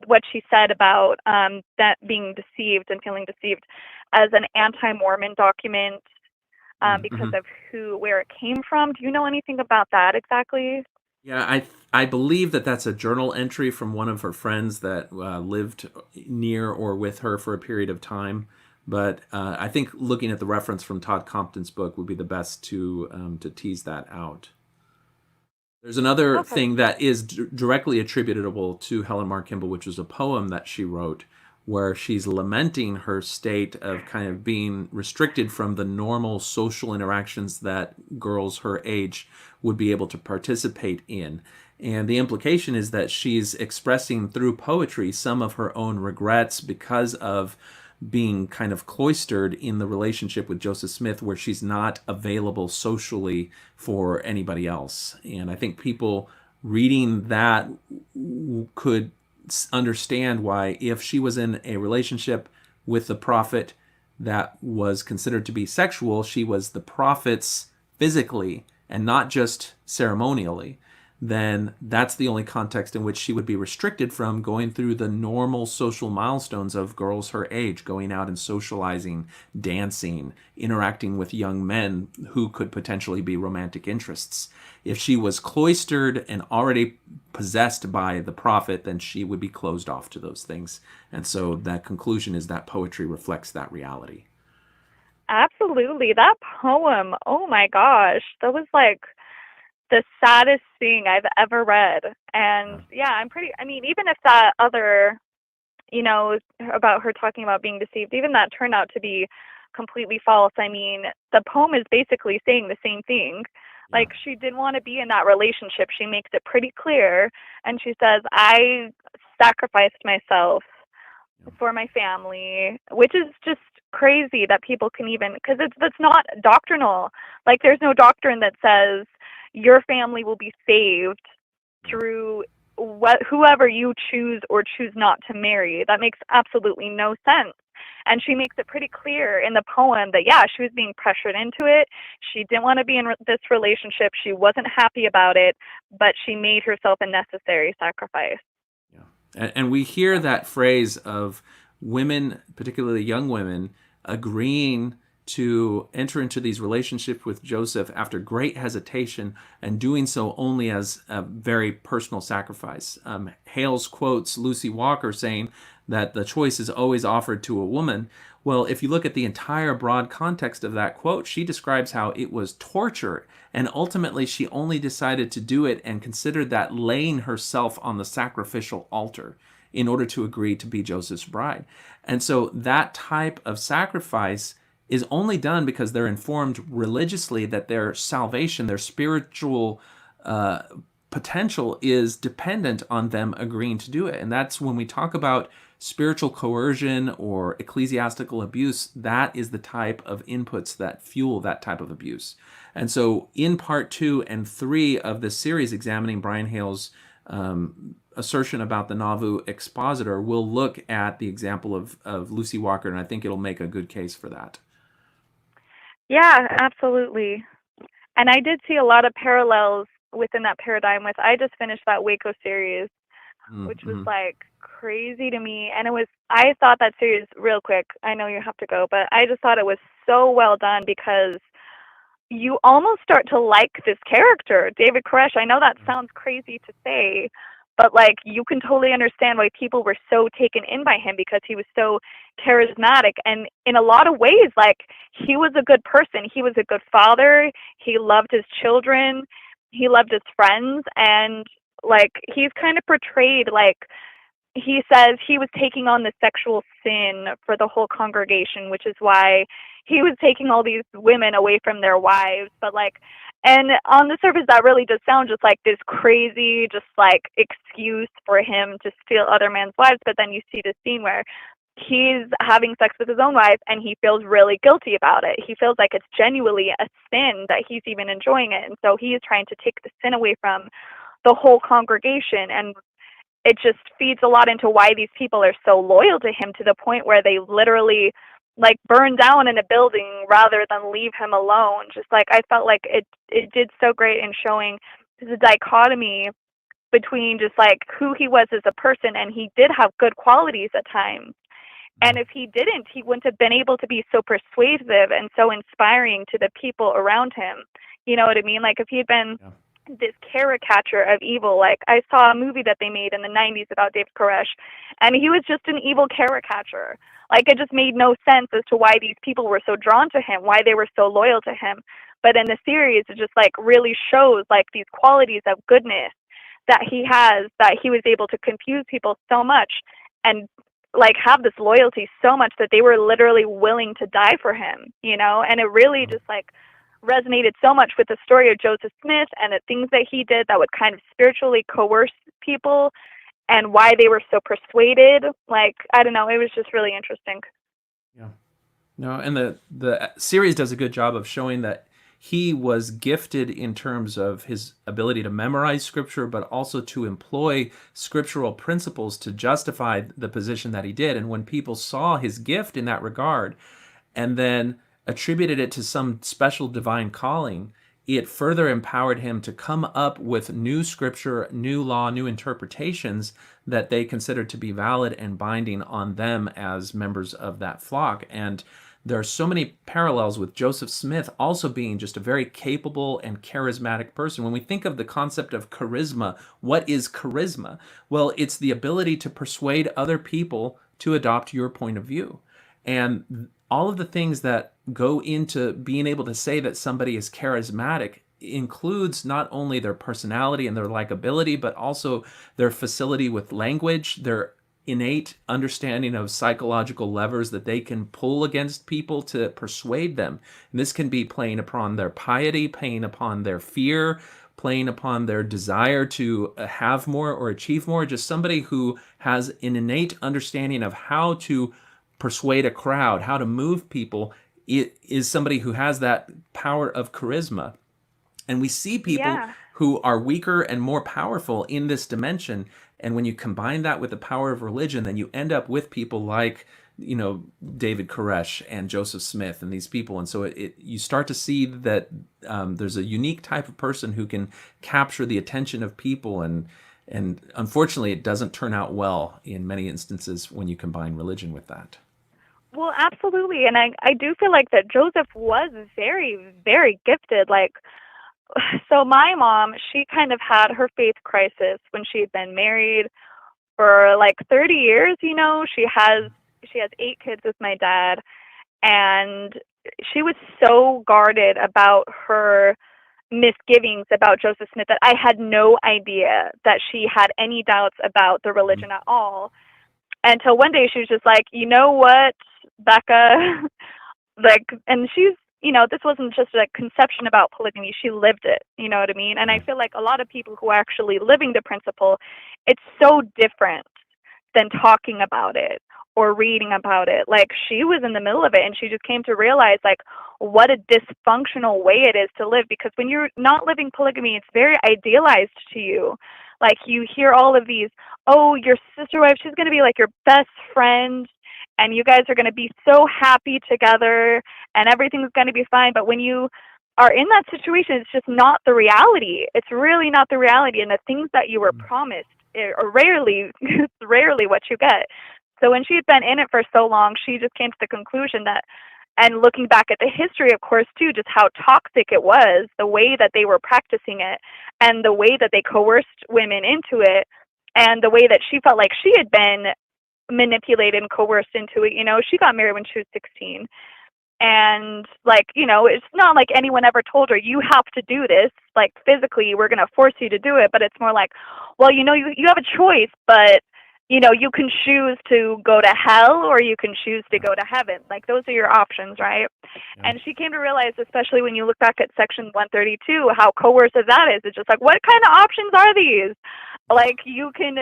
what she said about that being deceived and feeling deceived, as an anti-Mormon document because of where it came from. Do you know anything about that exactly? Yeah, I believe that that's a journal entry from one of her friends that lived near or with her for a period of time. But I think looking at the reference from Todd Compton's book would be the best to tease that out. There's another thing that is directly attributable to Helen Mar Kimball, which was a poem that she wrote where she's lamenting her state of kind of being restricted from the normal social interactions that girls her age would be able to participate in. And the implication is that she's expressing through poetry some of her own regrets because of being kind of cloistered in the relationship with Joseph Smith, where she's not available socially for anybody else. And I think people reading that could understand why, if she was in a relationship with the prophet that was considered to be sexual, she was the prophet's physically and not just ceremonially, then that's the only context in which she would be restricted from going through the normal social milestones of girls her age, going out and socializing, dancing, interacting with young men who could potentially be romantic interests. If she was cloistered and already possessed by the prophet, then she would be closed off to those things. And so that conclusion is that poetry reflects that reality. Absolutely. That poem, oh my gosh, that was like the saddest thing I've ever read. And yeah, even if that other, about her talking about being deceived, even that turned out to be completely false. I mean, the poem is basically saying the same thing. Like, she didn't want to be in that relationship. She makes it pretty clear. And she says, I sacrificed myself for my family, which is just crazy that people can even, because that's not doctrinal. Like, there's no doctrine that says your family will be saved through whoever you choose or choose not to marry. That makes absolutely no sense. And she makes it pretty clear in the poem that, yeah, she was being pressured into it. She didn't want to be in this relationship. She wasn't happy about it, but she made herself a necessary sacrifice. Yeah. And we hear that phrase of women, particularly young women, agreeing to enter into these relationships with Joseph after great hesitation, and doing so only as a very personal sacrifice. Hales quotes Lucy Walker saying that the choice is always offered to a woman. Well, if you look at the entire broad context of that quote, she describes how it was torture, and ultimately she only decided to do it and considered that laying herself on the sacrificial altar in order to agree to be Joseph's bride. And so that type of sacrifice is only done because they're informed religiously that their salvation, their spiritual potential is dependent on them agreeing to do it. And that's when we talk about spiritual coercion or ecclesiastical abuse, that is the type of inputs that fuel that type of abuse. And so in part 2 and 3 of this series examining Brian Hales' assertion about the Nauvoo Expositor, we'll look at the example of Lucy Walker, and I think it'll make a good case for that. Yeah, absolutely. And I did see a lot of parallels within that paradigm with, I just finished that Waco series, which was like crazy to me. And I thought that series, real quick, I know you have to go, but I just thought it was so well done because you almost start to like this character, David Koresh. I know that sounds crazy to say, but like you can totally understand why people were so taken in by him because he was so charismatic. And in a lot of ways, like he was a good person. He was a good father. He loved his children. He loved his friends. And like he's kind of portrayed like he says he was taking on the sexual sin for the whole congregation, which is why he was taking all these women away from their wives. But like, and on the surface, that really does sound just like this crazy, just like excuse for him to steal other men's wives. But then you see the scene where he's having sex with his own wife and he feels really guilty about it. He feels like it's genuinely a sin that he's even enjoying it. And so he is trying to take the sin away from the whole congregation. And it just feeds a lot into why these people are so loyal to him to the point where they literally like burn down in a building rather than leave him alone. Just like I felt like it did so great in showing the dichotomy between just like who he was as a person, and he did have good qualities at times. And if he didn't, he wouldn't have been able to be so persuasive and so inspiring to the people around him. You know what I mean? Like if he had been this caricature of evil, like I saw a movie that they made in the 90s about David Koresh, and he was just an evil caricature. Like it just made no sense as to why these people were so drawn to him, why they were so loyal to him. But in the series, it just like really shows like these qualities of goodness that he has, that he was able to confuse people so much and like have this loyalty so much that they were literally willing to die for him, you know? And it really just like resonated so much with the story of Joseph Smith and the things that he did that would kind of spiritually coerce people and why they were so persuaded. Like, I don't know, it was just really interesting. Yeah. No, and the series does a good job of showing that he was gifted in terms of his ability to memorize scripture, but also to employ scriptural principles to justify the position that he did. And when people saw his gift in that regard and then attributed it to some special divine calling, it further empowered him to come up with new scripture, new law, new interpretations that they considered to be valid and binding on them as members of that flock. And there are so many parallels with Joseph Smith also being just a very capable and charismatic person. When we think of the concept of charisma, what is charisma? Well, it's the ability to persuade other people to adopt your point of view. And all of the things that go into being able to say that somebody is charismatic includes not only their personality and their likability, but also their facility with language, their innate understanding of psychological levers that they can pull against people to persuade them. And this can be playing upon their piety, playing upon their fear, playing upon their desire to have more or achieve more. Just somebody who has an innate understanding of how to persuade a crowd, how to move people. It is somebody who has that power of charisma. And we see people who are weaker and more powerful in this dimension. And when you combine that with the power of religion, then you end up with people like, you know, David Koresh and Joseph Smith and these people. And so you start to see that there's a unique type of person who can capture the attention of people. And unfortunately, it doesn't turn out well in many instances when you combine religion with that. Well, absolutely. And I do feel like that Joseph was very, very gifted. Like, so my mom, she kind of had her faith crisis when she had been married for like 30 years. You know, she has 8 kids with my dad, and she was so guarded about her misgivings about Joseph Smith that I had no idea that she had any doubts about the religion at all, until one day she was just like, you know what, Becca, like, and she's, you know, this wasn't just a conception about polygamy, she lived it, you know what I mean? And I feel like a lot of people who are actually living the principle, it's so different than talking about it or reading about it. Like, she was in the middle of it, and she just came to realize, like, what a dysfunctional way it is to live, because when you're not living polygamy, it's very idealized to you. Like, you hear all of these, oh, your sister wife, she's going to be like your best friend, and you guys are going to be so happy together, and everything's going to be fine. But when you are in that situation, it's just not the reality. It's really not the reality. And the things that you were promised are rarely, rarely what you get. So when she had been in it for so long, she just came to the conclusion that, and looking back at the history, of course, too, just how toxic it was, the way that they were practicing it, and the way that they coerced women into it, and the way that she felt like she had been manipulated and coerced into it. You know, she got married when she was 16. And, like, you know, it's not like anyone ever told her, you have to do this. Like, physically, we're going to force you to do it. But it's more like, well, you know, you have a choice, but, you know, you can choose to go to hell or you can choose to go to heaven. Like, those are your options, right? Yeah. And she came to realize, especially when you look back at Section 132, how coercive that is. It's just like, what kind of options are these? Like, you can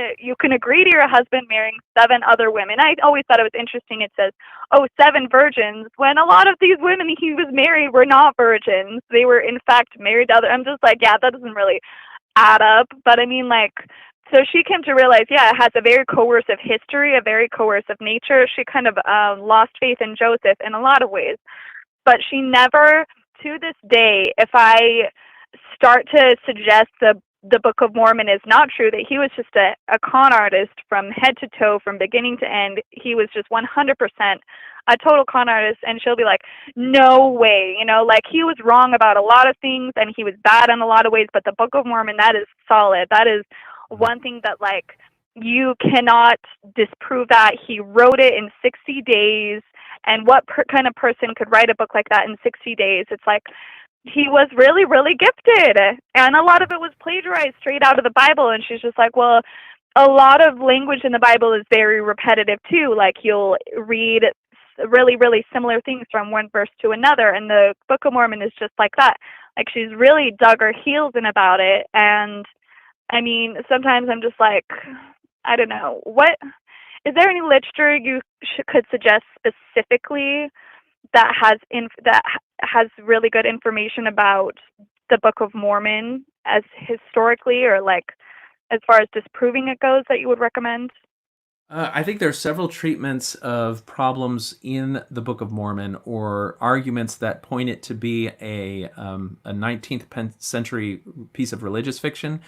agree to your husband marrying 7 other women. I always thought it was interesting. It says, oh, 7 virgins, when a lot of these women he was married were not virgins. They were, in fact, married to other. I'm just like, yeah, that doesn't really add up. But I mean, like, so she came to realize, yeah, it has a very coercive history, a very coercive nature. She kind of lost faith in Joseph in a lot of ways. But she never, to this day, if I start to suggest the Book of Mormon is not true, that he was just a con artist from head to toe, from beginning to end, he was just 100% a total con artist, and she'll be like, no way, you know, like, he was wrong about a lot of things, and he was bad in a lot of ways, but the Book of Mormon, that is solid. That is one thing that, like, you cannot disprove that. He wrote it in 60 days, and what kind of person could write a book like that in 60 days? It's like, he was really, really gifted, and a lot of it was plagiarized straight out of the Bible. And she's just like, well, a lot of language in the Bible is very repetitive too. Like, you'll read really, really similar things from one verse to another, and the Book of Mormon is just like that. Like, she's really dug her heels in about it. And I mean, sometimes I'm just like, I don't know, what is there any literature you could suggest specifically that has really good information about the Book of Mormon as historically, or like as far as disproving it goes, that you would recommend? I think there are several treatments of problems in the Book of Mormon, or arguments that point it to be a 19th century piece of religious fiction.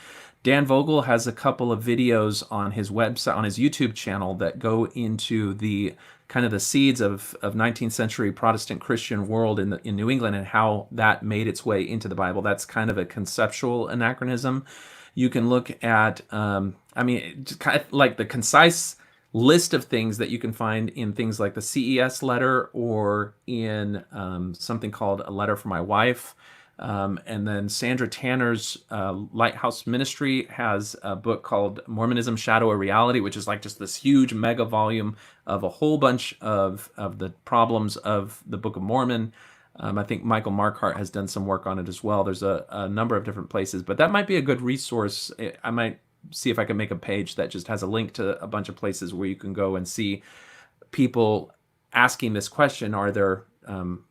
Dan Vogel has a couple of videos on his website, on his YouTube channel, that go into the kind of the seeds of 19th century Protestant Christian world in New England, and how that made its way into the Bible. That's kind of a conceptual anachronism. You can look at, just kind of like the concise list of things that you can find in things like the CES letter, or in something called A Letter for My Wife. And then Sandra Tanner's Lighthouse Ministry has a book called Mormonism, Shadow or Reality, which is like just this huge mega volume of a whole bunch of the problems of the Book of Mormon. I think Michael Marquardt has done some work on it as well. There's a number of different places, but that might be a good resource. I might see if I can make a page that just has a link to a bunch of places where you can go and see people asking this question: are there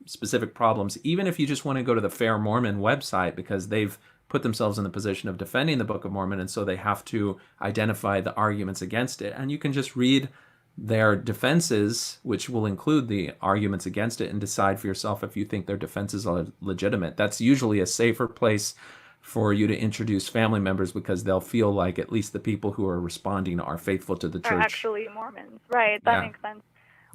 specific problems? Even if you just want to go to the Fair Mormon website, because they've put themselves in the position of defending the Book of Mormon, and so they have to identify the arguments against it. And you can just read their defenses, which will include the arguments against it, and decide for yourself if you think their defenses are legitimate. That's usually a safer place for you to introduce family members, because they'll feel like at least the people who are responding are faithful to the church. Are actually Mormons, right? That makes sense.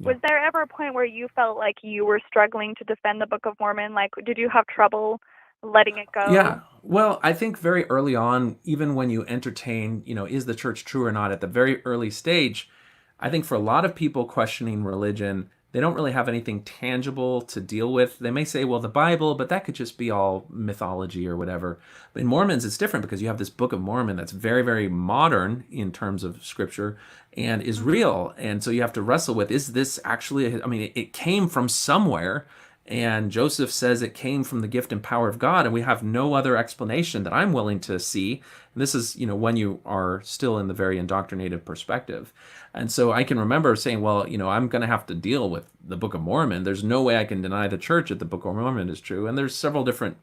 Was there ever a point where you felt like you were struggling to defend the Book of Mormon? Like, did you have trouble letting it go? Yeah. Well, I think very early on, even when you entertain, is the church true or not, at the very early stage, I think for a lot of people questioning religion, they don't really have anything tangible to deal with. They may say, well, the Bible, but that could just be all mythology or whatever. But in Mormons, it's different because you have this Book of Mormon that's very, very modern in terms of scripture and is real. And so you have to wrestle with, is this actually, it came from somewhere. And Joseph says it came from the gift and power of God, and we have no other explanation that I'm willing to see. And this is, when you are still in the very indoctrinated perspective. And so I can remember saying, well, I'm going to have to deal with the Book of Mormon. There's no way I can deny the church that the Book of Mormon is true. And there's several different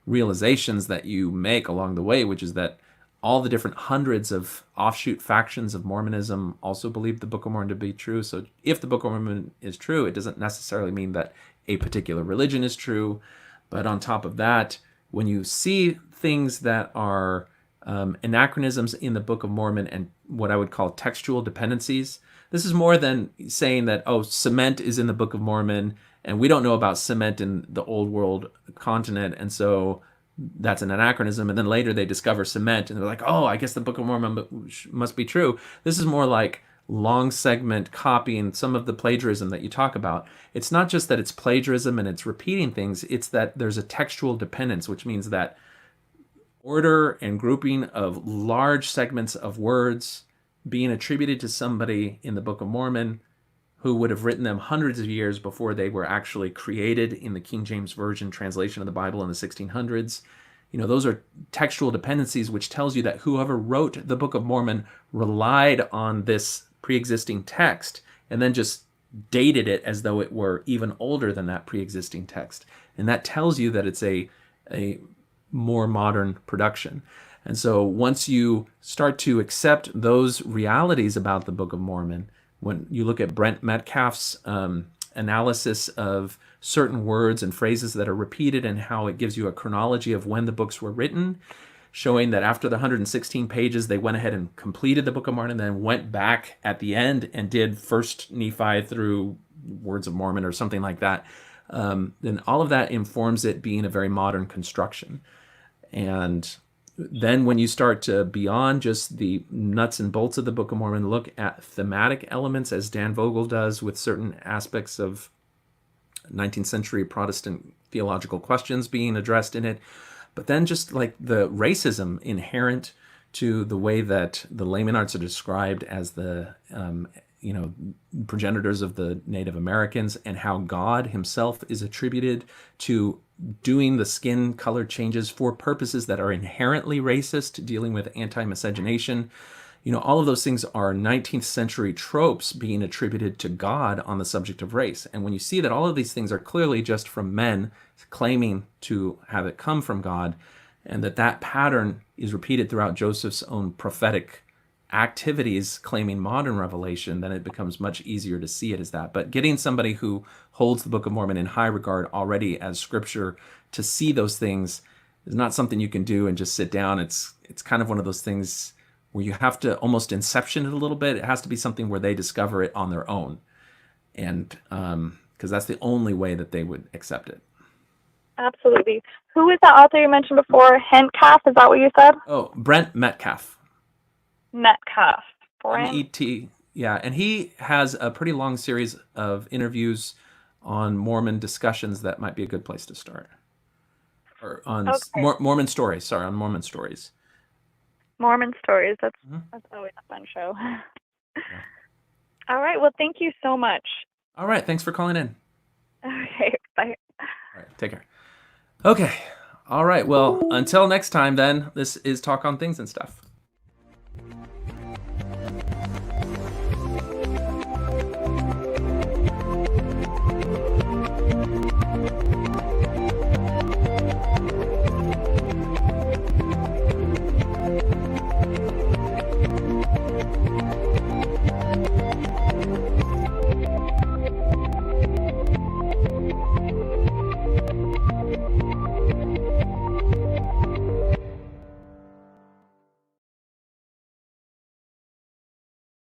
realizations that you make along the way, which is that all the different hundreds of offshoot factions of Mormonism also believe the Book of Mormon to be true. So if the Book of Mormon is true, it doesn't necessarily mean that a particular religion is true. But on top of that, when you see things that are anachronisms in the Book of Mormon and what I would call textual dependencies, this is more than saying that, cement is in the Book of Mormon and we don't know about cement in the Old World continent, and so that's an anachronism. And then later they discover cement and they're like, I guess the Book of Mormon must be true. This is more like long segment copying, some of the plagiarism that you talk about. It's not just that it's plagiarism and it's repeating things, it's that there's a textual dependence, which means that order and grouping of large segments of words being attributed to somebody in the Book of Mormon who would have written them hundreds of years before they were actually created in the King James Version translation of the Bible in the 1600s. Those are textual dependencies, which tells you that whoever wrote the Book of Mormon relied on this pre-existing text and then just dated it as though it were even older than that pre-existing text. And that tells you that it's a more modern production. And so once you start to accept those realities about the Book of Mormon, when you look at Brent Metcalf's analysis of certain words and phrases that are repeated and how it gives you a chronology of when the books were written, showing that after the 116 pages, they went ahead and completed the Book of Mormon and then went back at the end and did First Nephi through Words of Mormon or something like that. Then all of that informs it being a very modern construction. And then when you start to, beyond just the nuts and bolts of the Book of Mormon, look at thematic elements, as Dan Vogel does with certain aspects of 19th century Protestant theological questions being addressed in it, but then just like the racism inherent to the way that the Laymanarts are described as the progenitors of the Native Americans, and how God himself is attributed to doing the skin color changes for purposes that are inherently racist, dealing with anti-miscegenation. All of those things are 19th century tropes being attributed to God on the subject of race. And when you see that all of these things are clearly just from men claiming to have it come from God, and that pattern is repeated throughout Joseph's own prophetic activities claiming modern revelation, then it becomes much easier to see it as that. But getting somebody who holds the Book of Mormon in high regard already as scripture to see those things is not something you can do and just sit down. It's kind of one of those things where you have to almost inception it a little bit. It has to be something where they discover it on their own, and because that's the only way that they would accept it. Absolutely. Who was that author you mentioned before? Hentcalf, is that what you said? Oh, Brent Metcalf. Metcalf. M-E-T. Yeah, and he has a pretty long series of interviews on Mormon discussions that might be a good place to start. Or on Mormon stories. Sorry, on Mormon stories. Mormon stories. That's always a fun show. Yeah. All right. Well, thank you so much. All right. Thanks for calling in. Okay. Bye. All right. Take care. Okay. All right. Well, until next time, then, this is Talk on Things and Stuff.